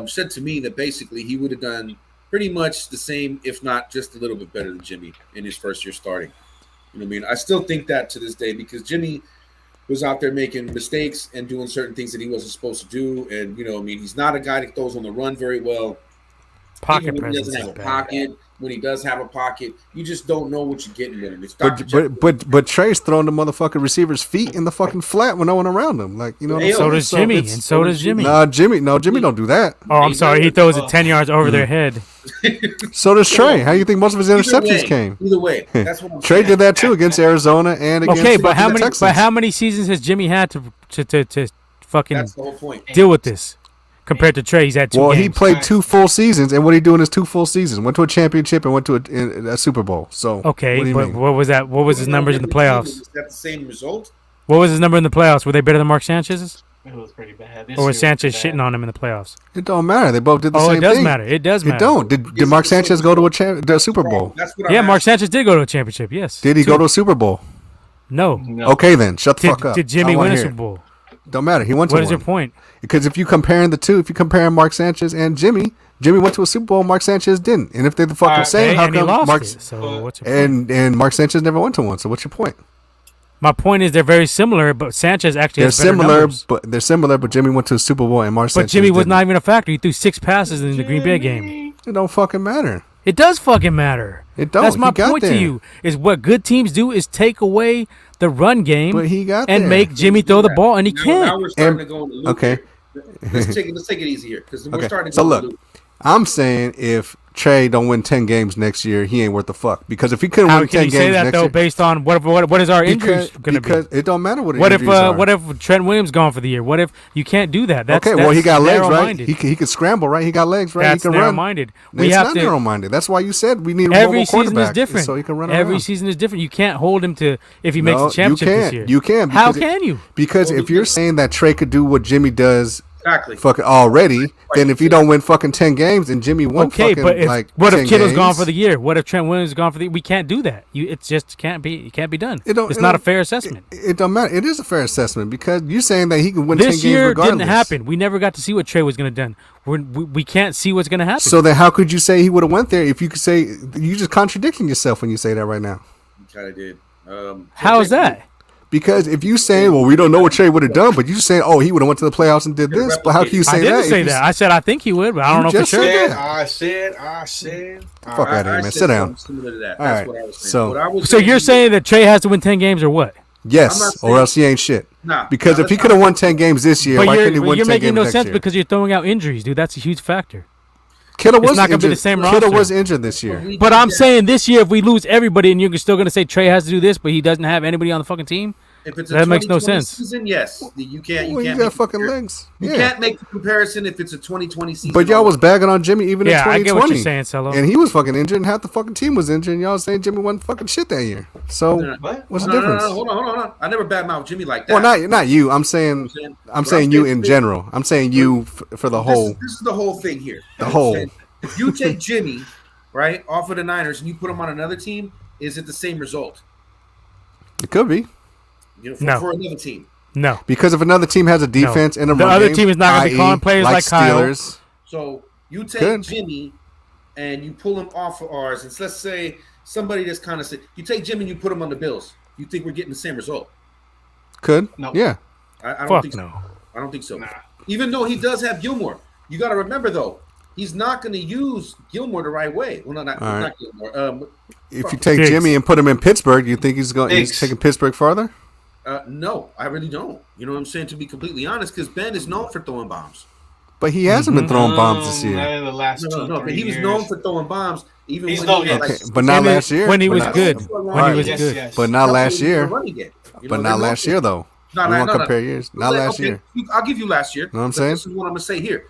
said to me that basically he would have done pretty much the same, if not just a little bit better than Jimmy in his first year starting. You know what I mean? I still think that to this day because Jimmy was out there making mistakes and doing certain things that he wasn't supposed to do. And, he's not a guy that throws on the run very well. Pocket Even when he presence doesn't is have a bad. pocket, when he does have a pocket, you just don't know what you're getting with him. It's Dr. Jekyll. But Trey's throwing the motherfucking receiver's feet in the fucking flat with no one around him. Like, you know what I'm Hey, saying? So does Jimmy, and so does Jimmy. Jimmy don't do that. Oh, I'm sorry. He throws it 10 yards over their head. So does Trey. How do you think most of his interceptions came? Either way, that's what I'm Trey saying. did that too against Arizona and against Okay, but how the many? Texans. But how many seasons has Jimmy had to fucking That's the whole point. deal with this? Compared to Trey, he's had 2 Well, games. he played 2 full seasons, and what did he do in his 2 full seasons? Went to a championship and went to a Super Bowl. So Okay, what do you but mean? what was that? What was his numbers in the playoffs? Is that the same result? What was his number in the playoffs? Were they better than Mark Sanchez's? It was pretty bad. Or was Sanchez shitting on him in the playoffs? It don't matter. They both did the Oh, same it does thing. matter. It does It matter. don't. Did Mark Sanchez go to the Super Bowl? That's what I'm Yeah, Mark asking. Sanchez did go to a championship. Yes. Did he Two. go to a Super Bowl? No. No. Okay, then shut the Did, fuck up. did I Jimmy don't wanna win a hear Super it. Bowl? Don't matter. He went to What is one. your point? Because if you comparing the two, if you comparing Mark Sanchez and Jimmy went to a Super Bowl. Mark Sanchez didn't. And if they're the fucking same, Hey, how and he come lost Mark it. So what's your point? and Mark Sanchez never went to one? So what's your point? My point is they're very similar, but Sanchez actually They're has better similar, numbers. but Jimmy went to a Super Bowl and Mark But Sanchez Jimmy was didn't. not even a factor. He threw 6 passes in the Green Bay game. It don't fucking matter. It does fucking matter. It don't. That's my He got point there. to you. Is what good teams do is take away the run game But he got and there. make Jimmy throw the ball, and he Now can't. we're starting And- to go in the loop. Okay. here. Let's take it easy here because we're Okay. starting to So go in look, the loop. I'm saying if Trey don't win 10 games next year, he ain't worth the fuck. Because if he couldn't How win can 10 you games say that next though, year, based on what is our injuries going to be? because it don't matter what What if injuries are. what if Trent Williams gone for the year? What if you can't do that? That's, okay, well he got legs, right? narrow-minded. He could scramble, right? He got legs, right? That's he can run. narrow-minded. We It's have not to. narrow-minded. That's why you said we need a Every mobile season is quarterback different. so he can run Every around. season is different. You can't hold him to if he makes No, the championship you this can. year. You can. How because can you? Because Well, if you're saying that Trey could do what Jimmy does Exactly. fucking already, then if you don't win fucking 10 games and Jimmy won Okay, fucking but if, like what 10 if Kittle's gone games, for the year? What if Trent Williams is gone for the year? We can't do that. It just can't be. It can't be done. It don't- It's it not a don't- fair assessment. It don't matter. It is a fair assessment because you're saying that he can win 10 This games year regardless. didn't happen. We never got to see what Trey was going to do. We can't see what's going to happen. So then how could you say he would have went there if you could say you just contradicting yourself when you say that right now? Kind of did. How is that? Because if you saying, well, we don't know what Trey would have done, but you saying, oh, he would have went to the playoffs and did this, but how can you say I didn't that? say if you that. I said I think he would, but I don't You know for just sure. said that. I said. Fuck out of here, man. Sit down. Similar to that. All That's right, what I was saying. so- What I was So you're saying that Trey has to win 10 games or what? I'm Yes, not or saying- else he ain't shit. Nah, Because if he could have won 10 games this year, But why couldn't he win you're 10 making games no next sense year? because you're throwing out injuries, dude. That's a huge factor. Kittle it's was not gonna be injured. the same Kittle roster. was injured this year. But I'm saying this year, if we lose everybody and you're still going to say Trey has to do this, but he doesn't have anybody on the fucking team, if it's a that makes no 2020 sense. Season, yes, you can't. You Well, can't you got make fucking the compar- legs. You Yeah. can't make the comparison if it's a 2020 season. But y'all was bagging on Jimmy even Yeah, in I 2020. get what you're saying, Cello. And he was fucking injured, and half the fucking team was injured, and y'all saying Jimmy wasn't fucking shit that year. So, What? what's the No, difference? hold on. I never badmouth Jimmy like that. Well, not you. I'm saying But you in general. I'm saying you for the whole. This is the whole thing here. The whole. If you take Jimmy, right, off of the Niners and you put him on another team, is it the same result? It could be. No. For another team. no. Because if another team has a defense and a The run other game, team is not gonna be i.e. calling players like Kyle. Steelers. So you take Good. Jimmy and you pull him off of ours. And let's say somebody that's kind of sick. You take Jimmy and you put him on the Bills. You think we're getting the same result? Could. No. Yeah. I don't Fuck think so. no. I don't think so. Nah. Even though he does have Gilmore, you got to remember though, he's not going to use Gilmore the right way. Well, not All right. not Gilmore. If you take Diggs. Jimmy and put him in Pittsburgh, you think he's Diggs. taking Pittsburgh farther? No, I really don't. You know what I'm saying? To be completely honest, because Ben is known for throwing bombs. But he hasn't been throwing bombs this Not year. in the last No, but 2-3 he was years. known for throwing bombs. Even He's when known, he had, yes. Okay, but not And last year. when he But was not- good. Right. When he was Yes, good. yes. But not last year. Running game. You know, But they're not known last for- year though. No, We no, won't no, compare no. years. Not last year. I'll give you last year. Know what I'm saying? This is what I'm gonna say here.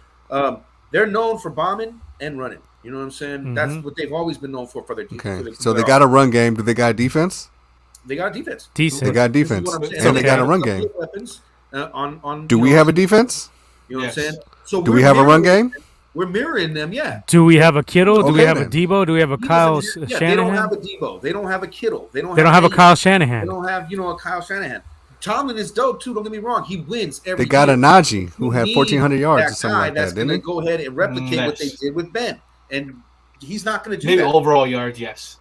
They're known for bombing and running. You know what I'm saying? That's what they've always been known for their defense. Okay. So they got a run game. Do they got defense? They got a defense. Decent. They got This is defense. what I'm saying. And they Okay. got a run game. Weapons, on Do we have a defense? You know Yes. what I'm saying? So Do we have a run game? We're mirroring them, yeah. Do we have a Kittle? Do we Okay, have a then. Debo? Do we have a He Kyle doesn't- yeah, they don't Shanahan? have a Debo. They don't have a Kittle. They don't They don't have a any- Kyle They Shanahan. don't have, a Kyle Shanahan. Tomlin is dope too. Don't get me wrong. He wins every. They got a year. Najee who You had need 1,400 yards that or something guy like that's that, didn't gonna he? go ahead and replicate what they Yes. did with Ben, and he's not going to do Maybe that. overall yards, yes.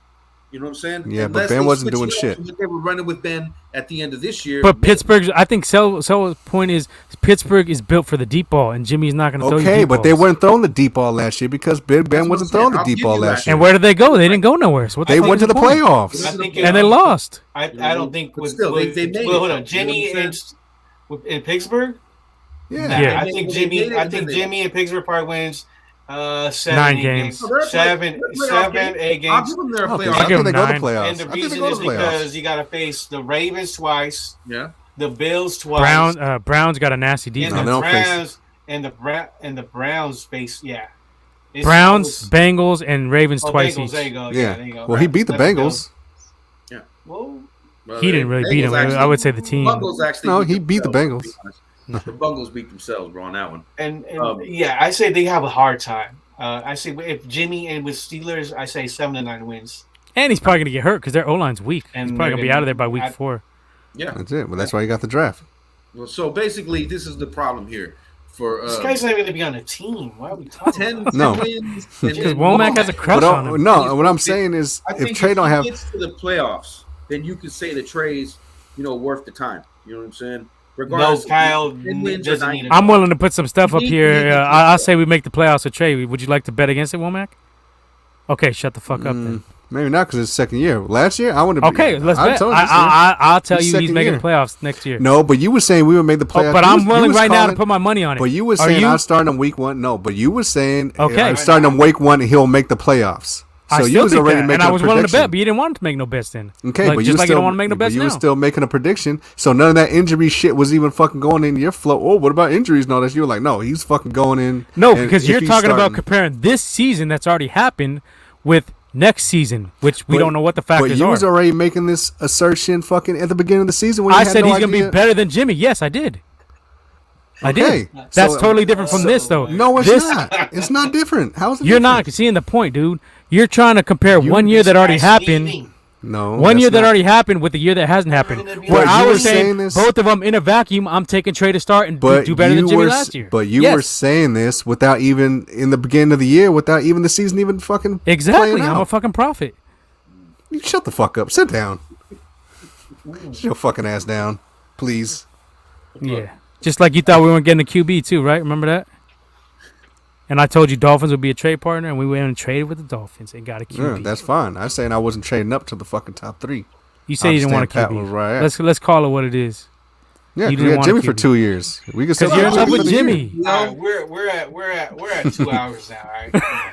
You know what I'm saying? Yeah, but Unless Ben they wasn't switch doing it up shit. to what they were running with Ben at the end of this year. But maybe. Pittsburgh, I think Sel's point is Pittsburgh is built for the deep ball, and Jimmy's not going to throw you Okay, deep but they balls. weren't throwing the deep ball last year because Ben That's what wasn't I'm throwing the saying. deep I'll ball give you last that. year. And where did they go? They didn't go nowhere. So what the They fuck went is to the point? playoffs. I think And they lost. I don't think But with, still, with, they made well, it. hold on, You know Jimmy what I'm in Pittsburgh. Yeah. Nah, Yeah. I think They made it I and think then they Jimmy in Pittsburgh probably wins 7, 9 8 games. Oh, they're a seven, playoff game. 7, 8 I'll games. give them their I don't think- playoff. I I'll give think they them go to 9. playoffs. And the I think they reason go is to playoffs. because you got to face the Ravens twice, Yeah. the Bills twice, Browns got a nasty and defense. No, they the don't face- Browns and the Browns face It's- Browns, it's- Bengals, and Ravens oh, twice Bengals, each. there you go. Yeah. there you go. Well, he beat the Let it go. Bengals. Whoa. Well, He didn't really beat Bengals him. I would say the team. Bengals actually No, he beat the themselves, Bengals. to be honest. The Bengals beat themselves, bro, on that one. And Um, yeah, I say they have a hard time. I say if Jimmy and with Steelers, I say 7 to 9 wins. And he's probably going to get hurt because their O-line's weak. And He's probably going to be they're out of there by week gonna- 4. Yeah. That's it. Well, that's why you got the draft. Well, so basically, this is the problem here for This guy's not even going to be on a team. Why are we talking? 10 about No. wins. Because Womack has a crush But on him. no, what I'm saying is, I if think Trey don't he have, gets to the playoffs, then you could say the Trey's, worth the time. You know what I'm saying? No, Kyle 10 wins or doesn't 9 need it. I'm willing to put some stuff up He- here. he- I'll say we make the playoffs with Trey. Would you like to bet against it, Womack? Okay, shut the fuck up then. maybe not because it's second year. Last year, I would have. Okay, let's I bet. told you this year. I'll tell His you he's second making year. the playoffs next year. No, but you were saying we would make the playoffs. But You I'm was- you willing was right now to calling- put my money on it. But you were Are saying you? I'm starting him week 1. No, but you were saying Okay. I'm starting him week 1 and he'll make the playoffs. I So still you was think already that, making and I a was willing to prediction. bet, but you didn't want to make no bets then. Okay, Like, but just you like still, you don't want to make no but bets you now. were still making a prediction. So none of that injury shit was even fucking going in your flow. Oh, what about injuries and all that? You were like, no, he's fucking going in. No, and because if you're he's talking about starting- comparing this season that's already happened with next season, which we But- don't know what the But factors you are. was already making this assertion fucking at the beginning of the season when you I had said no he's going to be idea. better than Jimmy. Yes, I did. I Okay. did. That's So- totally different from this, though. No, it's This- not. It's not different. How is it? You're different? not seeing the point, dude. You're trying to compare You- one year that already Guy's happened. leaving. No. One that's year that not- already happened with the year that hasn't happened. gonna be Where like- I you was were saying saying this- both of them in a vacuum, I'm taking Trey to start and But do better you than Jimmy were, last year. But you Yes. were saying this without even in the beginning of the year, without even the season even fucking Exactly. playing I'm a out. fucking prophet. You shut the fuck up. Sit down. Sit your fucking ass down, please. Yeah. Just like you thought we weren't getting a QB too, right? Remember that? And I told you Dolphins would be a trade partner, and we went and traded with the Dolphins and got a QB. Yeah, that's fine. I'm saying I wasn't trading up to the fucking top 3. You say you didn't want a Pat was QB. right at. Let's call it what it is. Yeah, you 'cause we didn't had want Jimmy a for QB. 2 years. We can still Because you're in have love with Jimmy for the Jimmy. year. All right, we're at 2 hours now. All right.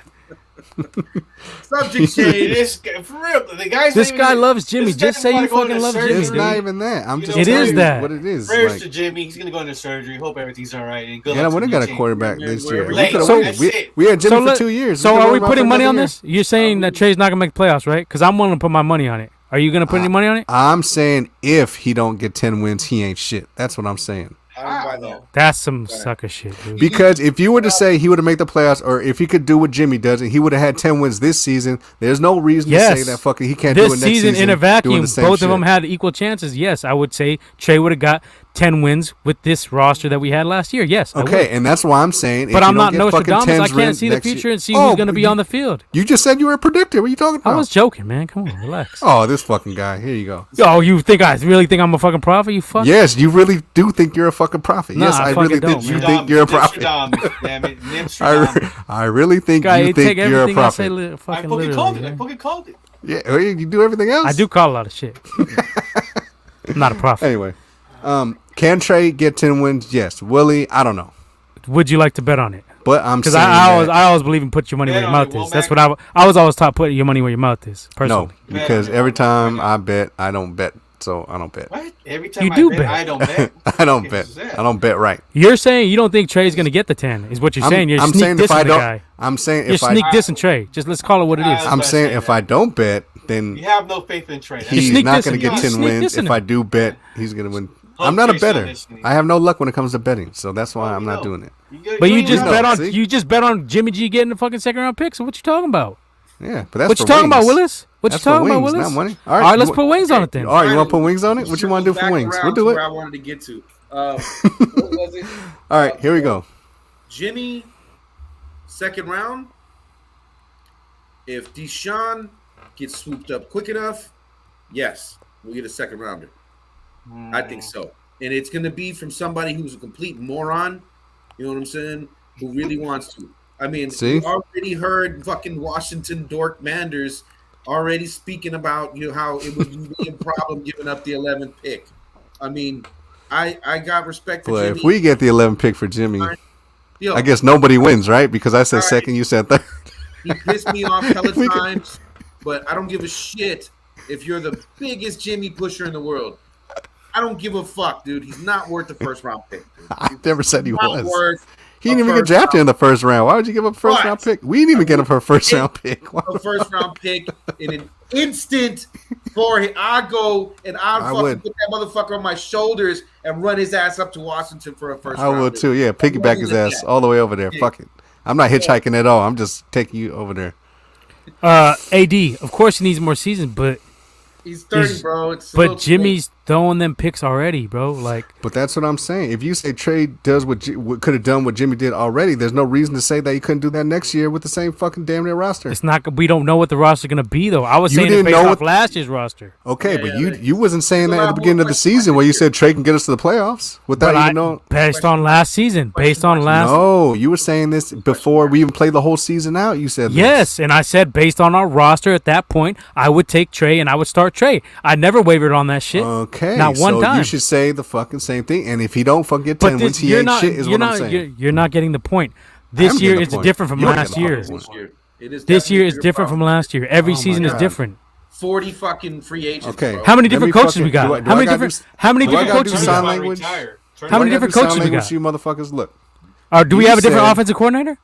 Subject change. This guy, for real, the guy's This not guy even- loves Jimmy. this Just guy's say you wanna go fucking into love surgery. Jimmy, It's dude. not even that. I'm You just know, It telling is you that. what it is. Prayers Like, to Jimmy. He's gonna go into surgery. Hope everything's all right. And good yeah, I luck would to have the got a team. quarterback Man, this we're year. every- We could've- Like, we- that's it. we had Jimmy So for let- 2 years. So We are could've we run putting for money on another this? You're saying that Trey's not gonna make the playoffs, right? Because I'm willing to put my money on it. Are you gonna put any money on it? year. I'm saying if he don't get 10 wins, he ain't shit. That's what I'm saying. I don't buy that. That's some sucker shit, dude. Because if you were to say he would have made the playoffs, or if he could do what Jimmy does, and he would have had 10 wins this season, there's no reason to say Yes. that fucking he can't do it This next season in a doing vacuum, the same both shit. of them had equal chances. Yes, I would say Trey would have got 10 wins with this roster that we had last year. Yes. Okay, and that's why I'm saying. But I'm not Nostradamus. I can't see the future and see who's going to be on the field. You just said you were a predictor. What are you talking about? I was joking, man. Come on, relax. Oh, this fucking guy. Here you go. Oh, you think I really think I'm a fucking prophet? You fuck. Yes, you really do think you're a fucking prophet. Nah, Yes, I really think you think you're a prophet. I really think you think you're a prophet. I fucking called it. Yeah, you do everything else. I do call a lot of shit. I'm not a prophet. Anyway, can Trey get 10 wins? Yes. Willie, I don't know. Would you like to bet on it? But I'm saying I always believe in put your money where your mouth is. That's what I was always taught. Put your money where your mouth is. Personally, no, because every time I bet, I don't bet. So I don't bet. What? Every time you do bet. I don't bet. I don't bet. I don't bet right. You're saying you don't think Trey's going to get the 10? Is what you're saying? You're sneak dissing the guy. I'm saying you're sneak dissing Trey. Just let's call it what it is. I'm saying if I don't bet, then you have no faith in Trey. He's not going to get 10 wins. If I do bet, he's going to win. I'm not a bettor. I have no luck when it comes to betting, so that's why I'm not doing it. But you just bet on Jimmy G getting the fucking second round pick. So what you talking about? Yeah, but that's what you talking about, Willis? What you talking about, Willis? Not money. All right, let's put wings on it then. All right, you want to put wings on it? What you want to do for wings? We'll do it. Where I wanted to get to. What was it? All right, here we go. Jimmy, second round. If Deshaun gets swooped up quick enough, yes, we'll get a second rounder. I think so. And it's going to be from somebody who's a complete moron, you know what I'm saying, who really wants to. I mean, we already heard fucking Washington dork Manders already speaking about how it would be a problem giving up the 11th pick. I mean, I got respect for Jimmy. If we get the 11th pick for Jimmy, I guess nobody wins, right? Because I said second, you said third. He pissed me off hella times, but I don't give a shit if you're the biggest Jimmy pusher in the world. I don't give a fuck, dude. He's not worth the first round pick. I never said he was. He didn't even get drafted in the first round. Why would you give up a first round pick? We didn't even get him for a first round pick. A first round pick in an instant for him. I go and I'll fucking put that motherfucker on my shoulders and run his ass up to Washington for a first round. I would too. Yeah, piggyback his ass all the way over there. Fuck it. I'm not hitchhiking at all. I'm just taking you over there. AD, of course he needs more seasons, but he's 30, bro. But Jimmy's throwing them picks already, bro. But that's what I'm saying. If you say Trey does what could have done what Jimmy did already, there's no reason to say that he couldn't do that next year with the same fucking damn near roster. It's not. We don't know what the roster's gonna be though. I was saying it based off last year's roster. Okay, but you wasn't saying that at the beginning of the season where you said Trey can get us to the playoffs without even knowing. Based on last season. No, you were saying this before we even played the whole season out. You said yes, and I said based on our roster at that point, I would take Trey and I would start Trey. I never wavered on that shit. Okay, not one time. You should say the fucking same thing. And if he don't fucking get 10 wins, he ain't shit. Is what I'm saying. You're not getting the point. This year is different from last year. This year is different from last year. Every season is different. 40 fucking free agents. Okay. Bro. How many different coaches we got? How many different coaches we got? How many different coaches we got? You motherfuckers look. Do we have a different offensive coordinator?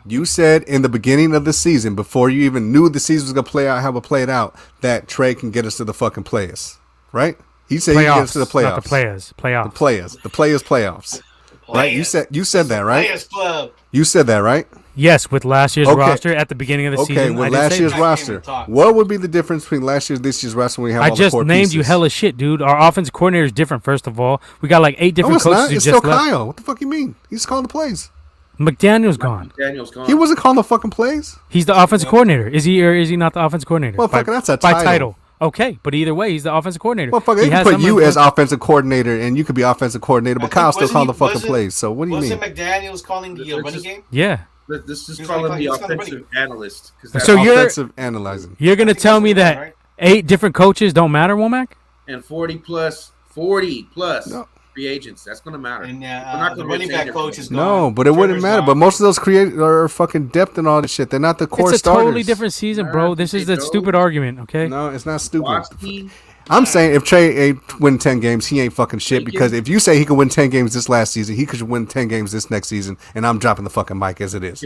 You said in the beginning of the season, before you even knew the season was gonna play out, how it played out, that Trey can get us to the fucking players, right? He said he can get us to the playoffs. Not the players. Playoffs. The players playoffs. Right? You said that, right? Players Club. You said that, right? Yes, with last year's roster at the beginning of the season. Okay, with last year's roster, what would be the difference between last year's and this year's roster when we have all the core pieces? I just named you hella shit, dude. Our offensive coordinator is different, first of all. We got like 8 different coaches who it's just still left. Kyle. What the fuck you mean? He's calling the plays. McDaniel's gone. He wasn't calling the fucking plays. He's the offensive coordinator. Is he or is he not the offensive coordinator? Well, fucking that's a title. By title. Okay, but either way, he's the offensive coordinator. Well, fuck, they can put you as offensive coordinator, and you could be offensive coordinator, but Kyle still calling the fucking plays. So what do you mean? Wasn't McDaniel's calling the running game? Yeah. Let's just call him the offensive analyst. So you're offensive analyzing. You're gonna tell me that 8 different coaches don't matter, Womack? And 40 plus free agents. That's gonna matter. And the running back coach is gone. No, but it wouldn't matter. But most of those are fucking depth and all this shit. They're not the core starters. It's a totally different season, bro. This is the stupid argument, okay? No, it's not stupid. I'm saying if Trey ain't win 10 games, he ain't fucking shit. Because if you say he could win 10 games this last season, he could win 10 games this next season, and I'm dropping the fucking mic as it is.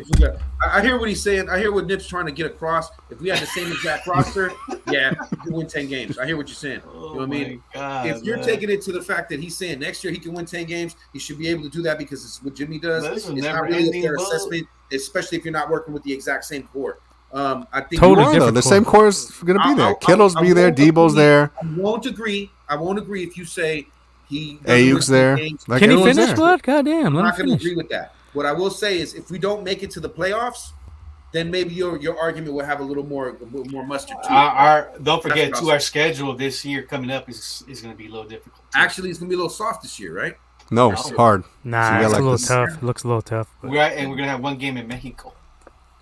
I hear what he's saying. I hear what Nip's trying to get across. If we had the same exact roster, yeah, he could win 10 games. I hear what you're saying. You know what I mean? God, if you're taking it to the fact that he's saying next year he can win 10 games, he should be able to do that because it's what Jimmy does. It's not really a fair assessment, especially if you're not working with the exact same core. I think totally different. The same core is going to be there. Kittle's be there. Debo's there. I won't agree if you say He Ayuk's there. Like, Can he everyone's finish, there. Blood? Goddamn, I'm let not him going to finish. agree with that. What I will say is, if we don't make it to the playoffs, then maybe your argument will have a little more mustard to it. Don't forget, That's too, our schedule this year coming up is going to be a little difficult. Actually, it's going to be a little soft this year, right? No, it's hard. Nah, So you it's got a little like this- tough. It looks a little tough. But, We're going to have one game in Mexico.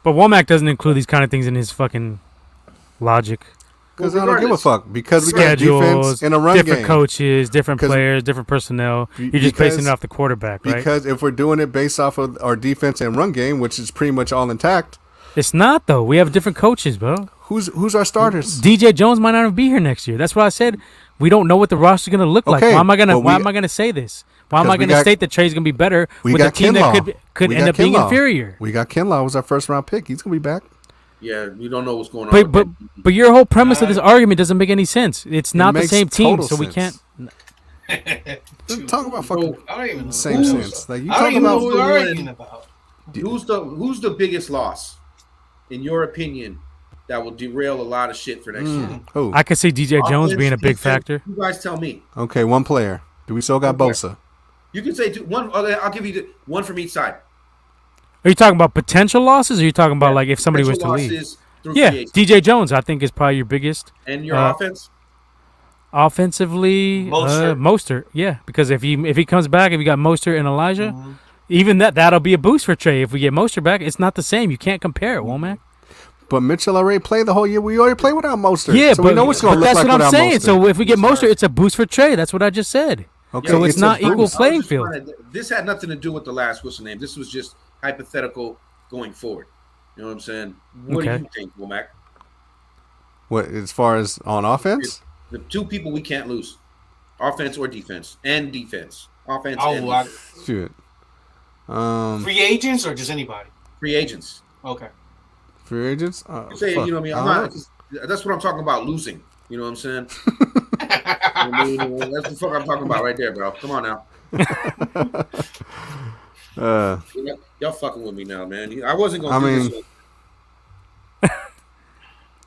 but Womack doesn't include these kind of things in his fucking logic. Because I don't give a fuck. Because we got Schedules, defense and a run different game. coaches, different 'Cause- players, different personnel. You're just basing it off the quarterback, right? Because if we're doing it based off of our defense and run game, which is pretty much all intact, It's not though. We have different coaches, bro. who's our starters? DJ Jones might not even be here next year. That's why I said we don't know what the roster's gonna look like. Okay, Why am I gonna but Why am I gonna say this? Why am I Because we gonna got- state that Trey's gonna be better We with a got team Kinlaw. that could We end got up being Kinlaw. inferior? We got Kinlaw was our first round pick. He's gonna be back. Yeah, we don't know what's going on. But your whole premise of this argument doesn't make any sense. It's not the makes same team, total so we sense. can't. Talk about fucking I don't even know. same sense. Like you I don't talking even know about who we're arguing about. Who's the biggest loss, in your opinion, that will derail a lot of shit for next year? who? I could see DJ Jones Offense, being a big defense, factor. You guys tell me. Okay, one player. Do we still got Okay. Bosa? You can say one. I'll give you one from each side. Are you talking about potential losses, or are you talking about like if somebody was to Potential leave? losses through Yeah, free agency. DJ Jones, I think is probably your biggest. And your uh, offense. Offensively, Mostert. Mostert, yeah, because if he comes back, if you got Mostert and Elijah, Mm-hmm. even that'll be a boost for Trey. If we get Mostert back, it's not the same. You can't compare it, Womack. But Mitchell already played the whole year. We already played without Mostert. Yeah, so but we know what's going to look that's like what I'm without saying. Mostert. So if we get Mostert, it's a boost for Trey. That's what I just said. Okay, so it's not a equal boost. playing I was just field. this had nothing to do with the last what's the name. This was just hypothetical going forward. You know what I'm saying? What Okay. do you think, Womack? What as far as on offense? The two people we can't lose, offense or defense, and defense, offense and Oh, defense. Shoot. free agents or just anybody? Free agents. Okay. Free agents. Say, Fuck. you know what I mean? I'm not. That's what I'm talking about. Losing. You know what I'm saying? That's the fuck I'm talking about right there, bro. Come on now. Y'all fucking with me now, man. I wasn't gonna do this.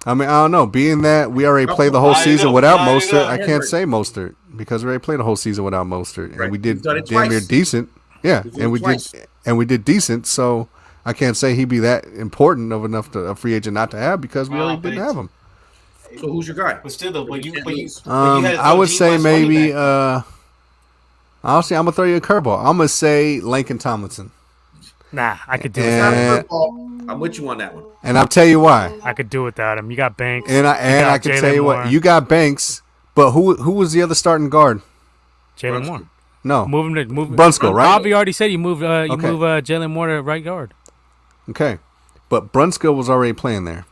I don't know. Being that we already played the whole season without Line it Mostert, up. I can't say Mostert because we already played the whole season without Mostert, and Right. we did We've done it damn near twice. decent. Yeah, We've done and it we twice. did decent. So I can't say he'd be that important of enough to a free agent not to have because we already didn't have him. So who's your guy? But still, though, but you had I would some say D-plus running maybe. back. Honestly, I'm gonna throw you a curveball. I'm gonna say Laken Tomlinson, Nah, I could do It's it. not a And- football. I'm with you on that one. and I'll tell you why. I could do without him. You got Banks. And You I got can Jalen tell you Moore. what. You got Banks, but who was the other starting guard? Jalen Moore. No, Move him to move. Brunskill, right? Bobby already said you move. Okay. Jalen Moore to right guard. Okay, but Brunskill was already playing there.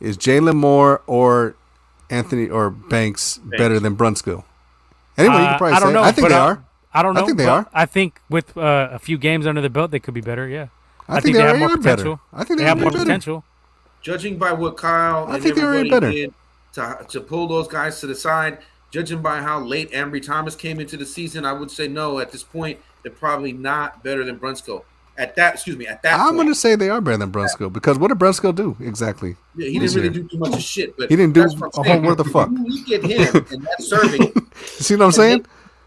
Is Jalen Moore or Anthony or Banks better than Brunskill? Anyway, you can probably I don't say. know. I think but, they are. I don't know. I think they but are. I think with a few games under the belt, they could be better. Yeah. I think they have already more are better. potential. I think They they have already more better. potential. Judging by what Kyle I and think they're already everybody better. did to pull those guys to the side, judging by how late Ambry Thomas came into the season, I would say no. At this point, they're probably not better than Brunskill. At that I'm point, going to say they are better than Brunskill because what did Brunskill do exactly? yeah, he didn't really do too much of shit. But He didn't do that's what I'm a whole saying. worth of fuck. If you get him and that's serving. You see what I'm saying?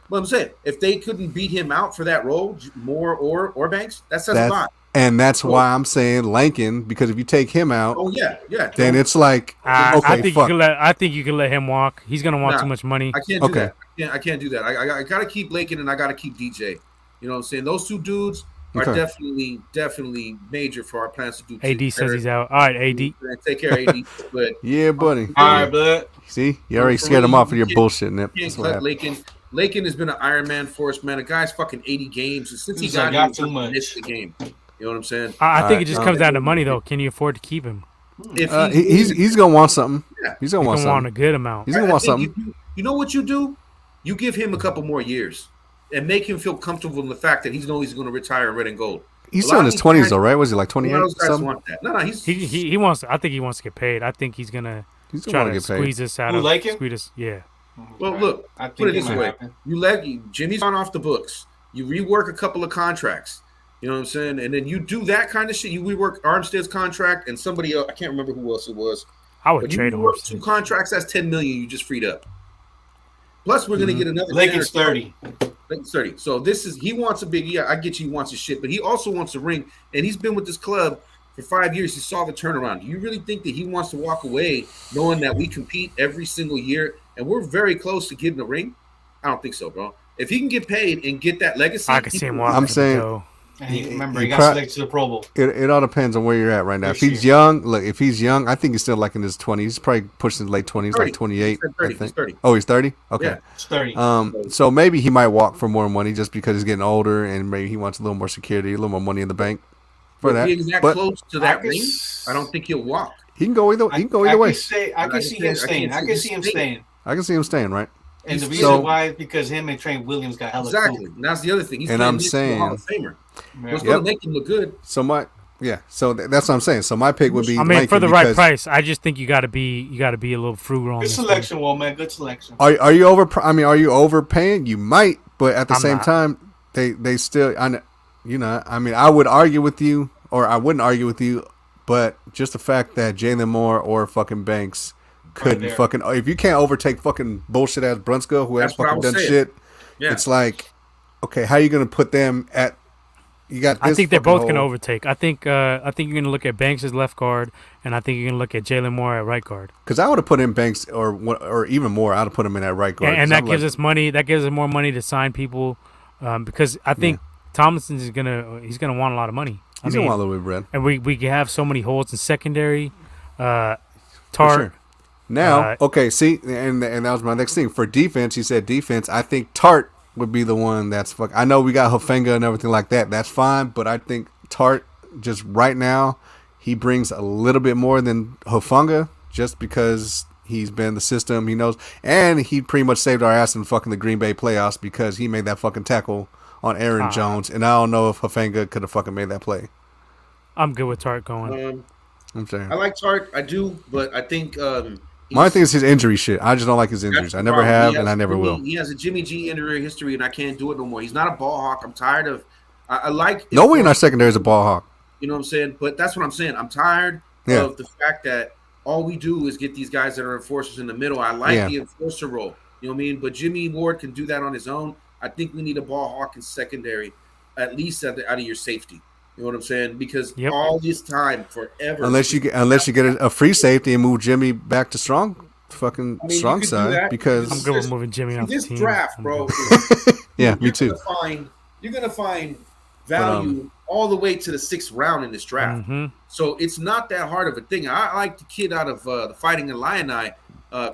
What I'm saying, if they couldn't beat him out for that role, Moore or Banks, that says a lot. And that's why I'm saying Lankin because if you take him out, Oh yeah. then it's like I okay, think fuck. I think you can let him walk. He's gonna want Nah, too much money. I can't do Okay. that. I can't do that. I got to keep Lakin and I got to keep DJ. You know what I'm saying? Those two dudes are Okay. definitely major for our plans to do. AD says he's out. All right, AD. Take care, AD. But Yeah, buddy. All right, bud. See, you already scared him off with your bullshit, Nip. can't That's what cut happened. Lakin. Lakin has been an Iron Man for us, man. A guy's fucking 80 games. And since he He's got got here, too he much. missed the game. You know what I'm saying? I think right, it just comes down to money, though. Can you afford to keep him? If He's gonna want something. Yeah. He's gonna You want can want a something. good amount. He's gonna want think something. You know what you do? You give him a couple more years and make him feel comfortable in the fact that he's going to retire in red and gold. He's A still lot in of his these 20s guys- though, right? Was he like A 28 lot or of those guys something? want that. No, he's He wants. I think he wants to get paid. I think he's gonna He's gonna try want to to get paid. squeeze us out Who, of. like him? Squeeze us. Yeah. well. Look, I put it think this might way: happen. Jimmy's gone off the books. You rework a couple of contracts. You know what I'm saying? And then you do that kind of shit. You rework Armstead's contract and somebody else. I can't remember who else it was. I would But you trade him. rework two contracts. That's $10 million you just freed up. Plus, we're gonna get another. Lincoln's 30. Lincoln's 30. So this is he wants a big. Yeah, I get you. He wants his shit, but he also wants a ring, and he's been with this club for 5 years. He saw the turnaround. Do you really think that he wants to walk away knowing that we compete every single year and we're very close to getting a ring? I don't think so, bro. If he can get paid and get that legacy, I can see him walking. I'm saying. And he got selected to the Pro Bowl. It all depends on where you're at right now. If he's young, if he's young, I think he's still like in his 20s. He's probably pushing his late 20s, like 28. I think. He's 30. Oh, he's 30? Okay. Yeah, he's 30. So maybe he might walk for more money just because he's getting older and maybe he wants a little more security, a little more money in the bank for that. Being that close to that ring, I don't think he'll walk. He can go either. He can go either way. I can see him staying. I can see him staying. I can see him staying, right? And the reason why is because him and Trent Williams got hella exactly. cool. And that's the other thing. He's and I'm saying, Hall of Famer. What's going to make him look good? So that's what I'm saying. So my pick would be. I mean, for the right price, I just think you got to be a little frugal on good this selection, man. Good selection. Are you over? I mean, are you overpaying? You might, but at the same time, they still. I mean, I would argue with you, or I wouldn't argue with you, but just the fact that Jalen Moore or fucking Banks couldn't fucking, if you can't overtake fucking bullshit ass Brunskill who has fucking done shit, it's like, okay, how are you gonna put them at? You got. This I think they're both going to overtake. I think you're going to look at Banks as left guard, and I think you're going to look at Jalen Moore at right guard. Because I would have put in Banks or even more. I'd have put him in at right guard. And that gives us money. That gives us more money to sign people. Because I think Tomlinson he's gonna want a lot of money. He's gonna want a little bit of bread. And we have so many holes in secondary. Tart. Sure. Now, okay, see, and that was my next thing for defense. You said defense. I think Tart would be the one that's fuck. I know we got Hufanga and everything like that. That's fine, but I think Tart just right now he brings a little bit more than Hufanga just because he's been in the system. He knows, and he pretty much saved our ass in fucking the Green Bay playoffs because he made that fucking tackle on Aaron Jones, and I don't know if Hufanga could have fucking made that play. I'm good with Tart going. I'm saying I like Tart, I do, but I think. My thing is his injury shit. I just don't like his injuries. I never have, and I never will. He has a Jimmy G injury history, and I can't do it no more. He's not a ball hawk. I'm tired of. I like. No one in our secondary is a ball hawk. You know what I'm saying? But that's what I'm saying. I'm tired of the fact that all we do is get these guys that are enforcers in the middle. I like the enforcer role. You know what I mean? But Jimmy Ward can do that on his own. I think we need a ball hawk in secondary, at least out of your safety. You know what I'm saying? Because all this time, forever. Unless you get a free safety and move Jimmy back to strong side, because I'm good with moving Jimmy off the team. This draft, bro. Me too. You're gonna find value all the way to the 6th round in this draft. Mm-hmm. So it's not that hard of a thing. I like the kid out of the Fighting Illini,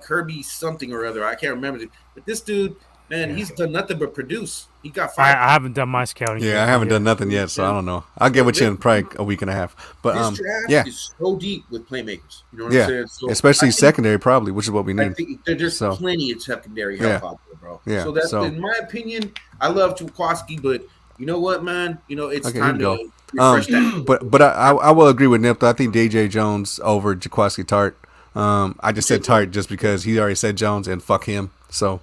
Kirby something or other. I can't remember. But this dude, man, he's done nothing but produce. He got 5. I haven't done my scouting. Yeah, I haven't done nothing yet, so I don't know. I'll get with you in probably a week and a half. But this draft is so deep with playmakers. You know what I'm saying? So especially secondary, probably, which is what we need. I think there's plenty of secondary help out there, bro. Yeah. So that's in my opinion. I love Chukowski, but you know what, man? You know it's time to refresh that. But I will agree with Nip. I think DJ Jones over Jaquaski Tart. I just said Tart just because he already said Jones and fuck him. So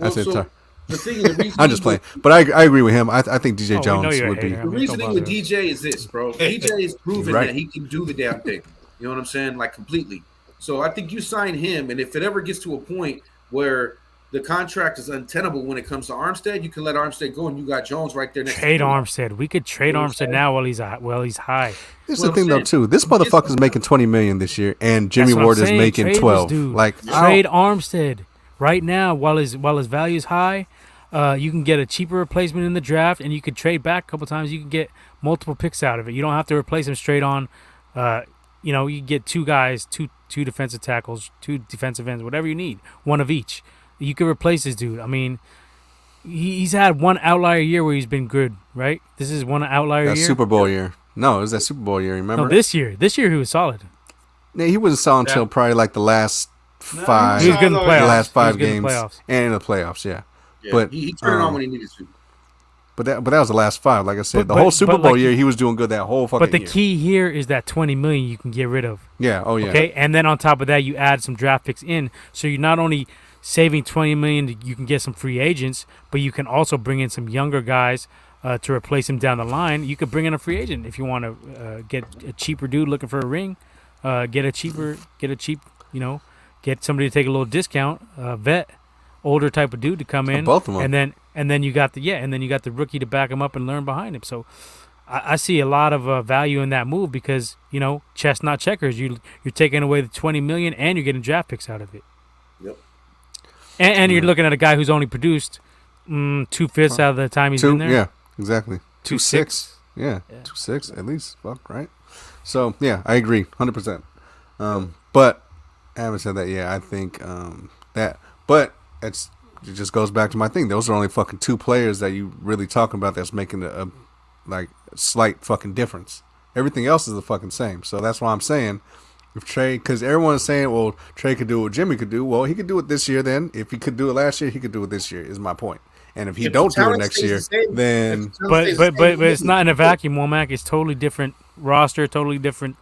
I said Tart. I'm just playing, but I agree with him. I think DJ Jones would be. The reasoning with DJ is this, bro. DJ is proven that he can do the damn thing. You know what I'm saying? Like completely. So I think you sign him, and if it ever gets to a point where the contract is untenable when it comes to Armstead, you can let Armstead go, and you got Jones right there next. Trade Armstead. We could trade Armstead now while he's high. This is the thing though too. This motherfucker's making $20 million this year, and Jimmy Ward is making 12. Like trade Armstead right now while his value is high. You can get a cheaper replacement in the draft, and you could trade back a couple times. You can get multiple picks out of it. You don't have to replace him straight on. You get 2 guys, two defensive tackles, 2 defensive ends, whatever you need, one of each. You could replace this dude. I mean, he's had one outlier year where he's been good, right? This is one outlier year. Super Bowl year. No, it was that Super Bowl year. Remember? No, this year. This year he was solid. Yeah, he wasn't solid until probably like the last 5. He was good in the playoffs. The last 5 games and in the playoffs. Yeah. But he turned it on when he needed to. But that was the last 5. Like I said, the whole Super Bowl year, he was doing good that whole fucking year. But the key here is that $20 million you can get rid of. Yeah. Oh yeah. Okay, and then on top of that, you add some draft picks in, so you're not only saving $20 million, you can get some free agents, but you can also bring in some younger guys to replace him down the line. You could bring in a free agent if you want to get a cheaper dude looking for a ring. Get somebody to take a little discount, vet. older type of dude to come in. Both of them. And then you got the rookie to back him up and learn behind him. So I see a lot of value in that move because chess not checkers. You're taking away the $20 million and you're getting draft picks out of it. Yep. And you're looking at a guy who's only produced 2/5 out of the time he's been there. Yeah, exactly. 2.6. Yeah, 2.6 at least. Fuck, right? So, yeah, I agree 100%. But having said that, yeah, I think but it just goes back to my thing. Those are only fucking 2 players that you really talking about that's making a slight fucking difference. Everything else is the fucking same. So that's why I'm saying if Trey, because everyone's saying, well, Trey could do what Jimmy could do. Well, he could do it this year then. If he could do it last year, he could do it this year, is my point. And if he don't do it next year, then... But it's not in a vacuum, Womack. It's totally different roster, totally different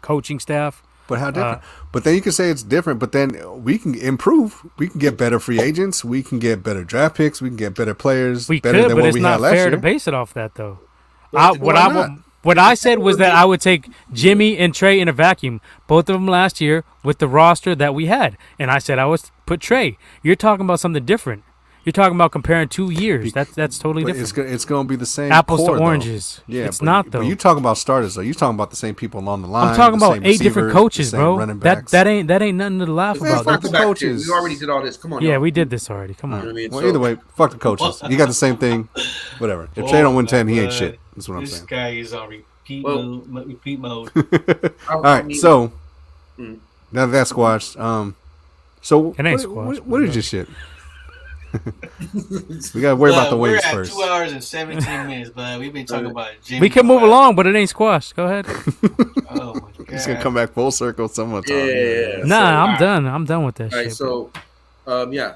coaching staff. But how different? But then you can say it's different, but then we can improve. We can get better free agents. We can get better draft picks. We can get better players. We better could, than but what it's we not had last fair year. to base it off that, though. Why What I said was that I would take Jimmy and Trey in a vacuum, both of them last year with the roster that we had. And I said I would put Trey. You're talking about something different. You're talking about comparing 2 years. That's totally different. It's going to be the same. Apples core, to oranges. Though. Yeah, it's not though. But you talking about starters though. You talking about the same people along the line. I'm talking about 8 different coaches, bro. That that ain't nothing to laugh about. Fuck the coaches. We already did all this. Come on. Yeah, y'all. we did this already. Come on. You know what I mean? Well, So- either way, fuck the coaches. You got the same thing. Whatever. If Trey don't win 10, he ain't shit. That's what I'm This saying. guy is on repeat mode. All right, so now that's squashed. So It ain't squashed, what is your shit? We gotta worry about the we're wings at first. 2 hours and 17 minutes, but we've been talking about Jimmy. We can move along, but it ain't squashed. Go ahead. Oh my god! He's gonna come back full circle sometime. Yeah. Nah, I'm done. I'm done with that All shit. right, so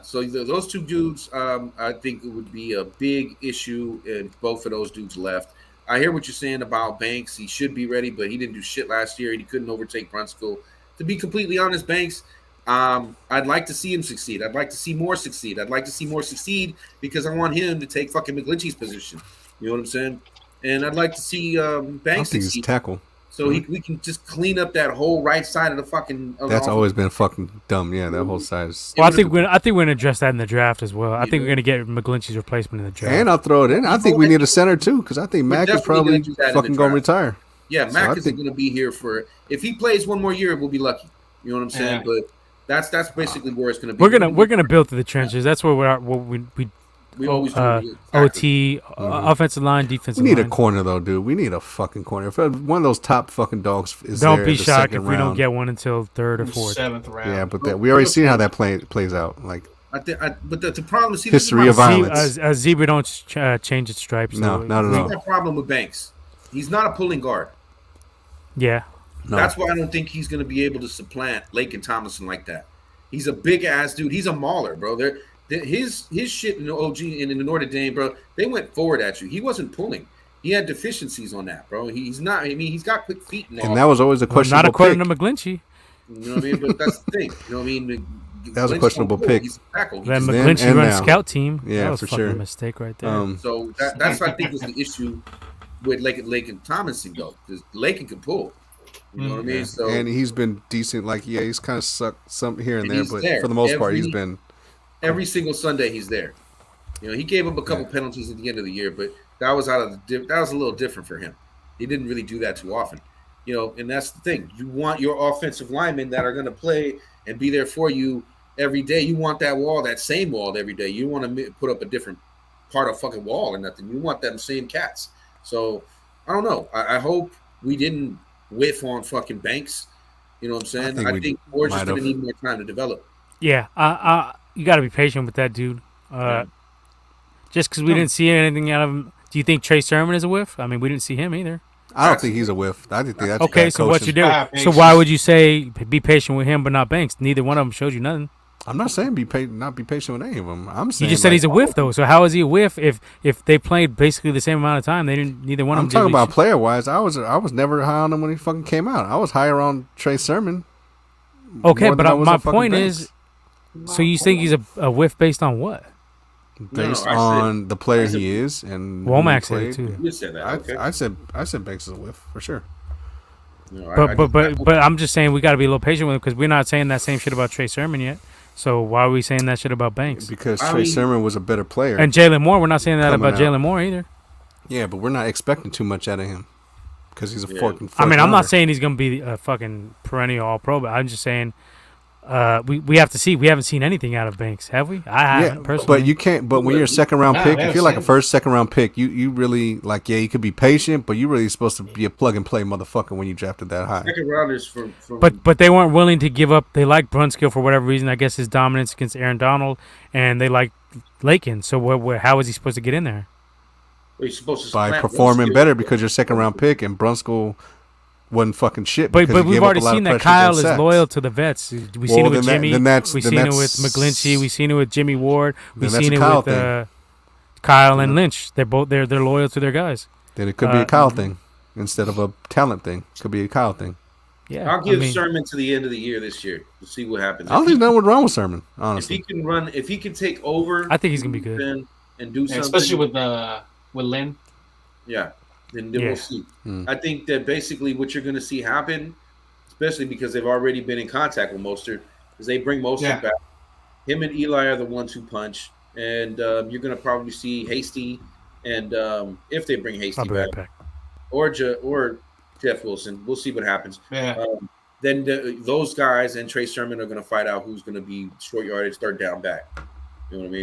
so those 2 dudes, I think it would be a big issue if both of those dudes left. I hear what you're saying about Banks. He should be ready, but he didn't do shit last year. He couldn't overtake Brunskill. To be completely honest, Banks, I'd like to see him succeed. I'd like to see more succeed. I'd like to see more succeed because I want him to take fucking McGlinchey's position. You know what I'm saying? And I'd like to see Banks succeed. Tackle. So we can just clean up that whole right side of the fucking. That's always been fucking dumb. Yeah, that whole side is. Well, I think we're gonna address that in the draft as well. I think we're gonna get McGlinchey's replacement in the draft. And I'll throw it in. I think we need a center too because I think Mac is probably gonna do that in the fucking gonna draft. retire. Yeah, So Mac I isn't think- going to be here for. If he plays one more year, we'll be lucky. You know what I'm saying? Yeah. But that's basically where it's going to be. We're gonna build through the trenches. That's where we always do. Exactly. OT, offensive line, defensive We need line. a corner though, dude. We need a fucking corner. If one of those top fucking dogs is Don't there be in the shocked second if we don't round- get one until 3rd or 4th. 7th round. Yeah, but we already seen how that plays out. Like But the problem is History of violence. A zebra don't change its stripes. No, so not at all. Here's my problem with Banks. He's not a pulling guard. Yeah, No. That's why I don't think he's going to be able to supplant Lake and Thomason like that. He's a big ass dude. He's a mauler, bro. His shit in the OG and in the Notre Dame, bro. They went forward at you. He wasn't pulling. He had deficiencies on that, bro. He's not. I mean, he's got quick feet and all. And that was always a questionable not according pick. to McGlinchey. You know what I mean? But that's the thing. You know what I mean? That was a Lynch questionable don't pull. pick. He's a tackle. He Then just- Then McGlinchey and run a now. scout team. Yeah, that was for a fucking sure. mistake right there. So that's what I think was the issue with Lake and Thomason, though, because Lake can pull. You know what I mean? So And he's been decent. Like, yeah, he's kind of sucked some here and And there, he's but there. for the most part, he's Every- been. every single Sunday he's there. You know, he gave up a couple penalties at the end of the year, but that was that was a little different for him. He didn't really do that too often. You know, and that's the thing. You want your offensive linemen that are going to play and be there for you every day. You want that same wall every day. You want to put up a different part of fucking wall or nothing. You want them same cats. So I don't know. I hope we didn't whiff on fucking Banks. You know what I'm saying? I think we're just going to need more time to develop. Yeah, you got to be patient with that dude. Just because we didn't see anything out of him. Do you think Trey Sermon is a whiff? I mean, we didn't see him either. I don't think he's a whiff. I think that's Okay, bad so what you coaching. do? So why would you say be patient with him but not Banks? Neither one of them showed you nothing. I'm not saying not be patient with any of them. I'm saying You just said he's a whiff though. So how is he a whiff if they played basically the same amount of time? They didn't. Neither one of them. I'm talking about player wise. I was never high on him when he fucking came out. I was higher on Trey Sermon. Okay, more than I but was my on fucking point Banks. is, so you think he's a whiff based on what? Based I on the player he is and who he Womack said it played. too. You said that. Okay. I said Banks is a whiff for sure. No, But I'm just saying we got to be a little patient with him because we're not saying that same shit about Trey Sermon yet. So why are we saying that shit about Banks? Because Trey Sermon was a better player. And Jalen Moore, we're not saying that about Jalen Moore either. Yeah, but we're not expecting too much out of him because he's a fucking. I mean, I'm not saying he's gonna be a fucking perennial All-Pro, but I'm just saying we have to see. We haven't seen anything out of Banks, have we? I haven't personally. But you can't. But when you're a second round pick, if you're like a first, second round pick, you really like. Yeah, you could be patient, but you really supposed to be a plug and play motherfucker when you drafted that high. Second rounders from But they weren't willing to give up. They like Brunskill for whatever reason. I guess his dominance against Aaron Donald, and they like Lakin. So how is he supposed to get in there? He's supposed to by performing better because you're second round pick and Brunskill wasn't fucking shit. But we've already seen that Kyle is loyal to the vets. We've seen it with Jimmy. We've seen it with McGlinchey. We've seen it with Jimmy Ward. We've seen it with Kyle and Lynch. They're loyal to their guys. Then it could be a Kyle thing instead of a talent thing. It could be a Kyle thing. Yeah, I'll give Sermon to the end of the year this year to see what happens. I don't think nothing wrong with Sermon. Honestly, if he can take over, I think he's gonna be good and do something, especially with Lynn. Yeah, then we'll see. I think that basically what you're going to see happen, especially because they've already been in contact with Mostert, is they bring Mostert back. Him and Eli are the ones who punch, and you're going to probably see Hasty, and if they bring Hasty back, or Jeff Wilson, we'll see what happens. Yeah. Then those guys and Trey Sermon are going to fight out who's going to be short yardage, third down back. You know what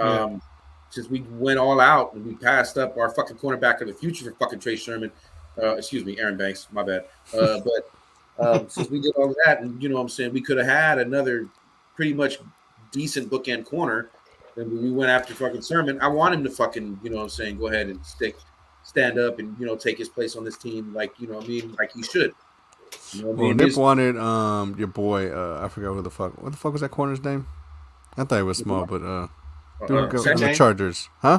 I mean? Since we went all out and we passed up our fucking cornerback of the future for fucking Trey Sermon, Aaron Banks, my bad. But since we did all of that, and you know what I'm saying, we could have had another pretty much decent bookend corner. And we went after fucking Sermon. I want him to fucking, you know what I'm saying, go ahead and stand up and, you know, take his place on this team like, you know what I mean, like he should. You know what I mean? Nip wanted your boy, I forgot what the fuck was that corner's name? I thought he was small, but the Chargers, huh?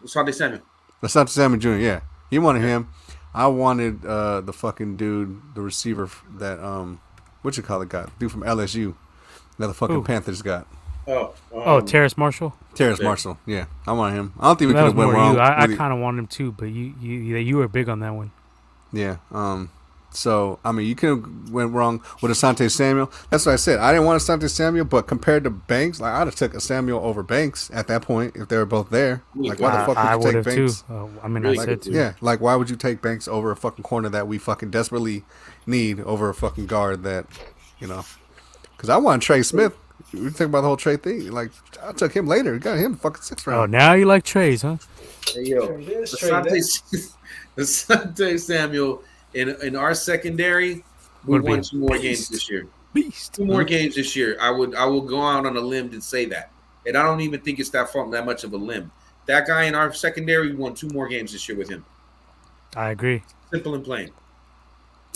Asante Samuel. Asante Samuel Jr. Yeah, he wanted him. I wanted the fucking dude, the receiver that what you call it, guy, dude from LSU, that the fucking Panthers got. Terrace Marshall. Terrace Marshall. Yeah, I want him. I don't think we could have went wrong. I kind of want him too, but you were big on that one. Yeah. So, I mean, you could have went wrong with Asante Samuel. That's what I said. I didn't want Asante Samuel, but compared to Banks, like I'd have took a Samuel over Banks at that point if they were both there. Like, why the fuck would you take Banks? I said too. Yeah, like why would you take Banks over a fucking corner that we fucking desperately need over a fucking guard that, you know? Because I want Trey Smith. We think about the whole Trey thing. Like, I took him later. Got him fucking 6th round. Oh, now you like Trey's, huh? Hey, yo, Asante Samuel. In our secondary, we won 2 more games this year. 2 more games this year. I will go out on a limb and say that. And I don't even think it's that much of a limb. That guy in our secondary, we won 2 more games this year with him. I agree. Simple and plain.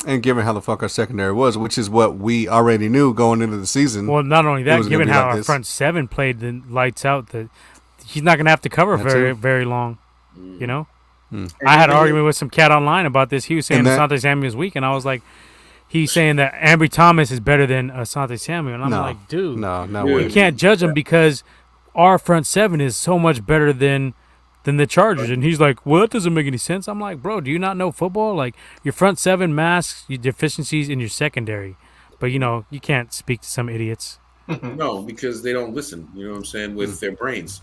And given how the fuck our secondary was, which is what we already knew going into the season. Well, not only that, given how our front 7 played the lights out, that he's not going to have to cover very, very long, you know? I had an argument with some cat online about this. He was saying Asante Samuel's weak, and I was like, he's saying that Ambry Thomas is better than Asante Samuel. And I'm like, dude, you can't judge him because our front 7 is so much better than the Chargers. And he's like, well, that doesn't make any sense. I'm like, bro, do you not know football? Like, your front 7 masks your deficiencies in your secondary. But, you know, you can't speak to some idiots. No, because they don't listen, you know what I'm saying, with their brains.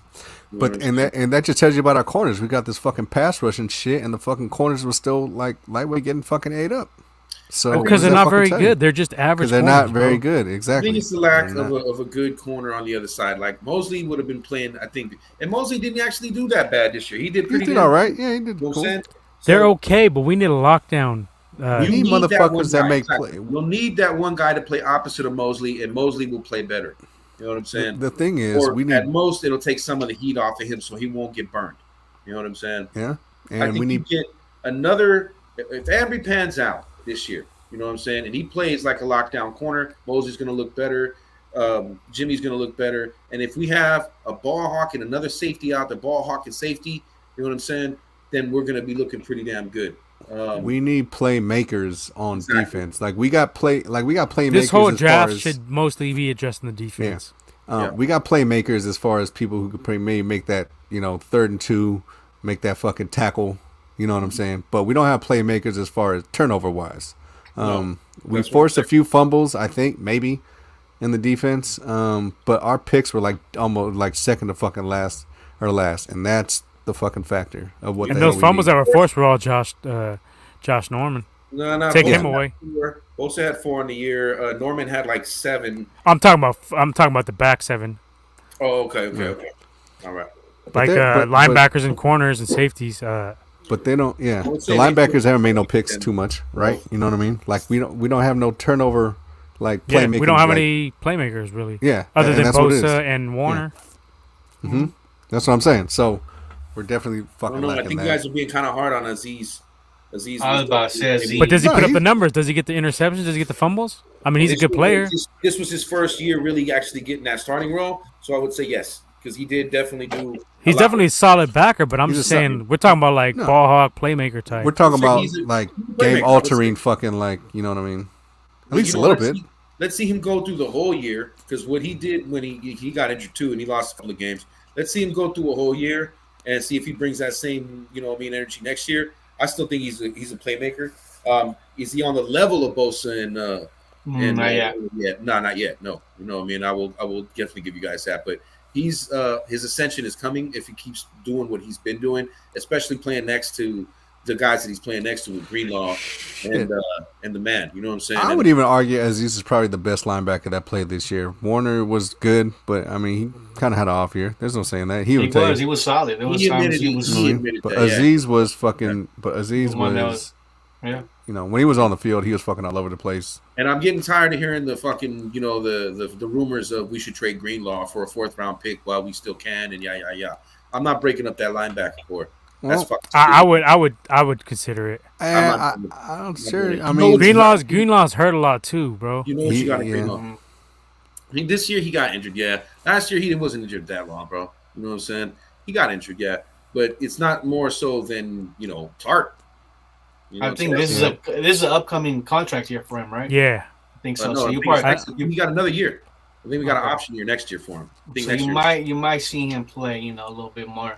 But and that just tells you about our corners. We got this fucking pass rush and shit, and the fucking corners were still like lightweight getting fucking ate up. So because they're not very good, they're just average. They're not very good, exactly. I think it's the lack of a good corner on the other side. Like Mosley would have been playing, I think, and Mosley didn't actually do that bad this year. He did pretty good. All right, yeah, he did. You know cool. They're okay, but we need a lockdown. You need motherfuckers that make play. You'll need that one guy to play opposite of Mosley, and Mosley will play better. You know what I'm saying? The thing is, we need at most it'll take some of the heat off of him, so he won't get burned. You know what I'm saying? Yeah, and I think we need to get another. If Ambry pans out this year, you know what I'm saying, and he plays like a lockdown corner, Mosley's going to look better. Jimmy's going to look better, and if we have a ball hawk and another safety out, the ball hawk and safety, you know what I'm saying? Then we're going to be looking pretty damn good. We need playmakers on defense. Like we got playmakers. This whole draft should mostly be addressing the defense. Yeah. We got playmakers as far as people who could maybe make that, you know, 3rd and 2, make that fucking tackle. You know what I'm saying? But we don't have playmakers as far as turnover wise. We forced a few fumbles, I think, maybe. in the defense. But our picks were like almost like second to fucking last, and that's the fucking factor of what. And those fumbles that were forced were all Josh Norman. No, take him away. Bosa had 4 in the year. Norman had like 7. I'm talking about the back 7. Oh, okay. All right. Like linebackers and corners and safeties. But they don't. Yeah, the linebackers haven't made no picks too much, right? You know what I mean? Like we don't have no turnover, like playmakers. We don't have any playmakers really. Yeah, other than Bosa and Warner. Yeah. Mm-hmm. That's what I'm saying. So we're definitely fucking. I think you guys are being kind of hard on Aziz. I was about to say Aziz. But does he put up the numbers? Does he get the interceptions? Does he get the fumbles? I mean, he's a good player. This was his first year really actually getting that starting role, so I would say yes, because he did definitely do. He's definitely a solid backer, but I'm just saying we're talking about like ball hawk playmaker type. We're talking about like game altering fucking like, you know what I mean? At least a little bit. Let's see him go through the whole year, because what he did when he got injured too and he lost a couple of games. Let's see him go through a whole year and see if he brings that same, energy next year. I still think he's a playmaker. Is he on the level of Bosa and not yet? No, not yet. No, I will definitely give you guys that. But he's his ascension is coming if he keeps doing what he's been doing, especially playing next to the guys that he's playing next to with Greenlaw and the man. You know what I'm saying? I would even argue Aziz is probably the best linebacker that played this year. Warner was good, but I mean he kind of had an off year. There's no saying that. He was solid. There was times he was. But Aziz was fucking. But Aziz was. Yeah. When he was on the field, he was fucking all over the place. And I'm getting tired of hearing the fucking, the rumors of we should trade Greenlaw for a 4th round pick while we still can, and yeah. I'm not breaking up that linebacker core. That's fucking stupid. I would consider it. I'm sure. I mean, Greenlaw's hurt a lot too, bro. You know what you got in Greenlaw. I mean, this year he got injured. Yeah, last year he wasn't injured that long, bro. You know what I'm saying? He got injured, yeah, but it's not more so than Tart. I think this is an upcoming contract year for him, right? Yeah, I think so. No, so he got another year. I think we got an option year next year for him. So you might see him play, a little bit more.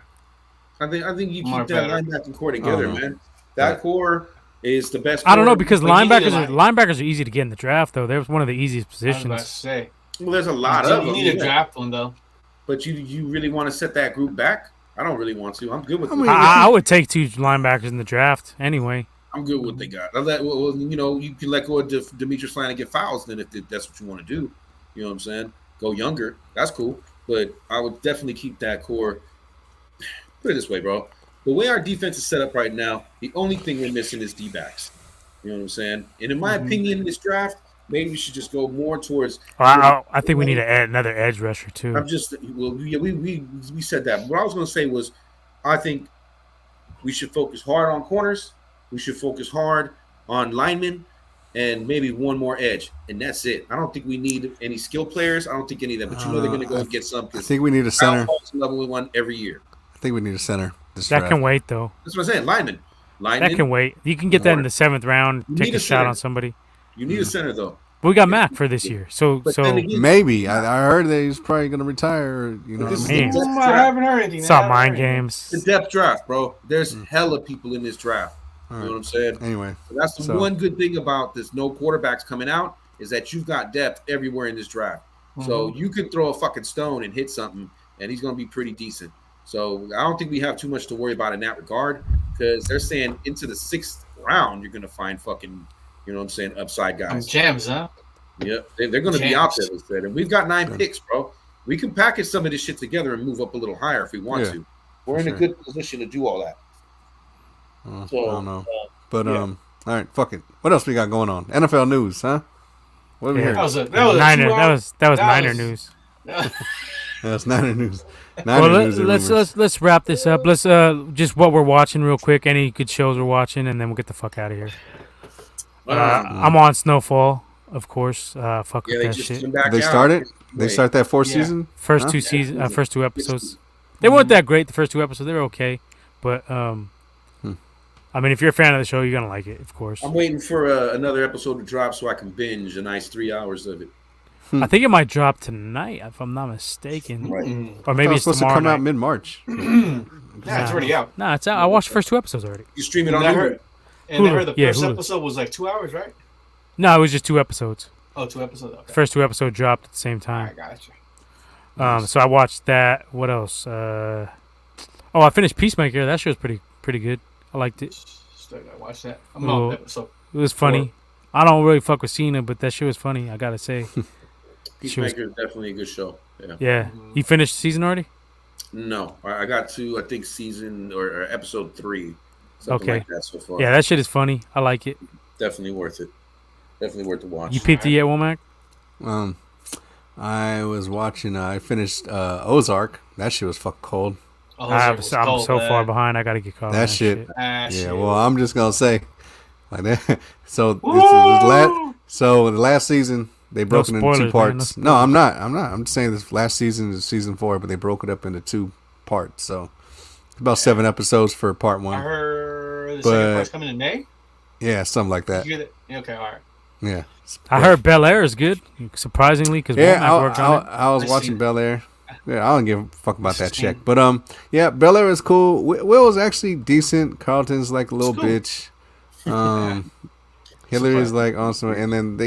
I think you keep that linebacking core together, man. That core is the best. I don't know, because linebackers are easy to get in the draft, though. They're one of the easiest positions. I was about to say. Well, there's a lot of them. You need to draft one though. But you really want to set that group back? I don't really want to. I'm good with. I would take 2 linebackers in the draft anyway. I'm good with what they got. You can let go of Demetrius Flan and get fouls then if that's what you want to do. You know what I'm saying? Go younger. That's cool. But I would definitely keep that core. Put it this way, bro. The way our defense is set up right now, the only thing we're missing is D-backs. You know what I'm saying? And in my opinion, this draft, maybe we should just go more towards. I think we need to add another edge rusher too. We said that. What I was going to say was, I think we should focus hard on corners. We should focus hard on linemen, and maybe one more edge, and that's it. I don't think we need any skill players. I don't think any of them, but they're going to go and get some. I think we need a center. Level 1 every year. I think we need a center. That can wait, though. That's what I'm saying. Lineman. That can wait. You can get that in the 7th round. Take a shot on somebody. You need a center, though. But we got Mac for this year, so maybe I heard that he's probably going to retire. I haven't heard anything. It's all mind games. The depth draft, bro. There's hella people in this draft. You know what I'm saying? Anyway, so that's the one good thing about this. No quarterbacks coming out is that you've got depth everywhere in this draft. So you could throw a fucking stone and hit something, and he's going to be pretty decent. So I don't think we have too much to worry about in that regard, because they're saying into the 6th round you're going to find fucking, upside guys. Gems, huh? Yeah, they're going to be out there, they said. And we've got 9 picks, bro. We can package some of this shit together and move up a little higher if we want to. We're in a good position to do all that. I don't know. But all right, fuck it. What else we got going on? NFL news, huh? What we hear? That was Niner news. That's Niner news. Let's wrap this up. Let's just what we're watching real quick. Any good shows we're watching, and then we'll get the fuck out of here. I'm on Snowfall, of course. Fuck with that shit. They started. They start that 4th season. First 2 episodes. They weren't that great. The first 2 episodes, they were okay, but I mean, if you're a fan of the show, you're gonna like it, of course. I'm waiting for another episode to drop so I can binge a nice 3 hours of it. I think it might drop tonight, if I'm not mistaken. Right. Or maybe it's supposed to come out mid-March. It's already out. Nah, it's out. I watched the first 2 episodes already. You stream it on Hulu. And I heard the first episode was like 2 hours, right? No, it was just 2 episodes. Oh, 2 episodes. Okay. First 2 episodes dropped at the same All time. right, gotcha. So I watched that. What else? I finished Peacemaker. That show's pretty good. I liked it. Still gotta watch that. I'm Little- on episode. It was funny. I don't really fuck with Cena, but that shit was funny. I gotta say. Peacemaker is definitely a good show. Yeah. Yeah. You finished the season already? No, I got to I think season or episode 3, something Okay. like that so far. Yeah, that shit is funny. I like it. Definitely worth it. Definitely worth the watch. You peeped it yet, Womack? I was watching. I finished Ozark. That shit was fucking cold. Oh, I'm so far behind. I gotta get caught. That on shit. Yeah, Well, I'm just gonna say like that. So the last season they broke it into spoilers, two man, parts. no No, I'm not. I'm just saying this last season is season 4, but they broke it up into 2 parts. So about 7 episodes for part 1. I heard the second part's coming in May. Yeah, something like that. Did you hear that? Okay, all right. Yeah. I heard Bel Air is good, surprisingly, because Yeah, Womack worked on it. I was I watching see. Bel Air. Yeah, I don't give a fuck about that Interesting. check. But yeah, Bel Air is cool. Will was actually decent. Carlton's like a little cool. bitch. Hillary's like awesome, and then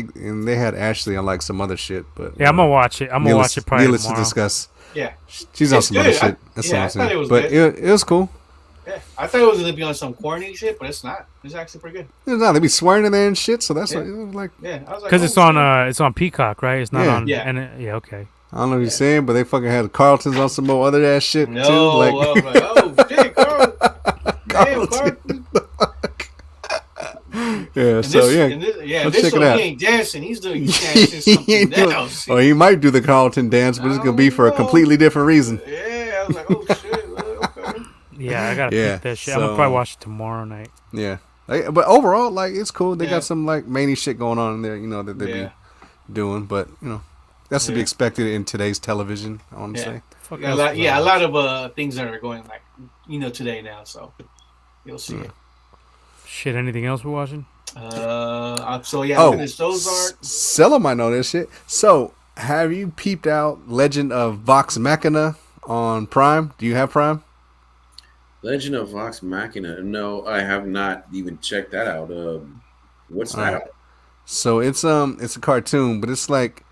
they had Ashley on like some other shit. But Yeah, I'm gonna watch it. I'm gonna watch it probably needless to tomorrow. discuss. Yeah, She's on It's some other good. shit. That's I all I'm thought saying. it was But good. it was cool. yeah. I thought it was gonna be on some corny shit, but it's not. It's actually pretty good. It's not, they be swearing in there and shit. So that's Yeah. what, it was like. Yeah, I was like, Because oh, it's on Peacock, right? It's not Yeah. on. Yeah. Yeah. Okay. I don't know what you're saying, but they fucking had Carlton's on some more other ass shit No, too. I Like, was like, oh shit, Carl. Damn, Carl. yeah. And So this, yeah. and this, yeah, let's this check it one, out. he ain't dancing. He's doing dancing something else. Or he might do the Carlton dance, but it's gonna be for a completely different reason. Yeah, I was like, oh shit. Okay. Yeah, I gotta Yeah, peep that shit. I'm gonna so- probably watch it tomorrow night. Yeah, but overall, like it's cool. They Yeah. got some like many shit going on in there, you know, that they Yeah. be doing. But that's to be Yeah. expected in today's television. I want to Yeah. say. Fuck Yeah, else a was I lot watching? of things that are going like today now. So you'll see it. Shit. Anything else we're watching? So yeah, Oh, finished Ozark. Sella might know this shit. So, have you peeped out Legend of Vox Machina on Prime? Do you have Prime? Legend of Vox Machina. No, I have not even checked that out. What's that? Alright. So it's a cartoon, but it's like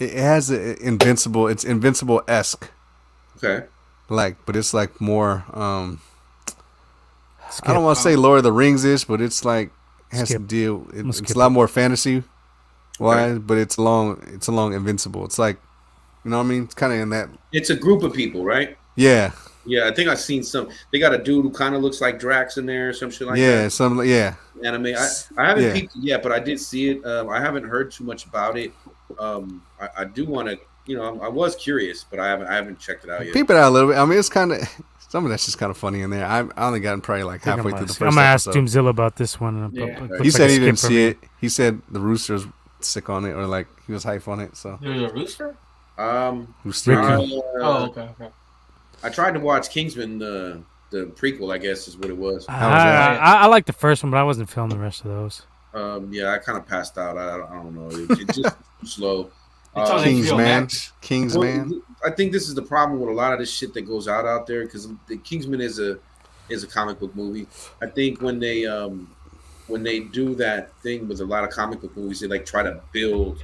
it has a invincible. It's Invincible-esque, Okay. like, but it's like more. Skip. I don't want to say Lord of the Rings ish, but it's like it has Skip. to deal. It's skip a lot it. more fantasy wise, but it's along Invincible. It's like, you know what I mean? It's kind of in that. It's a group of people, right? Yeah, Yeah, I think I've seen some. They got a dude who kind of looks like Drax in there, or some shit like yeah, that. some yeah. Anime. I haven't Yeah. peeked it yet, but I did see it. I haven't heard too much about it. I do want to. I was curious, but I haven't checked it out yet. Peep it out a little bit. I mean, it's kind of some of that's just kind of funny in there. I only gotten probably like I'm halfway gonna through the I'm first gonna ask episode. Doomzilla about this one. And Yeah. it He looks He said like a he didn't skip for see me. it. He said the Rooster's sick on it, or like he was hype on it. So There's a rooster. Rooster. Oh, okay. I tried to watch Kingsman, the prequel. I guess is what it was. How was that? I like the first one, but I wasn't feeling the rest of those. Yeah, I kind of passed out. I don't know. It's just too slow. It's on King's HBO Man. Max. King's Well, Man. I think this is the problem with a lot of this shit that goes out there because the Kingsman is a comic book movie. I think when they do that thing with a lot of comic book movies, they like try to build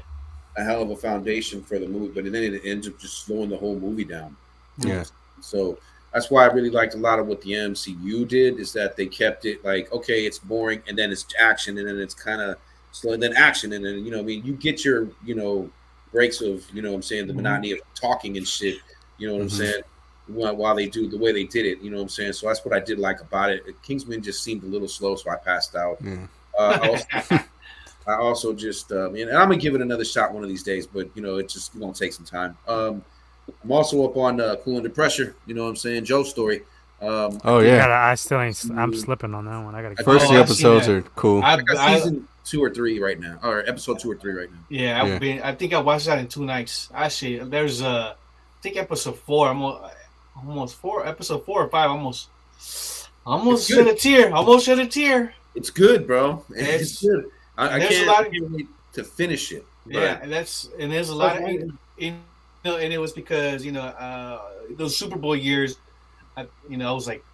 a hell of a foundation for the movie, but then it ends up just slowing the whole movie down. Yeah. So that's why I really liked a lot of what the MCU did is that they kept it like, okay, it's boring, and then it's action, and then it's kind of slow, and then action, and then you get your breaks of what I'm saying, the monotony of talking and shit. You know what I'm saying? While they do the way they did it, you know what I'm saying. So that's what I did like about it. Kingsman just seemed a little slow, so I passed out. Yeah. I also just and I'm gonna give it another shot one of these days, but it's just gonna take some time. I'm also up on Cool Under Pressure. You know what I'm saying? Joe's story. Oh yeah. I still ain't. I'm slipping on that one. I gotta. First Oh, few I've seen episodes that. are cool. I got I, season 2 or 3 right now, or episode 2 or 3 right now. yeah, Yeah. I think I watched that in 2 nights. Actually, there's I think episode 4. Almost 4. Episode 4 or 5. Almost It's shed good. a tear. Almost shed a tear. It's good, bro. It's- It's good. I there's a can't lot of- wait to finish it. Yeah, but- and there's a lot of and it was because those Super Bowl years. I was like,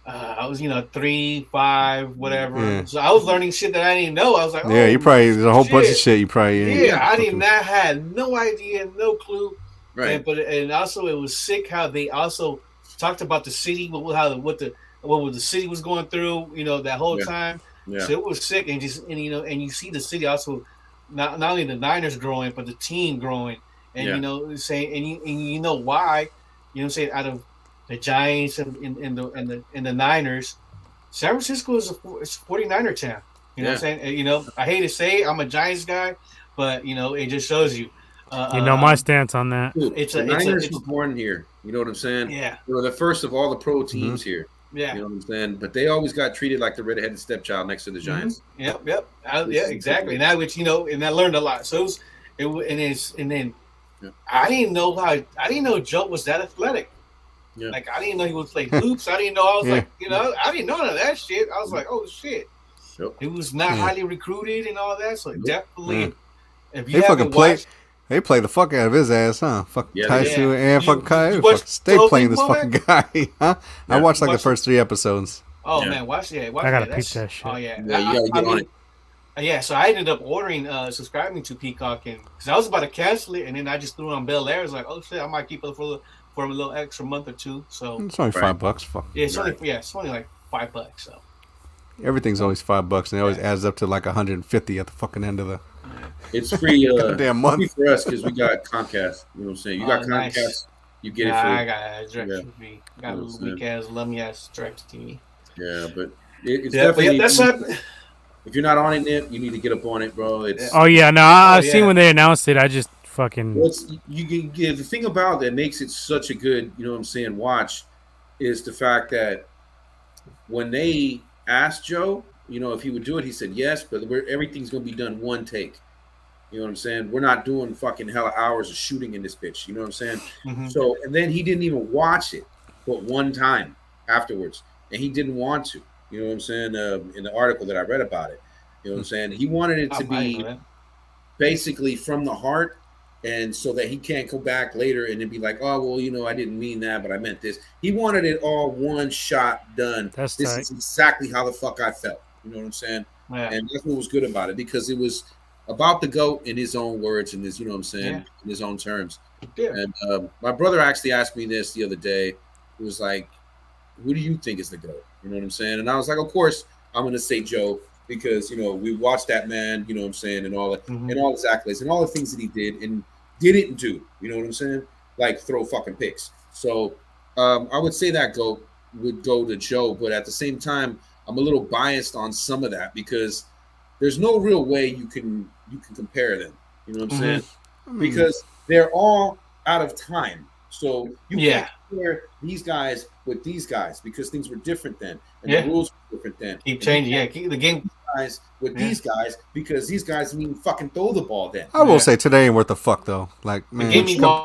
I was 3, 5, whatever. Yeah. So I was learning shit that I didn't know. I was like, Yeah, you probably there's a whole bunch of shit. shit you probably Yeah, I did not had no idea, no clue. Right. And also it was sick how they also talked about the city, what the city was going through, that whole time. Yeah. So it was sick, and and you see the city also, not only the Niners growing, but the team growing, and saying and you know why, saying out of the Giants and the Niners, San Francisco is a 49er town. You know what I'm saying? And, I hate to say it, I'm a Giants guy, but it just shows you. my stance on that. Dude, the Niners were born here. You know what I'm saying? Yeah. They were the first of all the pro teams here. Yeah. You know what I'm saying? But they always got treated like the redheaded stepchild next to the Giants. Yep. Yeah, exactly. And and I learned a lot. So I didn't know Joe was that athletic. Yeah. Like I didn't know he would play hoops. I didn't know. I was like, I didn't know none of that shit. I was like, oh shit. Yep. It was not highly recruited and all that. So definitely, if They you fucking play. They play the fuck out of his ass, huh? Fuck Tyson and fucking Kyle. Stay playing this fucking guy, huh? I watched like the first 3 episodes. Oh man, watch I gotta peep that shit. Oh yeah, you gotta get on it. Yeah, so I ended up subscribing to Peacock, and because I was about to cancel it, and then I just threw it on Bel Air. I was like, oh shit, I might keep it for a little extra month or two. So it's only $5. Fuck. Yeah, it's only like $5. So everything's always $5, and it always adds up to like 150 at the fucking end of the. It's free. Damn month free for us because we got Comcast. You know what I'm saying? You got Comcast. Nice. You get it free. I got direct TV. Got a little weak ass, lummy ass direct TV. Yeah, but it's definitely. That's what. If you're not on it yet, you need to get up on it, bro. It's. Oh yeah, no, I've seen when they announced it. I just fucking. The thing about that makes it such a good, you know what I'm saying, watch, is the fact that when they asked Joe, if he would do it, he said yes, but everything's gonna be done one take. You know what I'm saying? We're not doing fucking hella hours of shooting in this bitch. You know what I'm saying? Mm-hmm. So, and then he didn't even watch it, but one time afterwards, and he didn't want to. You know what I'm saying? In the article that I read about it, you know what I'm saying? He wanted it to be basically from the heart, and so that he can't go back later and then be like, oh, well, I didn't mean that, but I meant this. He wanted it all one shot done. This is exactly how the fuck I felt. You know what I'm saying? Yeah. And that's what was good about it, because it was about the GOAT in his own words and his, in his own terms. Yeah. And my brother actually asked me this the other day. He was like, who do you think is the GOAT? You know what I'm saying? And I was like, of course, I'm going to say Joe, because, we watched that man, you know what I'm saying, and all that, and all his accolades and all the things that he did and didn't do, you know what I'm saying? Like throw fucking picks. So I would say that GOAT would go to Joe, but at the same time, I'm a little biased on some of that, because there's no real way you can compare them. You know what I'm saying? Because they're all out of time. So you can't compare these guys with these guys, because things were different then, and the rules were different then. Keep changing. Keep the game guys with these guys, because these guys didn't even fucking throw the ball then. I will say today ain't worth the fuck though. Like, man,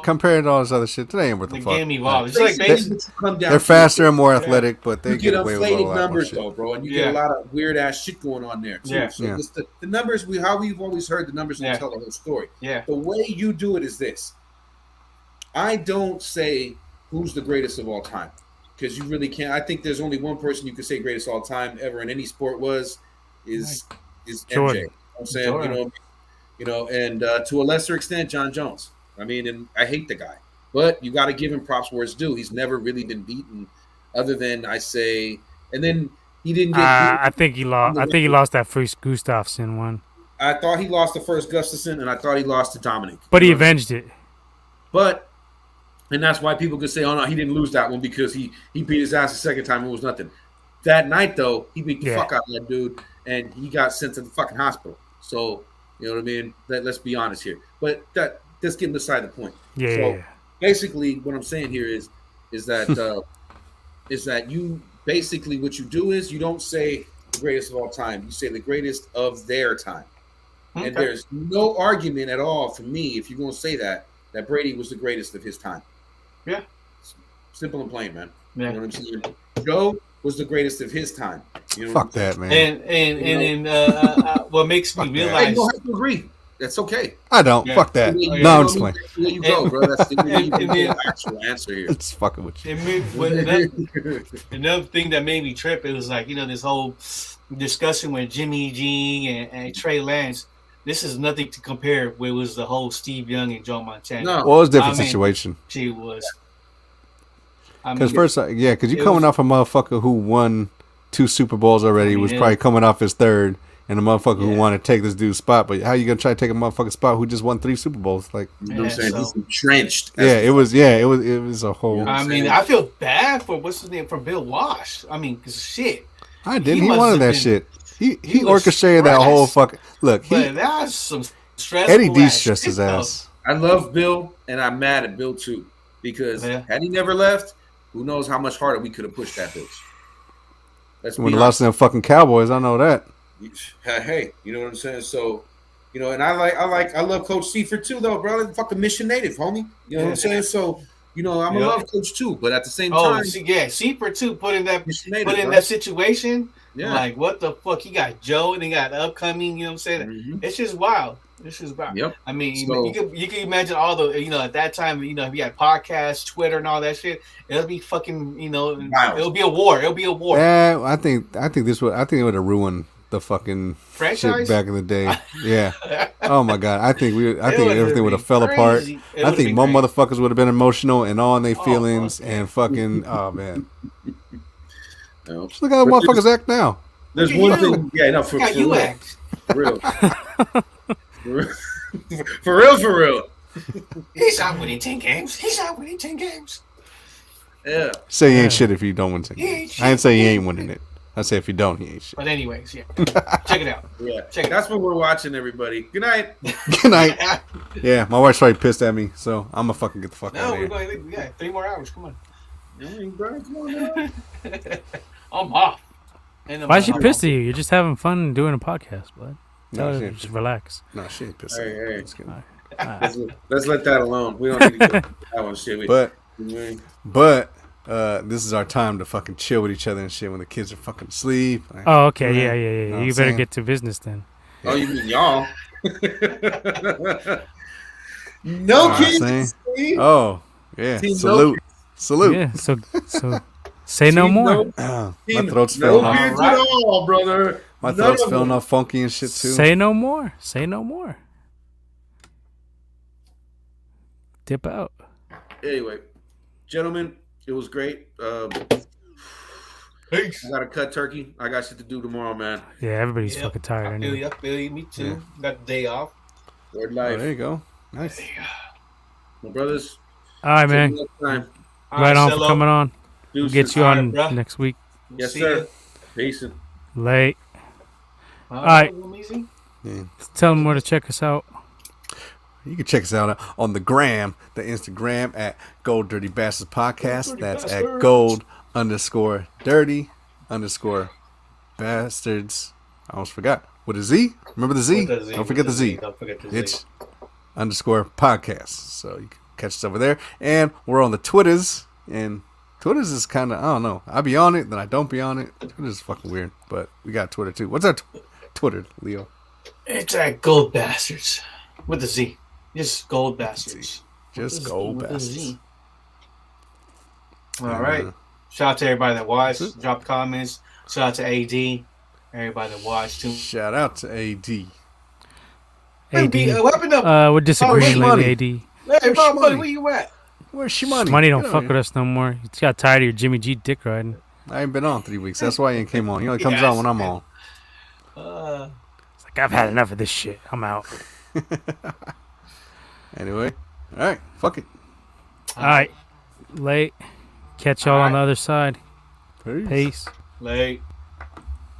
compared to all this other shit, today ain't worth the fuck. It's like basically they're faster and more athletic, but they get away with a lot numbers more though, bro, and you get a lot of weird ass shit going on there too. So the numbers, how we've always heard the numbers will tell the whole story. Yeah. The way you do it is this. I don't say who's the greatest of all time, because you really can't. I think there's only one person you could say greatest of all time ever in any sport is MJ. I'm saying, Jordan. And to a lesser extent, John Jones. I mean, and I hate the guy, but you got to give him props where it's due. He's never really been beaten, other than I say, and then he didn't get. I think he lost. I think he lost that first Gustafsson one. I thought he lost the first Gustafsson, and I thought he lost to Dominic. But he avenged it. And that's why people could say, oh no, he didn't lose that one, because he beat his ass the second time. It was nothing. That night though, he beat the fuck out of that dude, and he got sent to the fucking hospital. So, you know what I mean? Let's be honest here. But let's get beside the point. Yeah. So basically, what I'm saying here is that is that you basically, what you do is you don't say the greatest of all time. You say the greatest of their time. Okay. And there's no argument at all for me, if you're going to say that Brady was the greatest of his time. Yeah. Simple and plain, man. Yeah. You know what I'm saying? Joe was the greatest of his time. You know fuck that, man. And what makes me realize, you don't have to agree. That's okay. I don't. Yeah. Fuck that. Yeah. No, I'm just playing. There you go, bro. That's the And actual answer here. It's fucking with you. It made, another thing that made me trip, it was like, this whole discussion with Jimmy G and Trey Lance. This is nothing to compare with was the whole Steve Young and Joe Montana. No. Well, it was a different situation. She was. Because because you're coming off a motherfucker who won 2 Super Bowls already, was probably coming off his 3rd, and a motherfucker who wanted to take this dude's spot. But how you gonna try to take a motherfucking spot who just won 3 Super Bowls? Like, you know what I'm saying? He's entrenched. It was a whole. I mean, I feel bad for what's his name for Bill Walsh. I mean, cause shit. I didn't. He wanted that shit. He orchestrated that whole fucking look. But that's some stress. Eddie D stressed his ass. I love Bill, and I'm mad at Bill too, because had he never left, who knows how much harder we could have pushed that bitch. When lost to them fucking Cowboys, I know that. Hey, you know what I'm saying? So, and I love Coach Seifert too, though, bro. Fucking Mission Native, homie. You know what I'm saying? So, I'm a love coach too, but at the same time, Seifert too put in that Native, that situation. Yeah. Like, what the fuck? He got Joe and he got upcoming. You know what I'm saying? Mm-hmm. It's just wild. This is wild. Yep. I mean, you can imagine all the at that time, if you had podcasts, Twitter, and all that shit, it'll be fucking it'll be a war. It'll be a war. Yeah, I think it would have ruined the fucking franchise shit back in the day. Yeah. Oh my god. I think everything would have fell apart. I think more motherfuckers would have been emotional and all in their feelings and fucking. Oh man. No. Just look how motherfuckers act now. There's one thing. Yeah, no, for real. Act. For real. For real. He's not winning 10 games. Yeah. Say he ain't shit if you don't win 10 games. I didn't say he ain't winning it. I say if you don't, he ain't shit. But anyways, yeah. Check it out. Yeah. That's what we're watching, everybody. Good night. Good night. Yeah, my wife's probably pissed at me, so I'm gonna fucking get the fuck out of here. We got 3 more hours. Come on. Come on now. I'm off. Why is she pissed at you? You're just having fun doing a podcast, bud. No, just relax. No, she ain't pissed at me. Hey. Let's let that alone. We don't need to get that one shit. But this is our time to fucking chill with each other and shit when the kids are fucking asleep. Like, oh, okay. Yeah. You better get to business then. Oh, you mean y'all? No kids. Oh, yeah. Salute. Yeah, so say no more. My throat's feeling No kids at all, brother. My throat's feeling all funky and shit too. Say no more. Dip out. Anyway, gentlemen, it was great. I got to cut turkey. I got shit to do tomorrow, man. Yeah, everybody's fucking tired. I feel you. Me too. Got the day off. Word life. Oh, there you go. Nice. My brothers. All right, man. Right on for coming on. We'll get you on next week. Yes, sir. Peace. Late. All right. Yeah. Tell them where to check us out. You can check us out on the Instagram at Gold Dirty Bastards Podcast. That's at gold_dirty_bastards. I almost forgot. With a Z? Remember the Z? Don't forget the Z. It's _podcast. So you can catch us over there. And we're on the Twitters. And Twitters is kind of, I don't know. I be on it, then I don't be on it. Twitter's fucking weird. But we got Twitter too. What's our Twitter, Leo? It's at Gold Bastards. With a Z. Just Gold Bastards. Just Gold Bastards. All right. Shout out to everybody that watched. Drop comments. Shout out to AD. Everybody that watched too. Shout out to AD. AD. We're disagreeing lately, AD. Hey, buddy, where you at? Where's Shimani? Money don't fuck with us no more. He's got tired of your Jimmy G dick riding. I ain't been on 3 weeks. That's why he ain't came on. He only comes on when I'm on. It's like, I've had enough of this shit. I'm out. Anyway. All right. Fuck it. All right. Late. Catch y'all on the other side. Peace. Late.